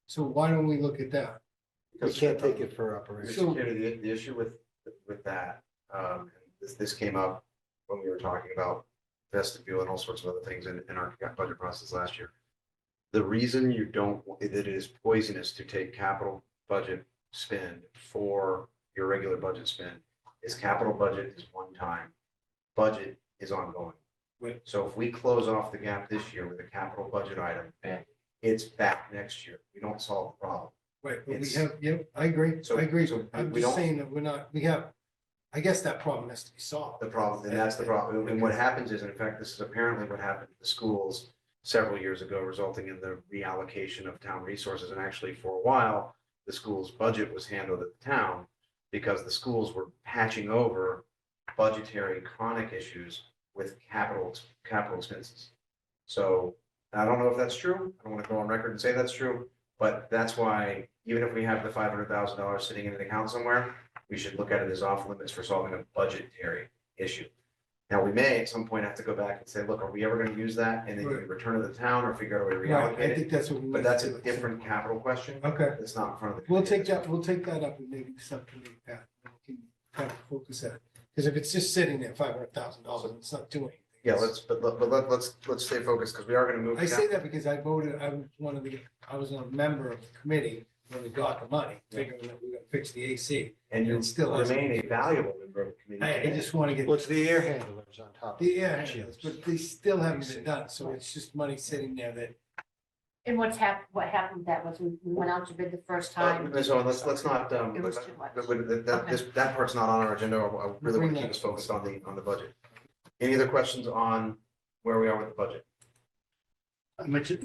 So why don't we look at that? We can't take it for operations. So- Mr. Kennedy, the issue with that, this came up when we were talking about vestibule and all sorts of other things in our budget process last year. The reason you don't, that it is poisonous to take capital budget spend for your regular budget spend is capital budget is one time, budget is ongoing. Right. So if we close off the gap this year with a capital budget item, Yeah. it's back next year. We don't solve the problem. Right, but we It's- have, yeah, I agree, So- I agree. so I'm we just don't- saying that we're not, we have, I guess that problem has to be solved. The problem, and that's the problem. And what happens is, in fact, this is apparently what happened to the schools several years ago, resulting in the reallocation of town resources. And actually, for a while, the school's budget was handled at the town because the schools were patching over budgetary chronic issues with capital expenses. So I don't know if that's true. I don't want to go on record and say that's true, but that's why even if we have the $500,000 sitting in an account somewhere, we should look at it as off limits for solving a budgetary issue. Now, we may at some point have to go back and say, look, are we ever gonna use that? And then we return it to the town or figure out a way to Right, reallocate I it. think that's what we. But need that's to a do. different capital question. Okay, It's not in front of the. we'll committee. take that up and maybe subcommittee, Pat, and we can kind of focus that. Because if it's just sitting there, $500,000, it's not doing anything. Yeah, let's stay focused, because we are gonna move. I say that because I voted, I was a member of the committee when we got the money, figuring that we were gonna fix the AC. And you It still hasn't. remain a valuable member of the committee. I just want to get. What's the air handlers on top? of The it? air handlers, but they still haven't been done, so it's just money sitting there that. And what happened with that was we went out to bid the first time. So let's not, It was too much. that part's not on our agenda. I really want to keep us focused on the budget. Any other questions on where we are with the budget?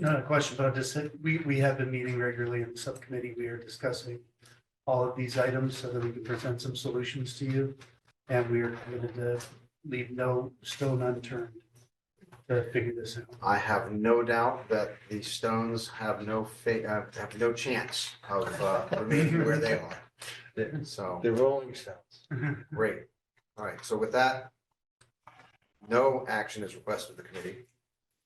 Not a question, but I'll just say, we have been meeting regularly in the subcommittee. We are discussing all of these items so that we can present some solutions to you. And we are committed to leave no stone unturned to figure this out. I have no doubt that the Stones have no chance of remaining where they are. So, The Rolling Stones. great. All right, so with that, no action is requested of the committee.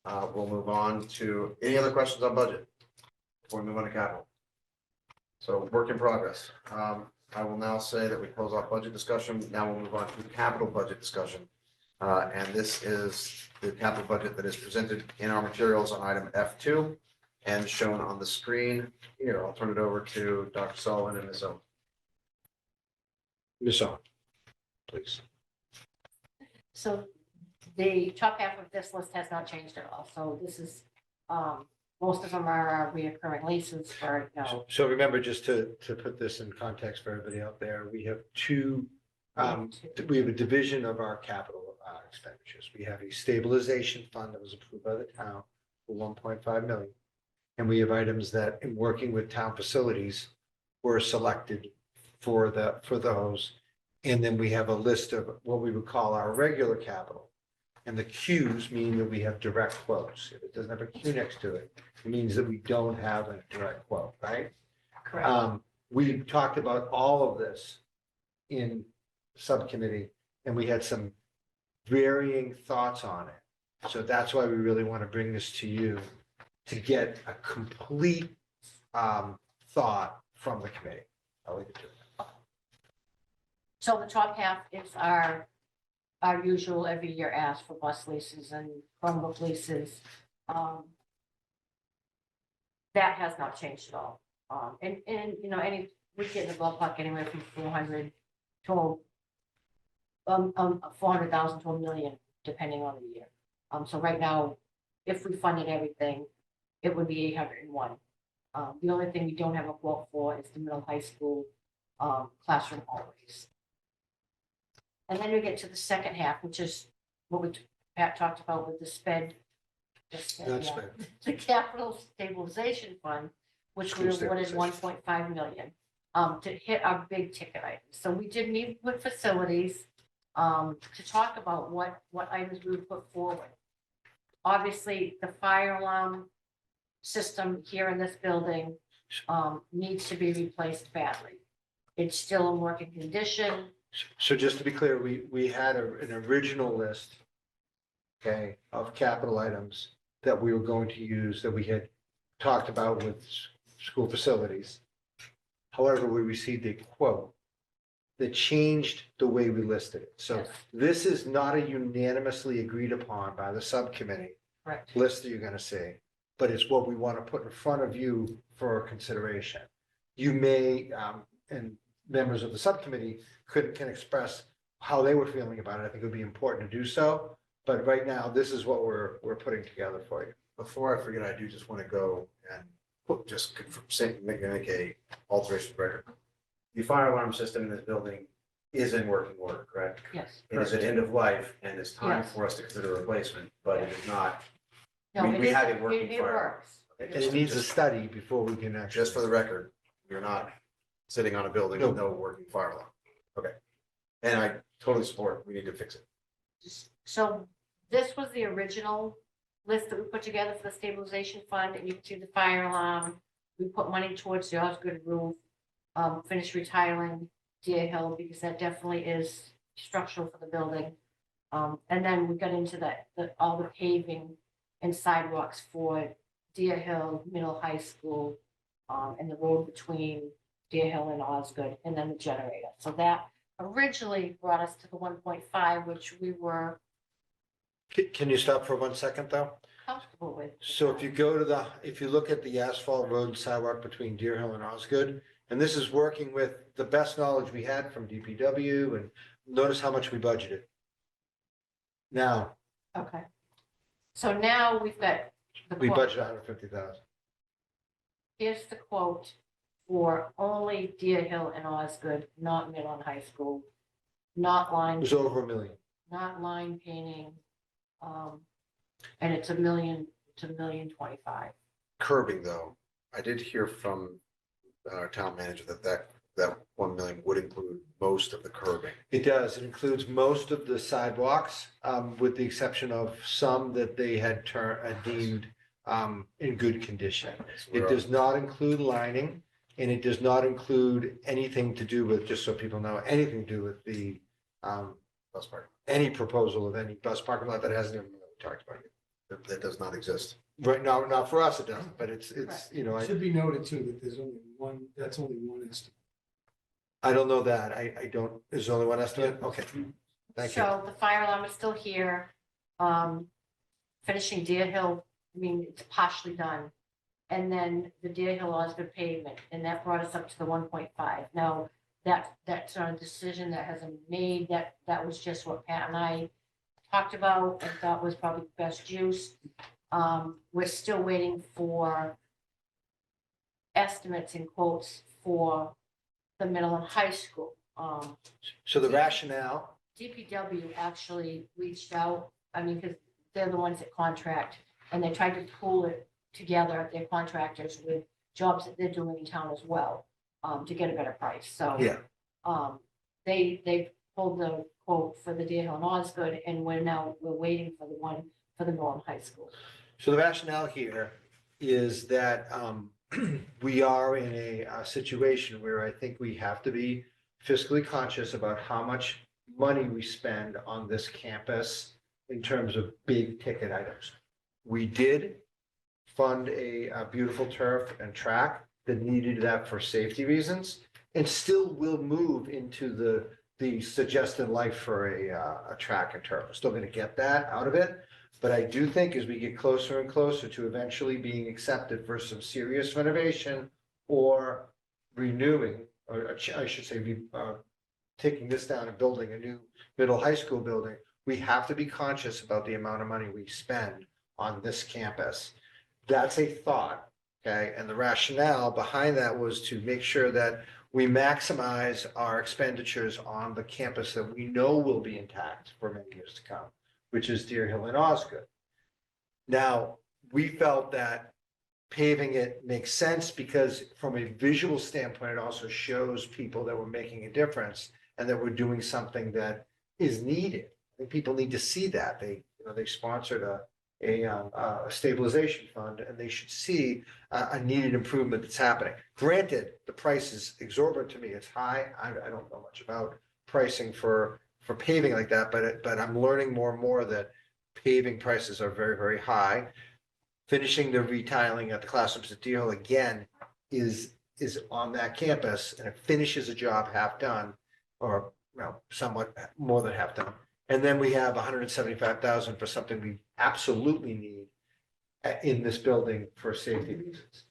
We'll move on to, any other questions on budget before we move on to capital? So work in progress. I will now say that we close off budget discussion. Now we'll move on to capital budget discussion. And this is the capital budget that is presented in our materials on item F2 and shown on the screen here. I'll turn it over to Dr. Sullivan and Ms. Owen. Ms. Owen, please. So the top half of this list has not changed at all. So this is, most of them are our reoccurring leases for, So remember, just to put this in context for everybody out there, we have we have a division of our capital expenditures. We have a stabilization fund that was approved by the town for 1.5 million. And we have items that, in working with town facilities, were selected for those. And then we have a list of what we would call our regular capital. And the Qs mean that we have direct quotes. If it doesn't have a Q next to it, it means that we don't have a direct quote, right? correct. We talked about all of this in subcommittee, and we had some varying thoughts on it. So that's why we really want to bring this to you to get a complete thought from the committee. I'll leave it to it. So the top half is our usual every year ask for bus leases and Chromebook leases. That has not changed at all. And, you know, we get in the ballpark anywhere from 400 to 400,000 to $1 million, depending on the year. So right now, if we funded everything, it would be 801. The only thing we don't have a quote for is the middle high school classroom hallways. And then we get to the second half, which is what Pat talked about with the SPED. That's yeah, fair. the Capital Stabilization Fund, which we School awarded stabilization. 1.5 million to hit our big ticket items. So we did meet with facilities to talk about what items we would put forward. Obviously, the fire alarm system here in this building needs to be replaced badly. It's still in working condition. So just to be clear, we had an original list, okay, of capital items that we were going to use, that we had talked about with school facilities. However, we received a quote that changed the way we listed it. So Yes. this is not a unanimously agreed upon by the subcommittee Correct. list that you're gonna see, but it's what we want to put in front of you for consideration. You may, and members of the subcommittee can express how they were feeling about it. I think it would be important to do so. But right now, this is what we're putting together for you. Before I forget, I do just want to go and just make a alteration record. The fire alarm system in this building is in working order, correct? Yes. It is at end of life and it's time Yes. for us to consider replacement, but it is not, No, We- it we is- have a working it fire. works. And it needs a study before we can actually. just for the record, you're not sitting on a building with no working fire alarm. Okay. And I totally support, we need to fix it. So this was the original list that we put together for the stabilization fund, and you can see the fire alarm. We put money towards the Osgood roof, finished retiling Deer Hill, because that definitely is structural for the building. And then we got into all the paving and sidewalks for Deer Hill Middle High School, and the road between Deer Hill and Osgood, and then the generator. So that originally brought us to the 1.5, which we were Can you stop for 1 second, though? comfortable with. So if you go to if you look at the asphalt road and sidewalk between Deer Hill and Osgood, and this is working with the best knowledge we had from DPW, and notice how much we budgeted. Now, Okay. So now we've got the we quote. budgeted 150,000. Here's the quote for only Deer Hill and Osgood, not Middle and High School, not It line, was over $1 million. not line painting. And it's $1,025,000. Curbing though, I did hear from our town manager that 1 million would include most of the curbing. It does. It includes most of the sidewalks, with the exception of some that they had deemed in good condition. It does not include lining, and it does not include anything to do with, just so people know, anything to do with the Bus parking. any proposal of any bus parking lot that hasn't even been talked about yet. That does not exist. Right now, not for us, it doesn't, but it's, you know, It should be noted too that there's only one, that's only one estimate. I don't know that. I don't, is there only one estimate? Okay, thank you. So the fire alarm is still here. Finishing Deer Hill, I mean, it's partially done. And then the Deer Hill Osgood pavement, and that brought us up to the 1.5. Now, that's not a decision that hasn't made, that was just what Pat and I talked about and thought was probably the best use. We're still waiting for estimates and quotes for the middle and high school. So the rationale, DPW actually reached out, I mean, because they're the ones that contract, and they tried to pool it together, their contractors, with jobs that they're doing in town as well, to get a better price, so. yeah, They pulled the quote for the Deer Hill and Osgood, and we're waiting for the one for the Norton High School. so the rationale here is that we are in a situation where I think we have to be fiscally conscious about how much money we spend on this campus in terms of big ticket items. We did fund a beautiful turf and track that needed that for safety reasons, and still will move into the suggested life for a track and turf. We're still gonna get that out of it. But I do think as we get closer and closer to eventually being accepted for some serious renovation or renewing, or I should say, taking this down and building a new middle high school building, we have to be conscious about the amount of money we spend on this campus. That's a thought, okay? And the rationale behind that was to make sure that we maximize our expenditures on the campus that we know will be intact for many years to come, which is Deer Hill and Osgood. Now, we felt that paving it makes sense because from a visual standpoint, it also shows people that we're making a difference and that we're doing something that is needed. I think people need to see that. They sponsored a stabilization fund, and they should see a needed improvement that's happening. Granted, the price is exorbitant to me. It's high. I don't know much about pricing for paving like that, but I'm learning more and more that paving prices are very, very high. Finishing the retiling at the classrooms at Deer Hill again is on that campus, and it finishes a job half done, or somewhat more than half done. And then we have 175,000 for something we absolutely need in this building for safety reasons.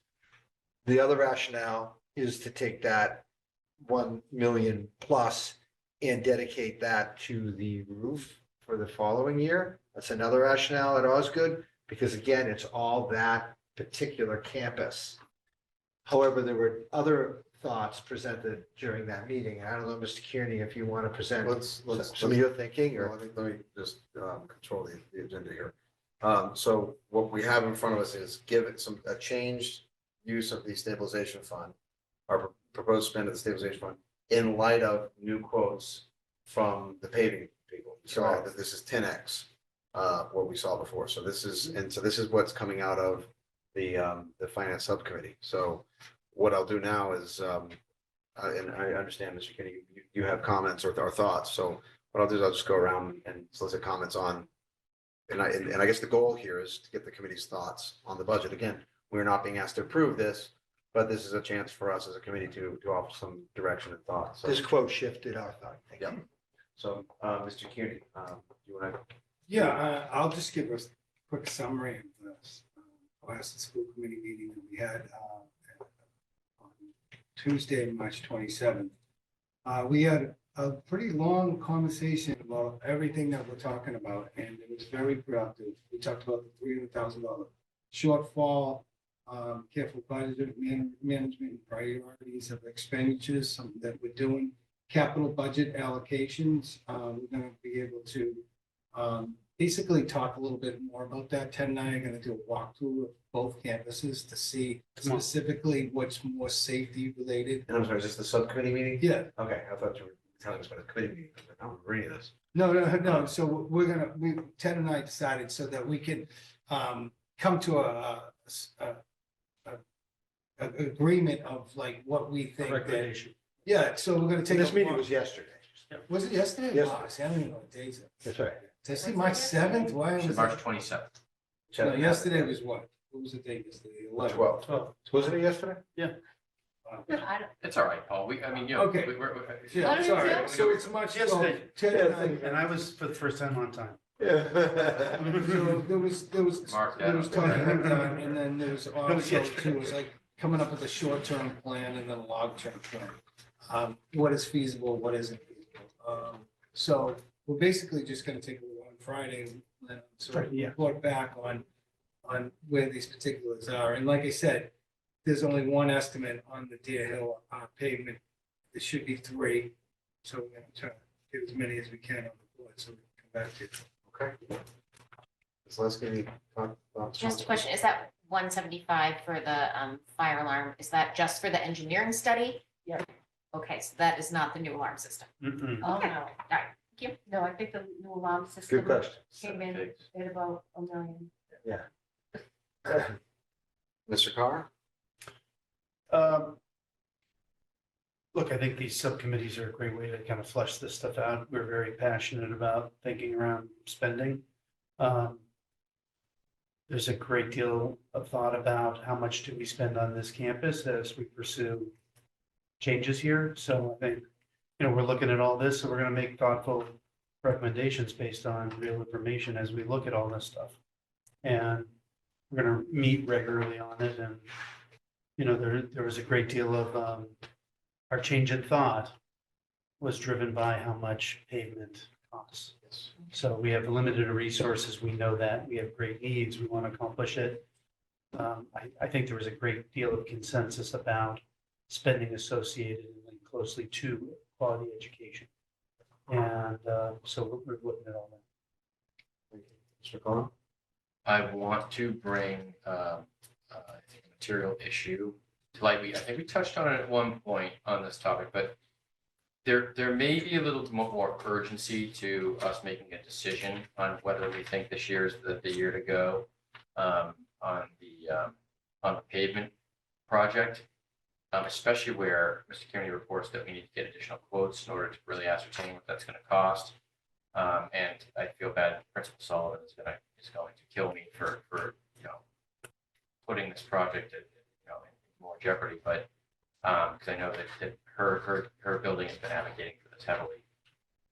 The other rationale is to take that 1 million plus and dedicate that to the roof for the following year. That's another rationale at Osgood, because again, it's all that particular campus. However, there were other thoughts presented during that meeting. I don't know, Mr. Kearney, if you want to present some of your thinking, or Let me just control the agenda here. So what we have in front of us is give it a changed use of the stabilization fund, our proposed spend of the stabilization fund, in light of new quotes from the paving people. So that this is 10x what we saw before. So this is what's coming out of the finance subcommittee. So what I'll do now is and I understand, Mr. Kenny, you have comments or thoughts, so what I'll do is I'll just go around and solicit comments on. And I guess the goal here is to get the committee's thoughts on the budget. Again, we're not being asked to approve this, but this is a chance for us as a committee to offer some direction and thoughts. So- This quote shifted our thought. Thank you. Yeah. So, Mr. Kearney, you want to? Yeah, I'll just give us a quick summary of this last school committee meeting that we had on Tuesday, March 27th. We had a pretty long conversation about everything that we're talking about, and it was very productive. We talked about the $300,000 shortfall, careful budget management and priorities of expenditures, something that we're doing. Capital budget allocations, we're going to be able to basically talk a little bit more about that. Ted and I are going to do a walkthrough of both campuses to see specifically what's more safety related. And I'm sorry, is this the subcommittee meeting? Yeah, Okay, I thought you were telling us about a committee meeting. I was like, oh, we're reading this. no. So Ted and I decided so that we can come to a agreement of like what we think that, Recommendation. yeah, so we're gonna take. This a meeting walk- was yesterday. Was it yesterday? Yes. Wow, see, I don't even know what days it. That's right. Did I see March 7th? Why was March it? 27th. No, yesterday was what? What was the date yesterday? 11th. 12. Wasn't it yesterday? Wow. I don't, It's all right, Paul. I mean, you know. Okay. Yeah, What did it sorry. say? So it's March 12th. Yesterday. Ted and I. And I was for the first time on time. Yeah. So there was Mark that there was up. talking about that, and then there's also yesterday. too, was like coming up with a short-term plan and then a long-term plan. What is feasible, what isn't feasible? So we're basically just gonna take a look on Friday and sort of Yeah. report back on where these particulars are. And like I said, there's only one estimate on the Deer Hill pavement. There should be three. So we're gonna try to get as many as we can on the board, so we can come back to it. Okay. So let's get talk about. Just a question, is that 175 for the fire alarm, is that just for the engineering study? Yeah. Okay, so that is not the new alarm system. Mm-mm. oh, Okay. no. Thank you. No, I think the new alarm system Good question. came in at about $1 million. Mr. Carr? Look, I think these subcommittees are a great way to kind of flesh this stuff out. We're very passionate about thinking around spending. There's a great deal of thought about how much do we spend on this campus as we pursue changes here. So I think, we're looking at all this, so we're going to make thoughtful recommendations based on real information as we look at all this stuff. And we're going to meet regularly on it. And, there was a great deal of, our change in thought was driven by how much pavement costs. So we have limited resources. We know that. We have great needs. We want to accomplish it. I think there was a great deal of consensus about spending associated and linked closely to quality education. And so we're looking at all that. Mr. Carr? I want to bring, I think, a material issue to light. I think we touched on it at one point on this topic, but there may be a little more urgency to us making a decision on whether we think this year is the year to go on the pavement project, especially where Mr. Kearney reports that we need to get additional quotes in order to really ascertain what that's going to cost. And I feel bad Principal Sullivan is going to kill me for putting this project in more jeopardy, but because I know that her building has been advocating for this heavily.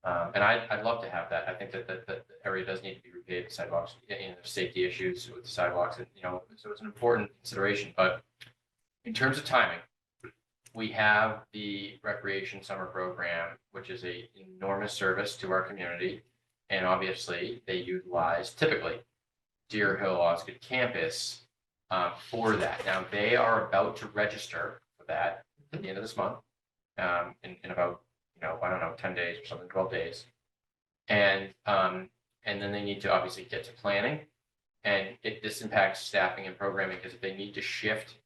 And I'd love to have that. I think that the area does need to be repaved, sidewalks, there's safety issues with the sidewalks, and so it's an important consideration. But in terms of timing, we have the recreation summer program, which is a enormous service to our community, and obviously they utilize typically Deer Hill Osgood campus for that. Now they are about to register for that at the end of this month, in about 10 days or something, 12 days. And then they need to obviously get to planning, and this impacts staffing and programming, because if they need to shift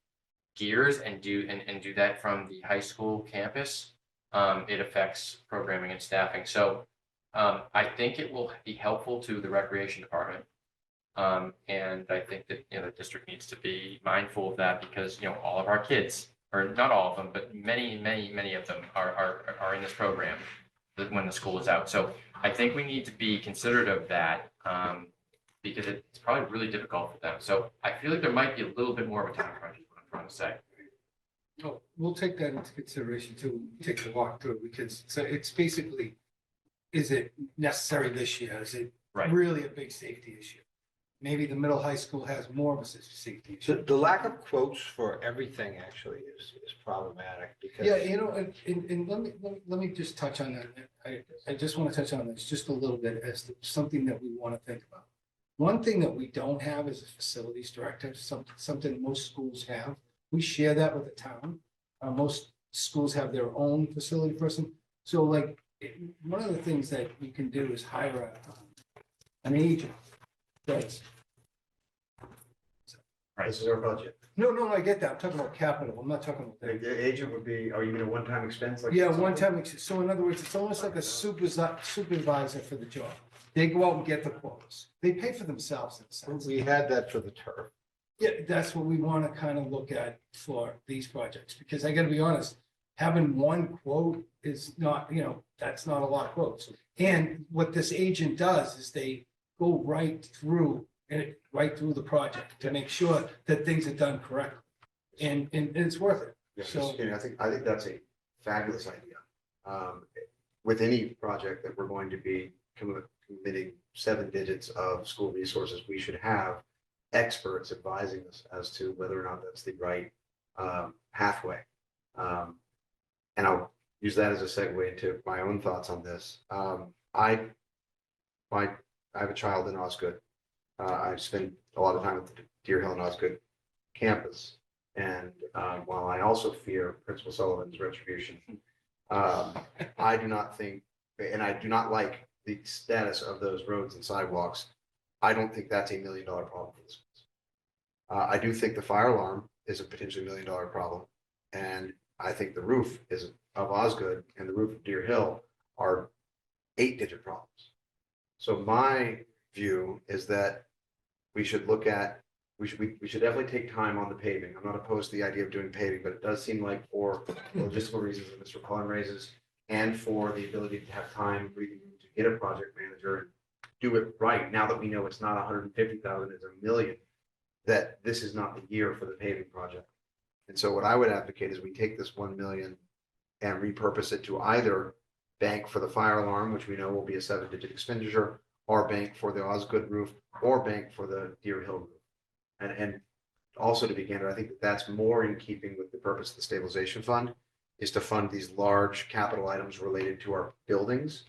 gears and do that from the high school campus, it affects programming and staffing. So I think it will be helpful to the recreation department. And I think that the district needs to be mindful of that, because all of our kids or not all of them, but many of them are in this program when the school is out. So I think we need to be considerate of that, because it's probably really difficult for them. So I feel like there might be a little bit more of a time crunch, is what I'm trying to say. Oh, we'll take that into consideration too, take a walk through, because so it's basically, is it necessary this year? Is it Right. really a big safety issue? Maybe the middle high school has more of a safety issue. The lack of quotes for everything actually is problematic because. Yeah, you know, and let me just touch on that. I just want to touch on this just a little bit as to something that we want to think about. One thing that we don't have is a facilities director, something most schools have. We share that with the town. Most schools have their own facility person. So like, one of the things that we can do is hire an agent. That's, This is our budget. no, I get that. I'm talking about capital. I'm not talking about that. The agent would be, oh, you mean a one-time expense? like Yeah, consulting? one time, so in other words, it's almost like a supervisor for the job. They go out and get the quotes. They pay for themselves in a sense. We had that for the turf. Yeah, that's what we want to kind of look at for these projects, because I gotta be honest, having one quote is not, that's not a lot of quotes. And what this agent does is they go right through the project to make sure that things are done correctly. And it's worth it. Yeah, So- I think that's a fabulous idea. With any project that we're going to be committing 7 digits of school resources, we should have experts advising us as to whether or not that's the right pathway. And I'll use that as a segue into my own thoughts on this. I have a child in Osgood. I've spent a lot of time at the Deer Hill and Osgood campus. And while I also fear Principal Sullivan's retribution, I do not think, and I do not like the status of those roads and sidewalks. I don't think that's $1 million problem for the schools. I do think the fire alarm is a potentially $1 million problem. And I think the roof of Osgood and the roof of Deer Hill are 8-digit problems. So my view is that we should look at, we should definitely take time on the paving. I'm not opposed to the idea of doing paving, but it does seem like for logistical reasons that Mr. Cullen raises, and for the ability to have time, breathing room to get a project manager and do it right. Now that we know it's not 150,000, it's $1 million, that this is not the year for the paving project. And so what I would advocate is we take this 1 million and repurpose it to either bank for the fire alarm, which we know will be a 7-digit expenditure, or bank for the Osgood roof, or bank for the Deer Hill roof. And also to begin, I think that's more in keeping with the purpose of the stabilization fund, is to fund these large capital items related to our buildings.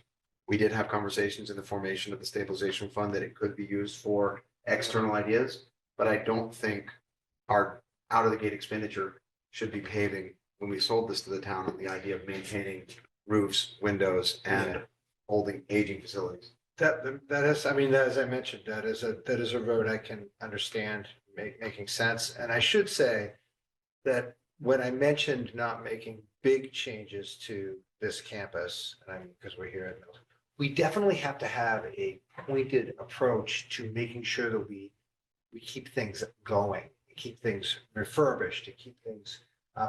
We did have conversations in the formation of the stabilization fund that it could be used for external ideas, but I don't think our out of the gate expenditure should be paving when we sold this to the town on the idea of maintaining roofs, windows, and holding aging facilities. That is, I mean, as I mentioned, that is a road I can understand making sense. And I should say that when I mentioned not making big changes to this campus, and I mean, because we're here at Milton, we definitely have to have a pointed approach to making sure that we keep things going, keep things refurbished, to keep things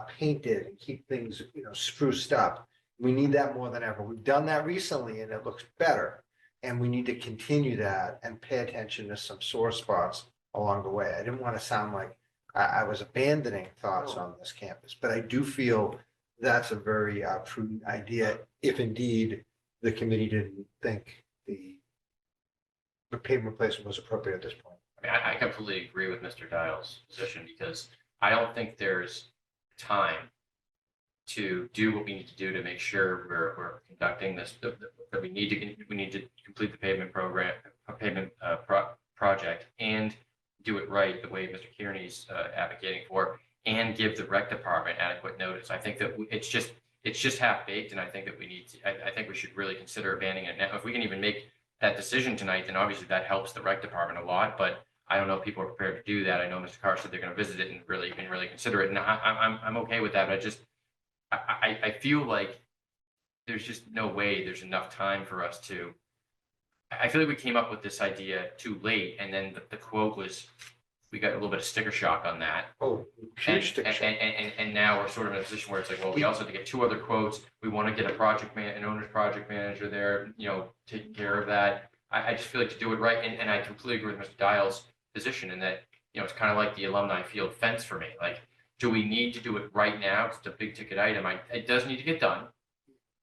painted, and keep things, spruced up. We need that more than ever. We've done that recently and it looks better. And we need to continue that and pay attention to some sore spots along the way. I didn't want to sound like I was abandoning thoughts on this campus, but I do feel that's a very prudent idea, if indeed the committee didn't think the pavement replacement was appropriate at this point. I mean, I completely agree with Mr. Dial's position, because I don't think there's time to do what we need to do to make sure we're conducting this, that we need to complete the pavement project and do it right the way Mr. Kearney's advocating for, and give the rec department adequate notice. I think that it's just half baked, and I think that we need to, I think we should really consider abandoning it. Now, if we can even make that decision tonight, then obviously that helps the rec department a lot, but I don't know if people are prepared to do that. I know Mr. Carr said they're going to visit it and really consider it, and I'm okay with that, but I feel like there's just no way there's enough time for us to. I feel like we came up with this idea too late, and then the quote was we got a little bit of sticker shock on that. Oh, And, huge sticker shock. and now we're sort of in a position where it's like, well, we also have to get 2 other quotes. We want to get an owner's project manager there, taking care of that. I just feel like to do it right, and I completely agree with Mr. Dial's position in that, it's kind of like the alumni field fence for me. Like, do we need to do it right now? 'Cause it's a big ticket item. It does need to get done.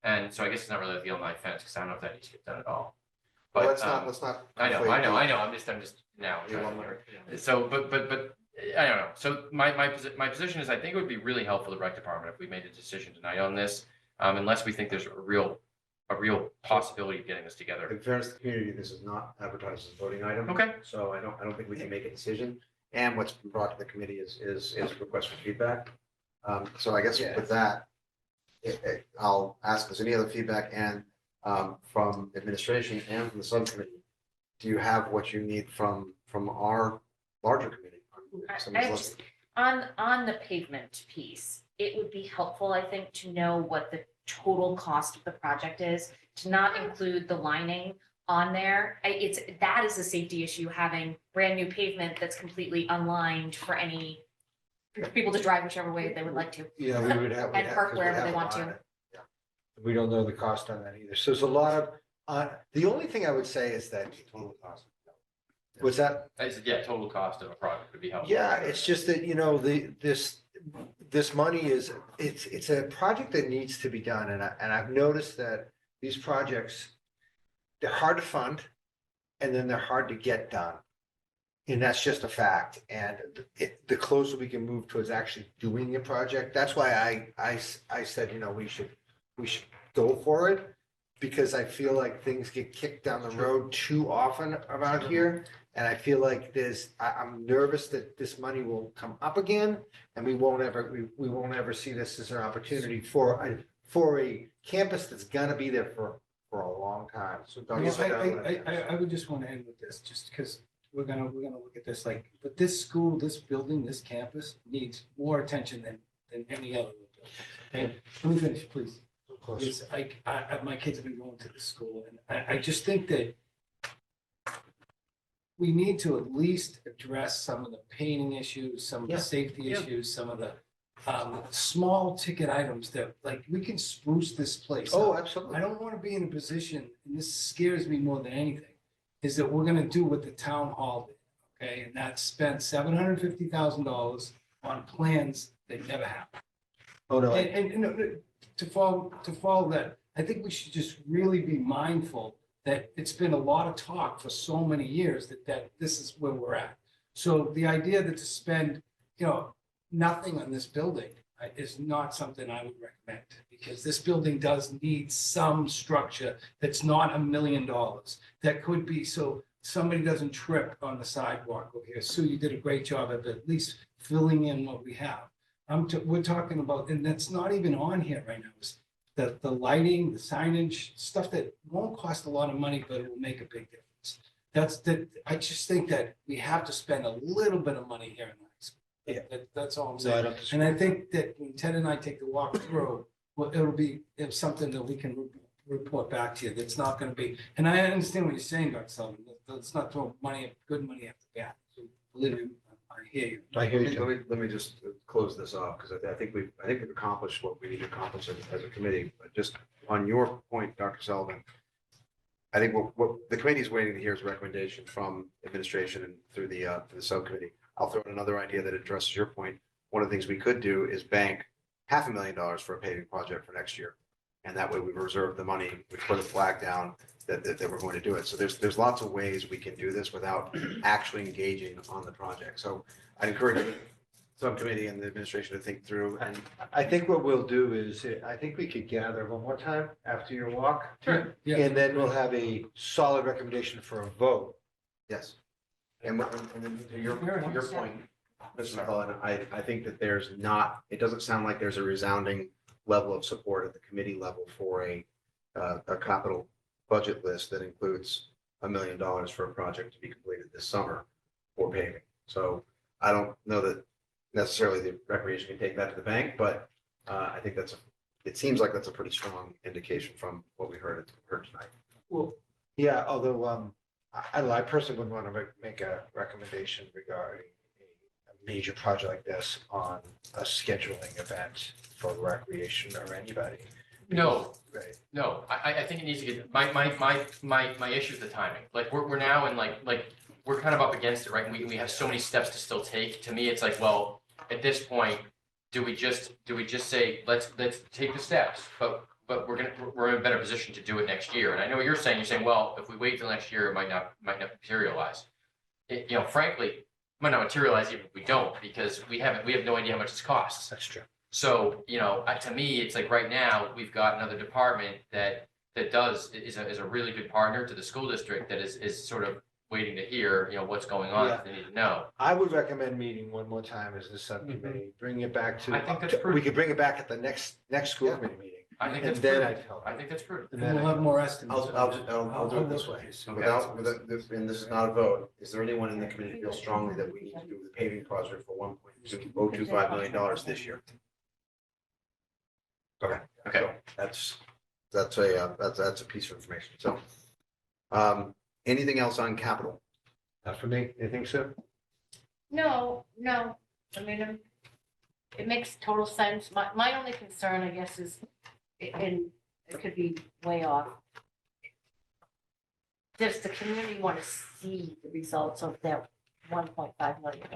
And so I guess it's not really the alumni fence, because I don't know if that needs to get done at all. But But, let's not. I know, I'm just now. The alumni, So, but I don't know. So my position is, I think it would be really helpful to rec department if we made a decision tonight on this, unless we think there's a real possibility of getting this together. In fairness to the community, this is not advertised as a voting item. Okay. So I don't think we can make a decision. And what's been brought to the committee is a request for feedback. So I guess with that, I'll ask, is any other feedback and from administration and from the subcommittee? Do you have what you need from our larger committee? I just, on the pavement piece, it would be helpful, I think, to know what the total cost of the project is, to not include the lining on there. That is a safety issue, having brand new pavement that's completely unlined for people to drive whichever way they would like to. Yeah, we would have. And park wherever they want to. We don't know the cost on that either. So there's a lot of, the only thing I would say is that. Total cost. What's that? I said, yeah, total cost of a project would be helpful. Yeah, it's just that, this money is, it's a project that needs to be done. And I've noticed that these projects, they're hard to fund and then they're hard to get done. And that's just a fact. And the closer we can move towards actually doing a project, that's why I said, we should go for it. Because I feel like things get kicked down the road too often around here. And I feel like I'm nervous that this money will come up again and we won't ever see this as an opportunity for a campus that's gonna be there for a long time. So Doug, I would just want to end with this, just because we're gonna look at this but this school, this building, this campus needs more attention than any other. Okay, let me finish, please. It's like, my kids have been going to this school, and I just think that we need to at least address some of the painting issues, some of the safety issues, some of the small ticket items that, like, we can spruce this place Oh, up. absolutely. I don't want to be in a position, and this scares me more than anything, is that we're gonna do what the town hall did, okay? And that's spent $750,000 on plans that never happened. Oh, no. And to follow that, I think we should just really be mindful that it's been a lot of talk for so many years that this is where we're at. So the idea that to spend, nothing on this building is not something I would recommend, because this building does need some structure that's not $1 million. That could be so somebody doesn't trip on the sidewalk over here. Sue, you did a great job of at least filling in what we have. We're talking about, and that's not even on here right now, is the lighting, the signage, stuff that won't cost a lot of money, but it will make a big difference. I just think that we have to spend a little bit of money here in high school. Yeah. That's all I'm No, I saying. don't disagree. And I think that when Ted and I take the walk through, well, it's something that we can report back to you. That's not gonna be, and I understand what you're saying, Dr. Sullivan. Let's not throw good money after bad. So believe me, I hear you. I hear you. Let me just close this off, because I think we've accomplished what we need to accomplish as a committee. But just on your point, Dr. Sullivan, I think what the committee is waiting to hear is a recommendation from administration and through the subcommittee. I'll throw in another idea that addresses your point. One of the things we could do is bank $500,000 for a paving project for next year. And that way we've reserved the money, we put a flag down that we're going to do it. So there's lots of ways we can do this without actually engaging on the project. So I encourage the subcommittee and the administration to think through. And I think what we'll do is, I think we could gather one more time after your walk. Sure. Yeah. And then we'll have a solid recommendation for a vote. yes. And then to your point, Mr. McCullough, I think that it doesn't sound like there's a resounding level of support at the committee level for a capital budget list that includes $1 million for a project to be completed this summer for paving. So I don't know that necessarily the recreation can take that to the bank, but I think it seems like that's a pretty strong indication from what we heard tonight. Well, yeah, although I personally wouldn't want to make a recommendation regarding major project like this on a scheduling event for recreation or anybody. No, Right. no, I think it needs to get, my issue is the timing. Like, we're now in like, we're kind of up against it, right? And we have so many steps to still take. To me, it's like, well, at this point, do we just say, let's take the steps, but we're in a better position to do it next year. And I know what you're saying, well, if we wait till next year, it might not materialize. You know, frankly, it might not materialize even if we don't, because we have no idea how much this costs. That's true. So, you know, to me, it's like right now, we've got another department that is a really good partner to the school district that is sort of waiting to hear, you know, what's going on, if they need to know. I would recommend meeting one more time as this subcommittee, bring it back to. I think that's We prudent. could bring it back at the next school committee meeting. I think And that's then prudent. I'd help. I think that's prudent. And And then we'll have more estimates. I'll do it this way. And this is not a vote, is there anyone in the committee who feels strongly that we need to do the paving project for $1.025 million this year? Okay. Okay. So that's a piece of information, so. Anything else on capital? Not for me, you think so? No, I mean, it makes total sense. My only concern, I guess, is, and it could be way off. Does the community want to see the results of their $1.5 million?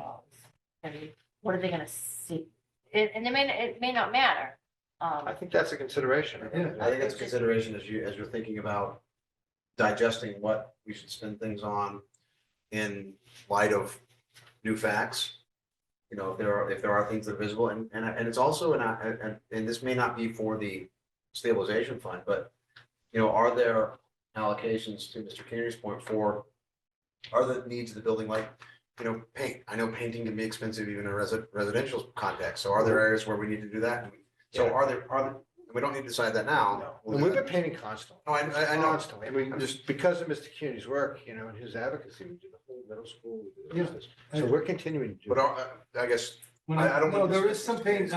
I mean, what are they gonna see? And it may not matter. I think that's a consideration. Yeah. I think it's a consideration as you're thinking about digesting what we should spend things on in light of new facts. You know, if there are things that are visible, and it's also, and this may not be for the stabilization fund, but, you know, are there allocations, to Mr. Kennedy's point, for other needs of the building, like, you know, paint? I know painting can be expensive even in a residential context, so are there areas where we need to do that? So are there, we don't need to decide that now. No, and we've been painting constantly. No, I know. Constantly. I mean, just because of Mr. Kennedy's work, you know, and his advocacy, we do the whole middle school. We do this. So we're continuing to do. But I guess, I don't No, want to there is discuss some paint,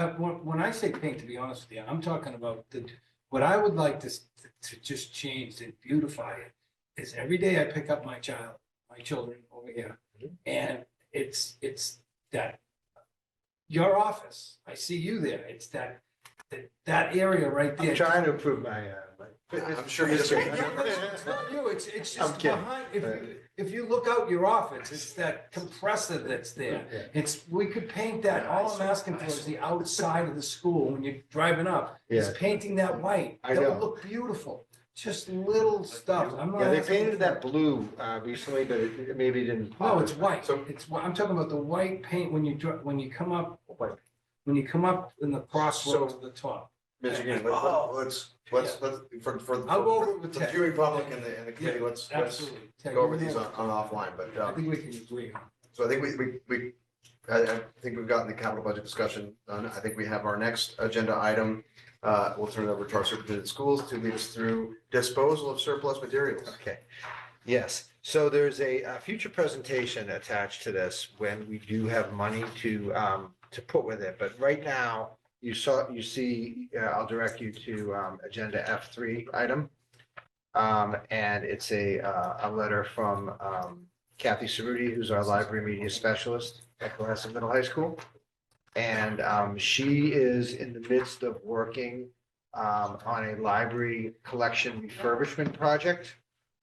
when I say paint, to be honest with you, I'm talking about what I would like to just change and beautify it is every day I pick up my children over here, Mhm. and it's that your office, I see you there, it's that area right there. I'm trying to improve my. I'm sure you disagree. It's not you, it's I'm just kidding. behind, if you look out your office, it's that compressor that's there. We could paint that, all I'm asking for is the outside of the school, when you're driving up, is Yeah. painting that white. I That would know. look beautiful, just little stuff, I'm not. Yeah, they asking painted for- that blue recently, but it maybe didn't. No, it's white, So- I'm talking about the white paint when you come up, White. when you come up in the crossroads to the top. Mr. Gann, let's, for I'll go over it with the Ted. viewing public and the committee, let's Absolutely. Ted, go over you these know, on offline, but, I think we can agree. so I think I think we've gotten the capital budget discussion done. I think we have our next agenda item. We'll turn it over to our superintendent of schools to lead us through disposal of surplus materials. Okay, yes, so there's a future presentation attached to this when we do have money to put with it, but right now, you see, I'll direct you to agenda F3 item. And it's a letter from Kathy Cerruti, who's our library media specialist at Cohasset Middle High School. And she is in the midst of working on a library collection refurbishment project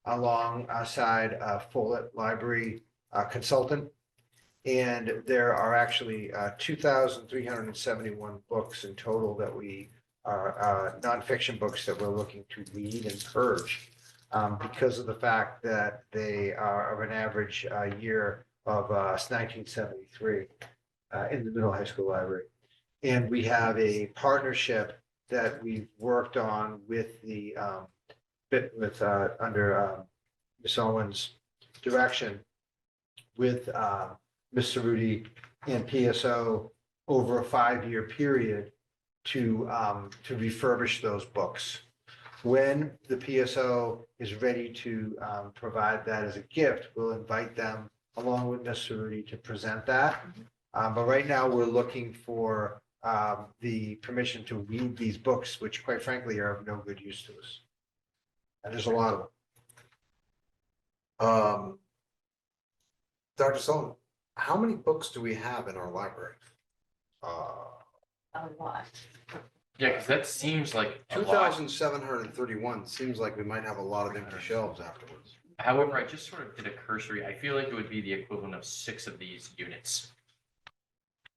alongside a Follett Library consultant. And there are actually 2,371 books in total that we are nonfiction books that we're looking to read and purge because of the fact that they are of an average year of 1973 in the middle high school library. And we have a partnership that we've worked on with the under Ms. Owen's direction with Ms. Cerruti and PSO over a 5-year period to refurbish those books. When the PSO is ready to provide that as a gift, we'll invite them along with Ms. Cerruti to present that. But right now, we're looking for the permission to read these books, which quite frankly are of no good use to us. And there's a lot of them. Dr. Sullivan, How many books do we have in our library? A lot. Yeah, because that seems like a Two lot. thousand seven hundred and thirty-one, seems like we might have a lot of empty shelves afterwards. However, I just sort of did a cursory, I feel like it would be the equivalent of 6 of these units.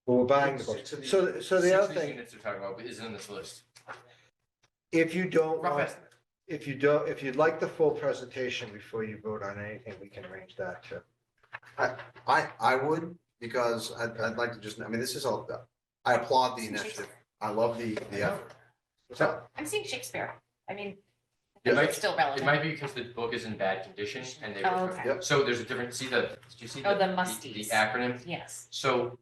Well, we're buying the books. So the 6 other of these thing, units they're talking about isn't in this list. if you don't Rough want, estimate. if you'd like the full presentation before you vote on anything, we can arrange that too. I would, because I'd like to just, I mean, this is all, I applaud the initiative. I love the effort. What's up? I'm seeing Shakespeare. I mean, It might- it's still It relevant. might be because the book is in bad condition and they. Oh, okay. Yep. So there's a different, see the, did you see? Oh, the The musties. acronym. Yes. So,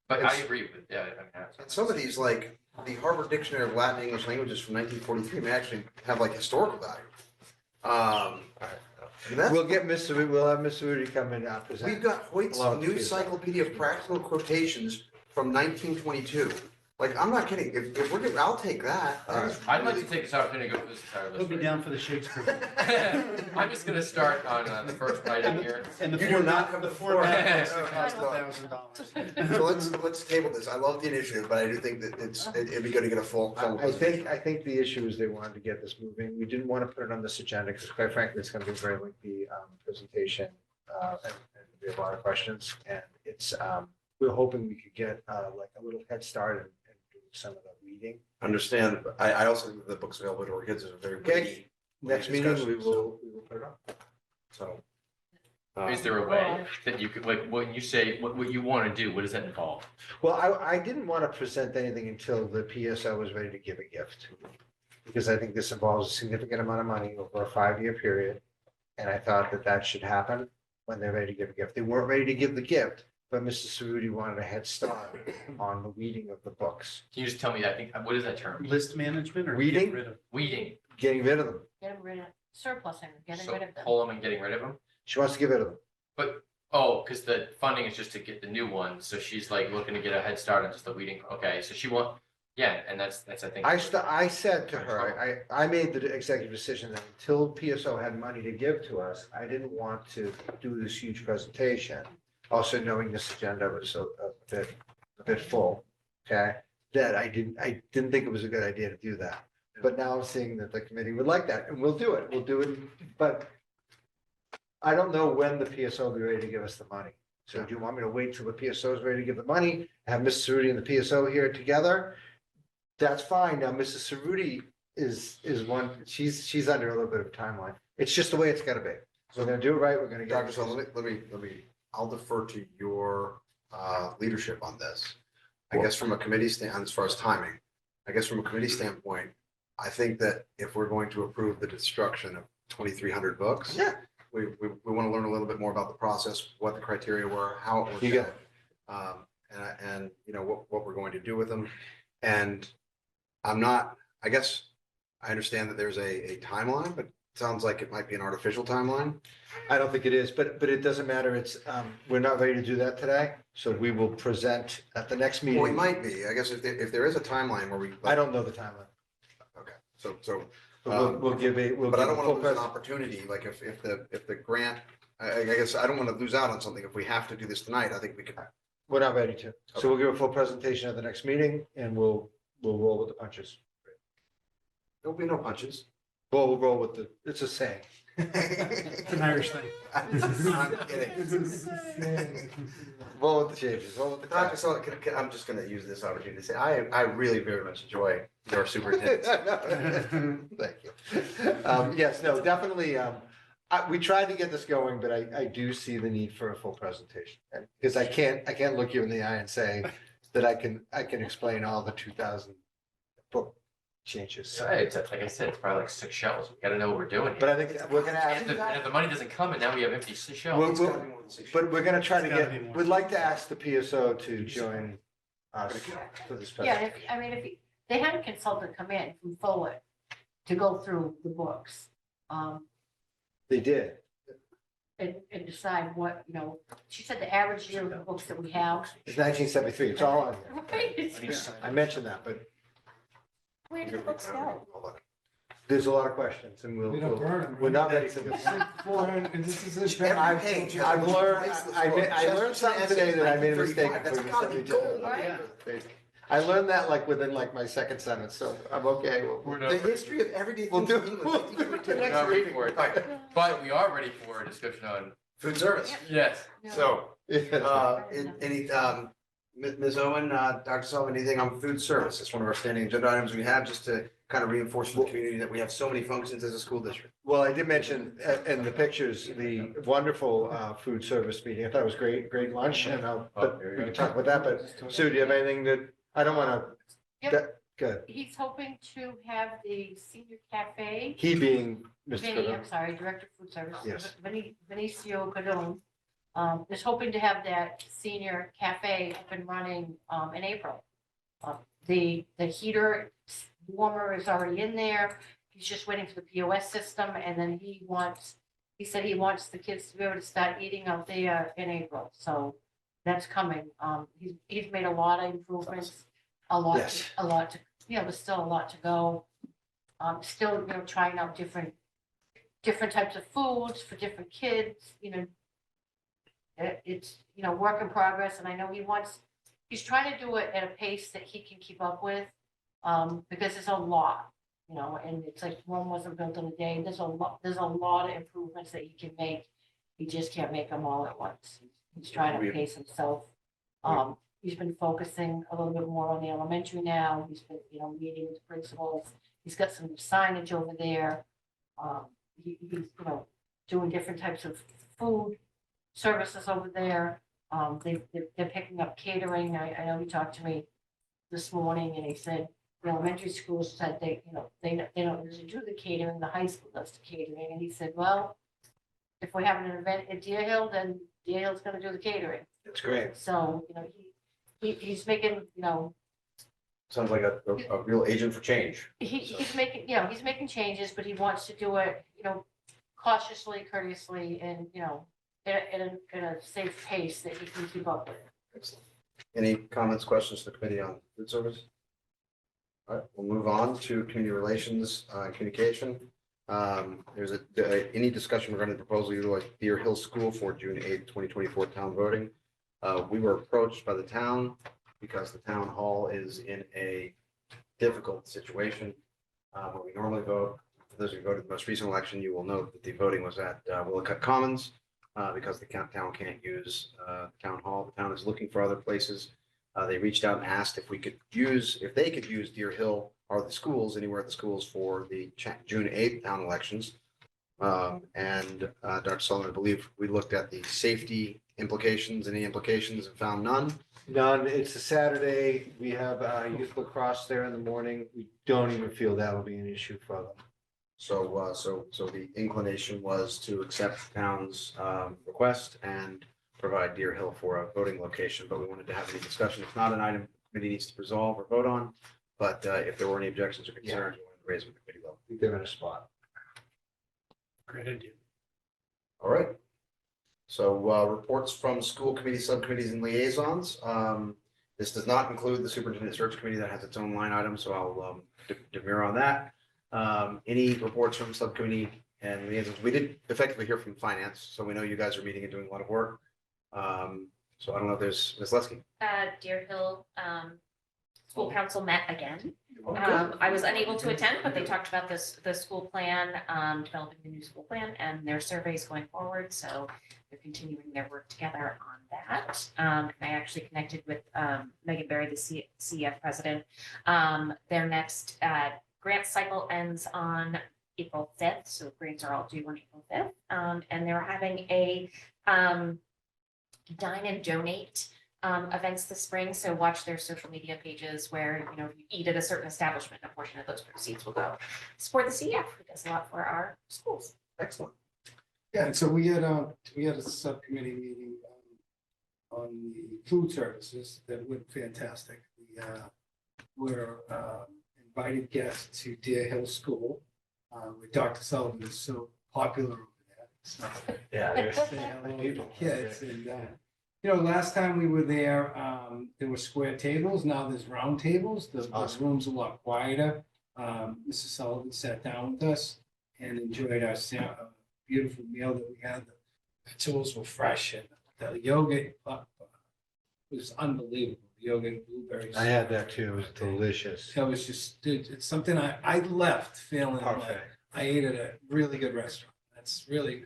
but I It's- agree with, yeah, I mean. And some of these, like the Harvard Dictionary of Latin and English Languages from 1943, may actually have like historical value. And that's- We'll get Mr. We'll have Mr. Rudy come in and present. We've got Hoyt's Well, New it's- Cyclopedia of Practical Quotations from 1922. Like, I'm not kidding. If we're gonna, I'll take that. That is I'd like to really- take this opportunity to go through this entire He'll list. be right down for the Shakespeare. now. I'm just gonna start on the first item here. And the You do not format, have the the format format. costs No, $1,000. So let's table this. I love the initiative, but I do think that it'd be good to get a full. I think the issue is they wanted to get this moving. We didn't want to put it on this agenda because quite frankly, it's going to be a very lengthy presentation. And there'll be a lot of questions and it's, we we're hoping we could get like a little head start and do some of the reading. Understand. I also think the book's available to our kids is a very Okay. weighty. Next meeting, we will put it on. So. Is there a way that you could, like, when you say, what you want to do, what does that involve? Well, I didn't want to present anything until the PSO was ready to give a gift. Because I think this involves a significant amount of money over a 5-year period. And I thought that that should happen when they're ready to give a gift. They weren't ready to give the gift, but Mr. Cerruti wanted a head start on the reading of the books. Can you just tell me, I think, what is that term? List management or Reading? get rid of? Weeding. Getting rid of them. Getting rid of, surplusing, getting So rid of them. pull them and getting rid of them? She wants to get rid of them. Oh, because the funding is just to get the new one, so she's like looking to get a head start on just the weeding, okay, so she yeah, and that's, I think. I said to her, I made the executive decision that until PSO had money to give to us, I didn't want to do this huge presentation. Also knowing this agenda was a bit full, okay? That I didn't think it was a good idea to do that. But now I'm seeing that the committee would like that and we'll do it, but I don't know when the PSO will be ready to give us the money. So do you want me to wait till the PSO is ready to give the money, have Mrs. Cerruti and the PSO here together? That's fine. Now, Mrs. Cerruti is one, she's under a little bit of a timeline. It's just the way it's gotta be. We're gonna do it right. We're gonna get. Dr. So let me, I'll defer to your leadership on this. I guess from a committee as far as timing, I guess from a committee standpoint, I think that if we're going to approve the destruction of 2,300 books. Yeah. We want to learn a little bit more about the process, what the criteria were, how it was You got done. And you know, what we're going to do with them. And I guess I understand that there's a timeline, but it sounds like it might be an artificial timeline. I don't think it is, but it doesn't matter. It's, we're not ready to do that today. So we will present at the next Well, we meeting. might be, I guess if there is a timeline where we. I don't know the timeline. Okay, so, But we'll give a, we'll. but I give don't a want full to lose an pres- opportunity, like if the grant, I guess I don't want to lose out on something. If we have to do this tonight, I think we could. We're not ready to. So we'll give a full presentation at the next meeting and we'll roll with the punches. There'll be no punches. Well, we'll roll with it's a saying. It's an Irish thing. I'm kidding. Roll with the changes, roll with the. Dr. Sullivan, I'm just gonna use this opportunity to say, I really very much enjoy your superintendent. Thank you. Yes, no, definitely, we tried to get this going, but I do see the need for a full presentation. And because I can't look you in the eye and say that I can explain all the 2,000 book changes. So, it's, like I said, it's probably like 6 shelves, we gotta know what we're doing. But I think we're gonna And ask, if the money doesn't come and now we have empty shelves. Well, It's gotta be more than 6 but we're gonna try to It's gotta be get, more. we'd like to ask the PSO to join us for this Yeah, presentation. if they had a consultant come in from Forward to go through the books, They did. and decide what, she said the average year of the books that we have. It's 1973. It's all on here. Right, it's- I mentioned that, but Where did the books go? Hold on. there's a lot of questions and We don't burn them. we're not ready for this. I've learned, I learned something today that I made a mistake. That's gotta be gold, right? I learned that like within like my second sentence, so I'm okay. We're The history of everyday We'll things do- in English. I think you would take We're next not ready reading. for it, but we are ready for a discussion on, Food service. yes. So, Yeah. any, Ms. Owen, Dr. Sullivan, anything on food service? It's one of our standing agenda items we have, just to kind of reinforce to the community that we have so many functions as a school district. Well, I did mention in the pictures, the wonderful food service meeting. I thought it was great lunch and but there you we go. can talk about that. But Sue, do you have anything that, I don't want Yep. to, good. He's hoping to have the senior cafe. He being Mr. Vinny, Cordero. I'm sorry, Director of Food Service. Yes. Vinicio Cadon, is hoping to have that senior cafe up and running, in April. The heater warmer is already in there. He's just waiting for the POS system, and then he said he wants the kids to be able to start eating out there in April, so that's coming. He's made a lot of improvements, Yes. a lot to, there's still a lot to go. Still, trying out different types of foods for different kids, it's, work in progress, and I know he's trying to do it at a pace that he can keep up with, because there's a lot, and it's like Rome wasn't built in a day. There's a lot of improvements that he can make. He just can't make them all at once. He's trying to pace himself. He's been focusing a little bit more on the elementary now. He's been, meeting with the principals. He's got some signage over there. He's, doing different types of food services over there. They're picking up catering. I know he talked to me this morning and he said the elementary schools said they don't usually do the catering. The high school does the catering. And he said, well, if we're having an event at Deer Hill, then Deer Hill's gonna do the catering. That's great. So, he's making, Sounds like a real agent for change. he's making, he's making changes, but he wants to do it, cautiously, courteously, and, in a safe pace that he can keep up with. Excellent. Any comments, questions to the committee on food service? All right, we'll move on to community relations, communication. There's any discussion regarding the proposal to utilize Deer Hill School for June 8th, 2024 town voting. We were approached by the town because the town hall is in a difficult situation. Where we normally vote, for those who voted the most recent election, you will note that the voting was at Willicott Commons because the town can't use town hall. The town is looking for other places. They reached out and asked if they could use Deer Hill or the schools, anywhere at the schools for the June 8th town elections. And Dr. Sullivan, I believe we looked at the safety implications, any implications, and found none. None. It's a Saturday. We have youth lacrosse there in the morning. We don't even feel that'll be an issue for them. So the inclination was to accept the town's request and provide Deer Hill for a voting location, but we wanted to have any discussion. It's not an item the committee needs to resolve or vote on, but if there were any objections or concerns, we wanted to raise them at committee level. I think they're in a spot. Great idea. All right. So reports from school committee, subcommittees, and liaisons. This does not include the superintendent search committee that has its own line item, so I'll demur on that. Any reports from subcommittee and liaisons? We did effectively hear from finance, so we know you guys are meeting and doing a lot of work. So I don't know if there's Ms. Leskey. Deer Hill, school council met again. Okay. I was unable to attend, but they talked about the school plan, developing the new school plan and their surveys going forward. So they're continuing their work together on that. And I actually connected with Megan Berry, the CEF president. Their next grant cycle ends on April 5th. So grants are all due on April 5th. And they're having a dine and donate events this spring. So watch their social media pages where, if you eat at a certain establishment, a portion of those proceeds will go support the CEF, who does a lot for our schools. Excellent. Yeah, and so we had a subcommittee meeting on the food services that went fantastic. We were invited guests to Deer Hill School, where Dr. Sullivan is so popular over there. So Yeah, there's say hello to the kids and, last time we were there, there were square tables. Now there's round tables. The Awesome. room's a lot quieter. Mrs. Sullivan sat down with us and enjoyed our beautiful meal that we had. The tools were fresh and the yogurt was unbelievable. The yogurt and blueberries. I had that too. It was delicious. So it's just, it's something I left feeling like Parfait. I ate at a really good restaurant. That's really,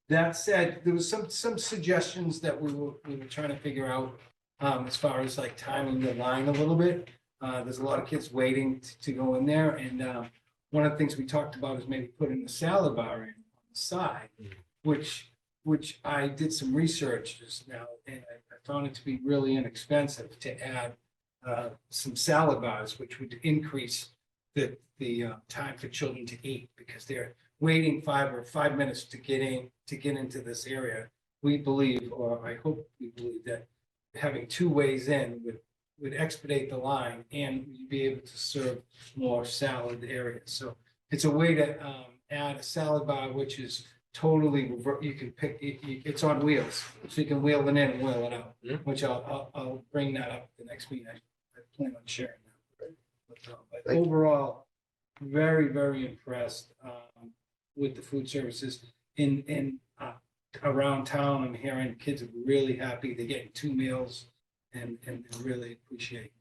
that said, there was some suggestions that we were trying to figure out as far as like timing the line a little bit. There's a lot of kids waiting to go in there, and one of the things we talked about is maybe putting a salad bar in on the side, which I did some research just now, and I found it to be really inexpensive to add some salad bars, which would increase the time for children to eat, because they're waiting 5 minutes to get into this area. We believe, or I hope we believe, that having two ways in would expedite the line, and you'd be able to serve more salad areas. So it's a way to add a salad bar, which is totally you can pick it's on wheels, so you can wheel it in and wheel it out. Which I'll bring that up at the next meeting. I plan on sharing that. But overall, very, very impressed with the food services in around town. I'm hearing kids are really happy. They're getting 2 meals and really appreciate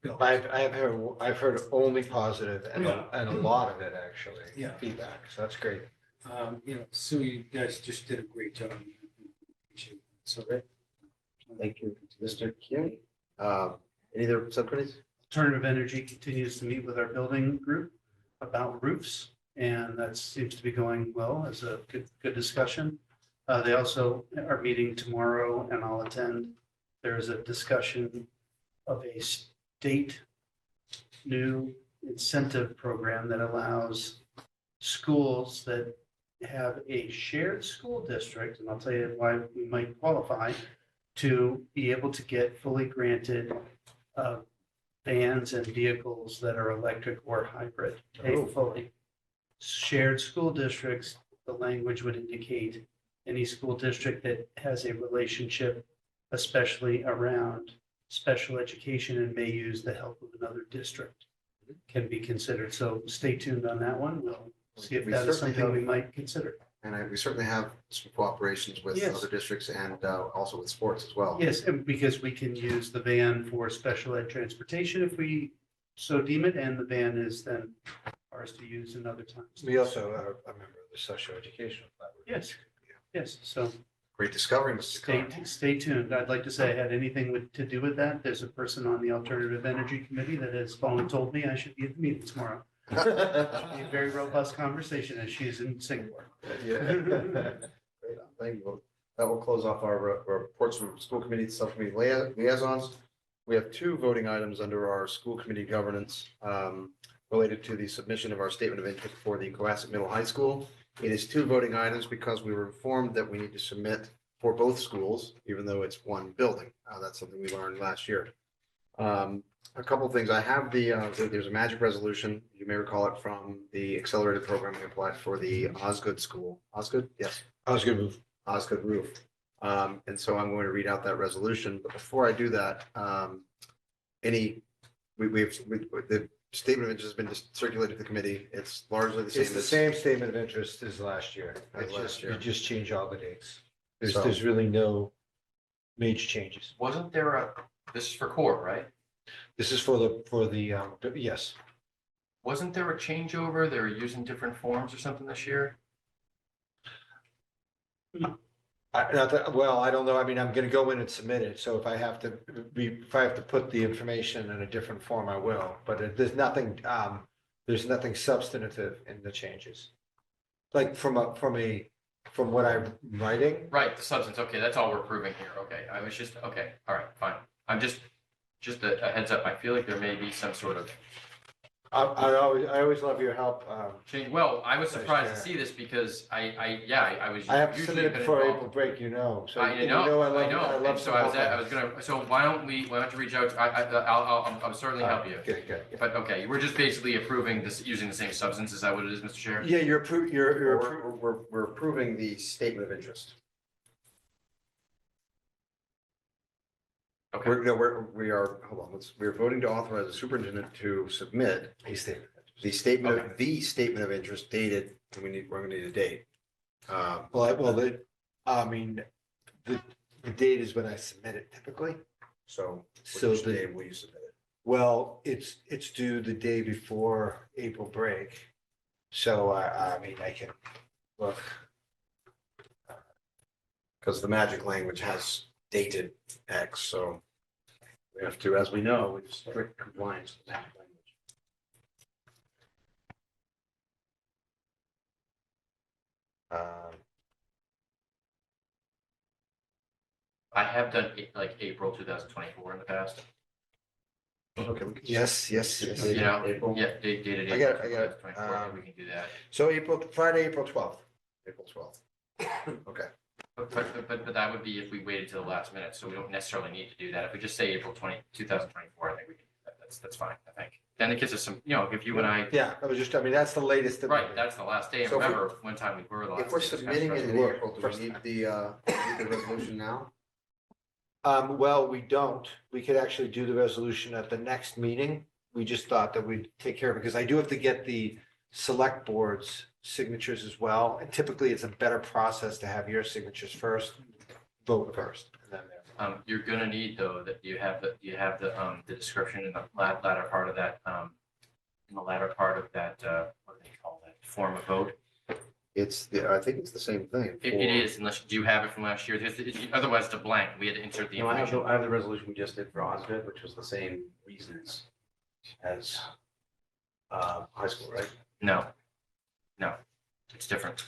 Bill. I've heard only positive and Yeah. a lot of it actually. Yeah. Feedback. So that's great. Sue, you guys just did a great job. Appreciate it. So, Thank you, Mr. Kearney. Any other subcommittees? Alternative Energy continues to meet with our building group about roofs, and that seems to be going well as a good discussion. They also are meeting tomorrow, and I'll attend. There is a discussion of a state new incentive program that allows schools that have a shared school district, and I'll tell you why we might qualify, to be able to get fully granted vans and vehicles that are electric or hybrid, paid fully. Shared school districts, the language would indicate any school district that has a relationship, especially around special education, and may use the help of another district, can be considered. So stay tuned on that one. We'll see if We that is certainly something we have- might consider. And we certainly have some cooperations with Yes. other districts and also with sports as well. Yes, and because we can use the van for special ed transportation if we so deem it, and the van is then ours to use in other times. We also are a member of the Social Educational Collaborative. Yes. Yes, so Great discovery, Mr. Carr. stay tuned. I'd like to say I had anything to do with that. There's a person on the Alternative Energy Committee that has told me I should be at the meeting tomorrow. Should be a very robust conversation as she is in Singapore. Yeah. Great, thank you. That will close off our reports from school committee, subcommittee liaisons. We have 2 voting items under our school committee governance related to the submission of our statement of interest for the Cohasset Middle High School. It is 2 voting items because we were informed that we need to submit for both schools, even though it's one building. That's something we learned last year. A couple of things. I have there's a magic resolution. You may recall it from the accelerated program we applied for the Osgood School. Osgood? Yes. Osgood Roof. Osgood Roof. And so I'm going to read out that resolution. But before I do that, the statement of interest has been circulated to the committee. It's largely the same. It's the same statement of interest as last year. As It's last just, year. you just change all the dates. So- There's really no major changes. Wasn't there this is for core, right? This is for the, yes. Wasn't there a changeover? They were using different forms or something this year? Well, I don't know. I mean, I'm gonna go in and submit it. So if I have to put the information in a different form, I will. But there's nothing substantive in the changes. Like from what I'm writing. Right, the substance. Okay, that's all we're approving here. Okay, I was just, okay, all right, fine. I'm just a heads up. I feel like there may be some sort of I always love your help. change. Well, I was Vice surprised to Chair. see this because I was. I have to usually submit it been before involved- April break, you know. So I you know, I I know. love And so I was gonna, so why don't you reach out? I'll certainly help you. Good. But okay, we're just basically approving this, using the same substance. Is that what it is, Mr. Chair? Yeah, you're We're approving the statement of interest. Okay. We're voting to authorize the superintendent to submit A statement. the statement of interest dated, and we're gonna need a date. I mean, the date is when I submit it typically. So So which the- day will you submit it? Well, it's due the day before April break. So I mean, I can look. Because the magic language has dated X, so we have to, as we know, with strict compliance with the magic language. I have done like April 2024 in the past. Okay. Yes. You know, yeah, dated I got April it, I got it. 2024, I think we can do that. So Friday, April 12th. April 12th. Okay. But that would be if we waited till the last minute, so we don't necessarily need to do that. If we just say April 2024, I think we can, that's fine, I think. Then it gives us some, if you and I, Yeah, I mean, that's the latest. that we- right, that's the last day. And So if we- remember, one time we were the last. If we're day, it's kind of submitting it in stressful. April, do we need the resolution now? Well, we don't. We could actually do the resolution at the next meeting. We just thought that we'd take care of it because I do have to get the select board's signatures as well. And typically it's a better process to have your signatures first, vote first, and then there. You're gonna need though, that you have the description in the latter part of that, what do they call that, form of vote? I think it's the same thing. It is, unless, do you have it from last year? Otherwise it's a blank. We had to insert the No, I information. have the resolution we just did for OSBID, which was the same reasons as high school, right? No, it's different.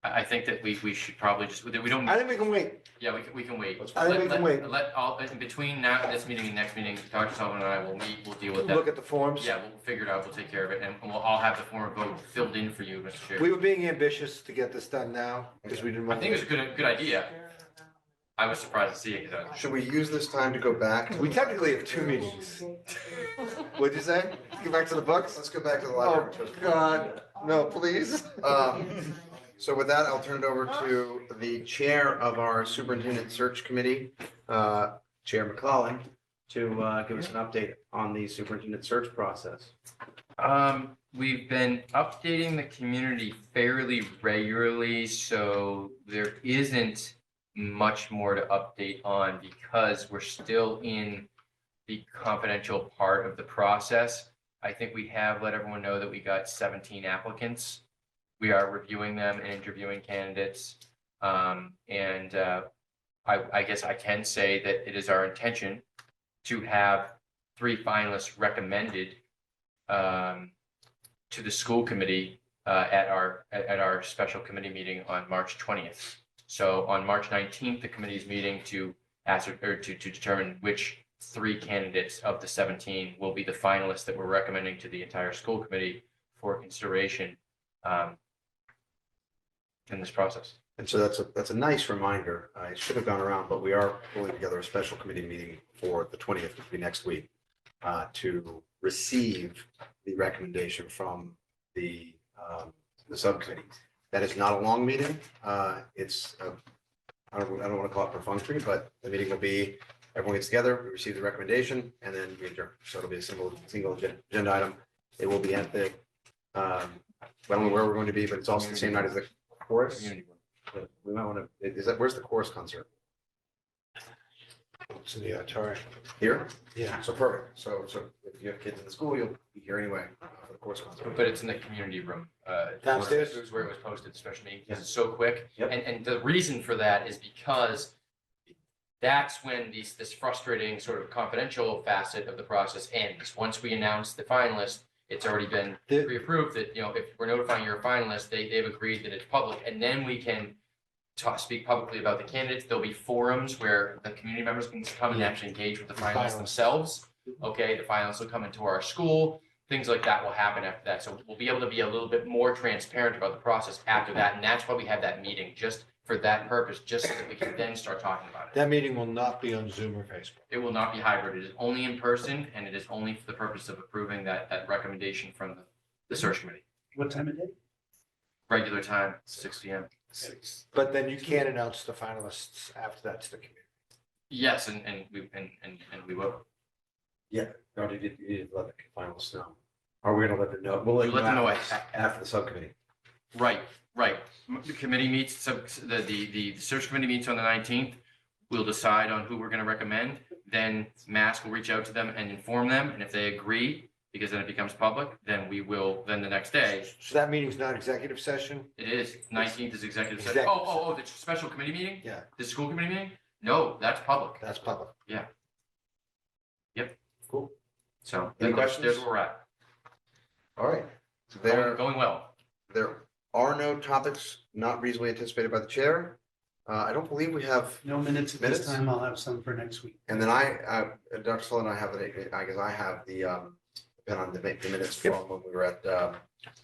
I think that we should probably just, we don't, I think we can wait. yeah, we can wait. I think we can wait. Let all, in between now, this meeting and next meeting, Dr. Sullivan and I will meet, we'll deal with Look that. at the forms. Yeah, we'll figure it out, we'll take care of it, and I'll have the form of vote filled in for you, Mr. Chair. We were being ambitious to get this done now because we didn't I want. think it was a good idea. I was surprised to see it, because Should we use this time to go back? to We the- technically have 2 meetings. What'd you say? Go back to the books? Let's go back to the Oh, library. God. No, please. So with that, I'll turn it over to the chair of our superintendent search committee, Chair McClellan, to give us an update on the superintendent search process. We've been updating the community fairly regularly, so there isn't much more to update on because we're still in the confidential part of the process. I think we have let everyone know that we got 17 applicants. We are reviewing them and interviewing candidates. I guess I can say that it is our intention to have 3 finalists recommended to the school committee at our special committee meeting on March 20th. So on March 19th, the committee's meeting to determine which 3 candidates of the 17 will be the finalists that we're recommending to the entire school committee for consideration in this process. And so that's a nice reminder. I should have gone around, but we are pulling together a special committee meeting for the 20th, which will be next week, to receive the recommendation from the subcommittee. That is not a long meeting. It's, I don't want to call it perfunctory, but the meeting will be, everyone gets together, we receive the recommendation, and then we adjourn. So it'll be a single agenda item. It will be at the, I don't know where we're going to be, but it's also the same night as the chorus. Community room. We might want to, where's the chorus concert? It's in the auditorium. Here? Yeah. So perfect. So if you have kids in the school, you'll be here anyway for the chorus concert. But it's in the community room. Downstairs? It was where it was posted, the special meeting, because it's so quick. Yep. And the reason for that is because that's when this frustrating sort of confidential facet of the process ends. Once we announce the finalist, it's already been The- pre-approved that, if we're notifying you're a finalist, they've agreed that it's public, and then we can speak publicly about the candidates. There'll be forums where the community members can come and actually engage with the finalists Finalists. themselves. Okay, the finalists will come into our school. Things like that will happen after that. So we'll be able to be a little bit more transparent about the process after that. And that's why we have that meeting, just for that purpose, just so that we can then start talking about it. That meeting will not be on Zoom or Facebook. It will not be hybrid. It is only in person, and it is only for the purpose of approving that recommendation from the search committee. What time of day? Regular time, 6 p.m. But then you can't announce the finalists after that to the community. Yes, and we will. Or did you let the finalists know? Are we gonna let them know? We'll let Let them know after the subcommittee. Right. The committee meets, so the search committee meets on the 19th. We'll decide on who we're going to recommend. Then Mass will reach out to them and inform them. And if they agree, because then it becomes public, then we will, then the next day, So that meeting's not executive session? it is, 19th is executive session. Executive Oh, the special committee meeting? Yeah. The school committee meeting? No, that's public. That's public. Cool. So Any there's questions? where we're at. All right. Going well. There are no topics not reasonably anticipated by the chair. I don't believe we have, No minutes at Minutes? this time. I'll have some for next week. and then Dr. Sullivan and I have, I guess I have the, pen on the minutes from when we were at, the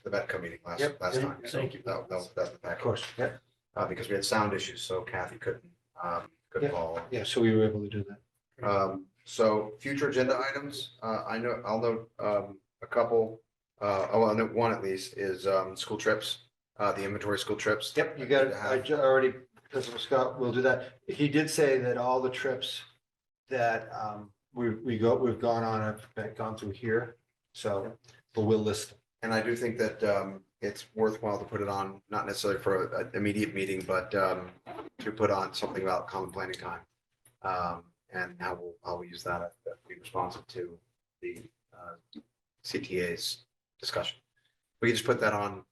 Metco meeting last time. So Thank you. That's the Of package. course, yeah, Because we had sound issues, so Kathy couldn't Yeah. follow. yeah, so we were able to do that. So future agenda items, I'll note a couple, I'll note one at least is school trips, the inventory school trips. Yep, you got it. I already, Principal Scott will do that. He did say that all the trips that we've gone on have gone through here. So, but we'll list them. And I do think that it's worthwhile to put it on, not necessarily for an immediate meeting, but to put on something about common planning time. And how we'll use that to be responsive to the CTA's discussion. We can just put that on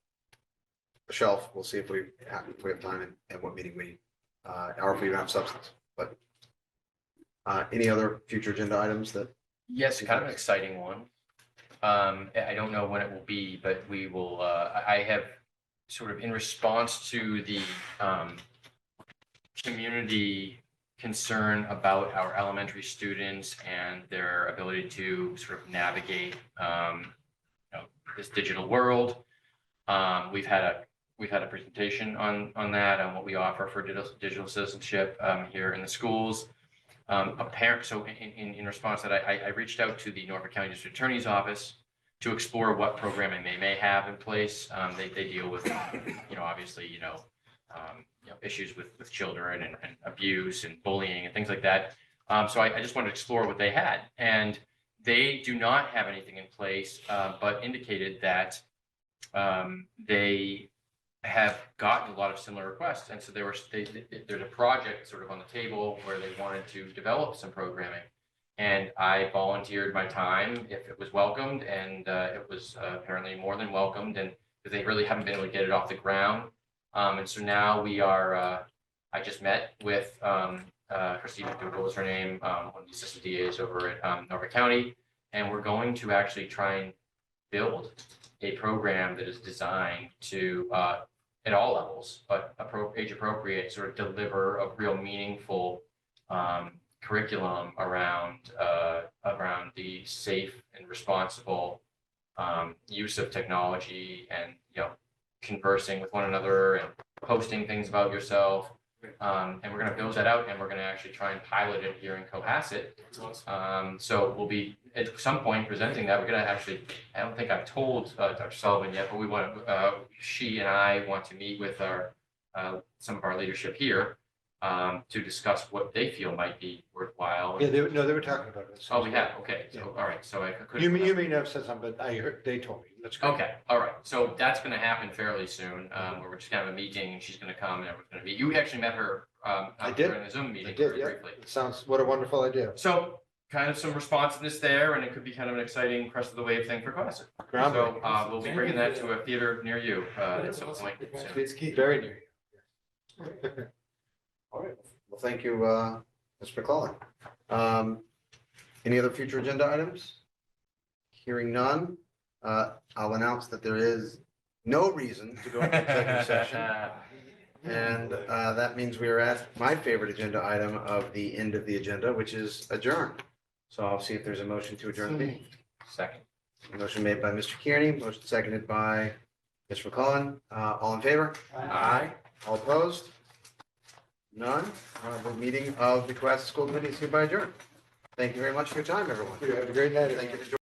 the shelf. We'll see if we have time and what meeting we, or if we even have substance, but any other future agenda items that, Yes, kind of an exciting one. I don't know when it will be, but we will, I have sort of in response to the community concern about our elementary students and their ability to sort of navigate, this digital world. We've had a presentation on that, on what we offer for digital citizenship here in the schools. So in response to that, I reached out to the Norfolk County District Attorney's Office to explore what programming they may have in place. They deal with, obviously, issues with children and abuse and bullying and things like that. So I just wanted to explore what they had, and they do not have anything in place, but indicated that they have gotten a lot of similar requests. And so there's a project sort of on the table where they wanted to develop some programming. And I volunteered my time if it was welcomed, and it was apparently more than welcomed, and they really haven't been able to get it off the ground. And so now we are, I just met with Christine McDougal is her name, one of the assistant DAs over at Norfolk County. And we're going to actually try and build a program that is designed to, at all levels, but age appropriate, sort of deliver a real meaningful curriculum around the safe and responsible use of technology, and conversing with one another and posting things about yourself. And we're going to build that out, and we're going to actually try and pilot it here in Cohasset. So we'll be at some point presenting that. We're going to actually, I don't think I've told Dr. Sullivan yet, but we want to, she and I want to meet with some of our leadership here to discuss what they feel might be worthwhile. Yeah, they were talking about it. Oh, we have, okay, so, all right, so I could. You may have said something, but I heard, they told me. That's good. Okay, all right, so that's gonna happen fairly soon, where we're just gonna have a meeting, and she's gonna come, and everyone's gonna meet. You actually met her I did. during the Zoom I meeting did, very yeah. briefly. It sounds, what a wonderful idea. So kind of some responsiveness there, and it could be kind of an exciting crest of the wave thing for Cohasset. So Groundbreaking. we'll be bringing that to a theater near you at some point soon. It's very near you. all right. Well, thank you, Mr. McClellan. Any other future agenda items? Hearing none, I'll announce that there is no reason to go into executive session. And that means we are at my favorite agenda item of the end of the agenda, which is adjourn. So I'll see if there's a motion to adjourn the meeting. Second. Motion made by Mr. Kearney, motion seconded by Mr. McClellan. All in favor? Aye. All opposed? None. The meeting of the Cohasset School Committee is hereby adjourned. Thank you very much for your time, everyone. Have a great night. Thank you for joining.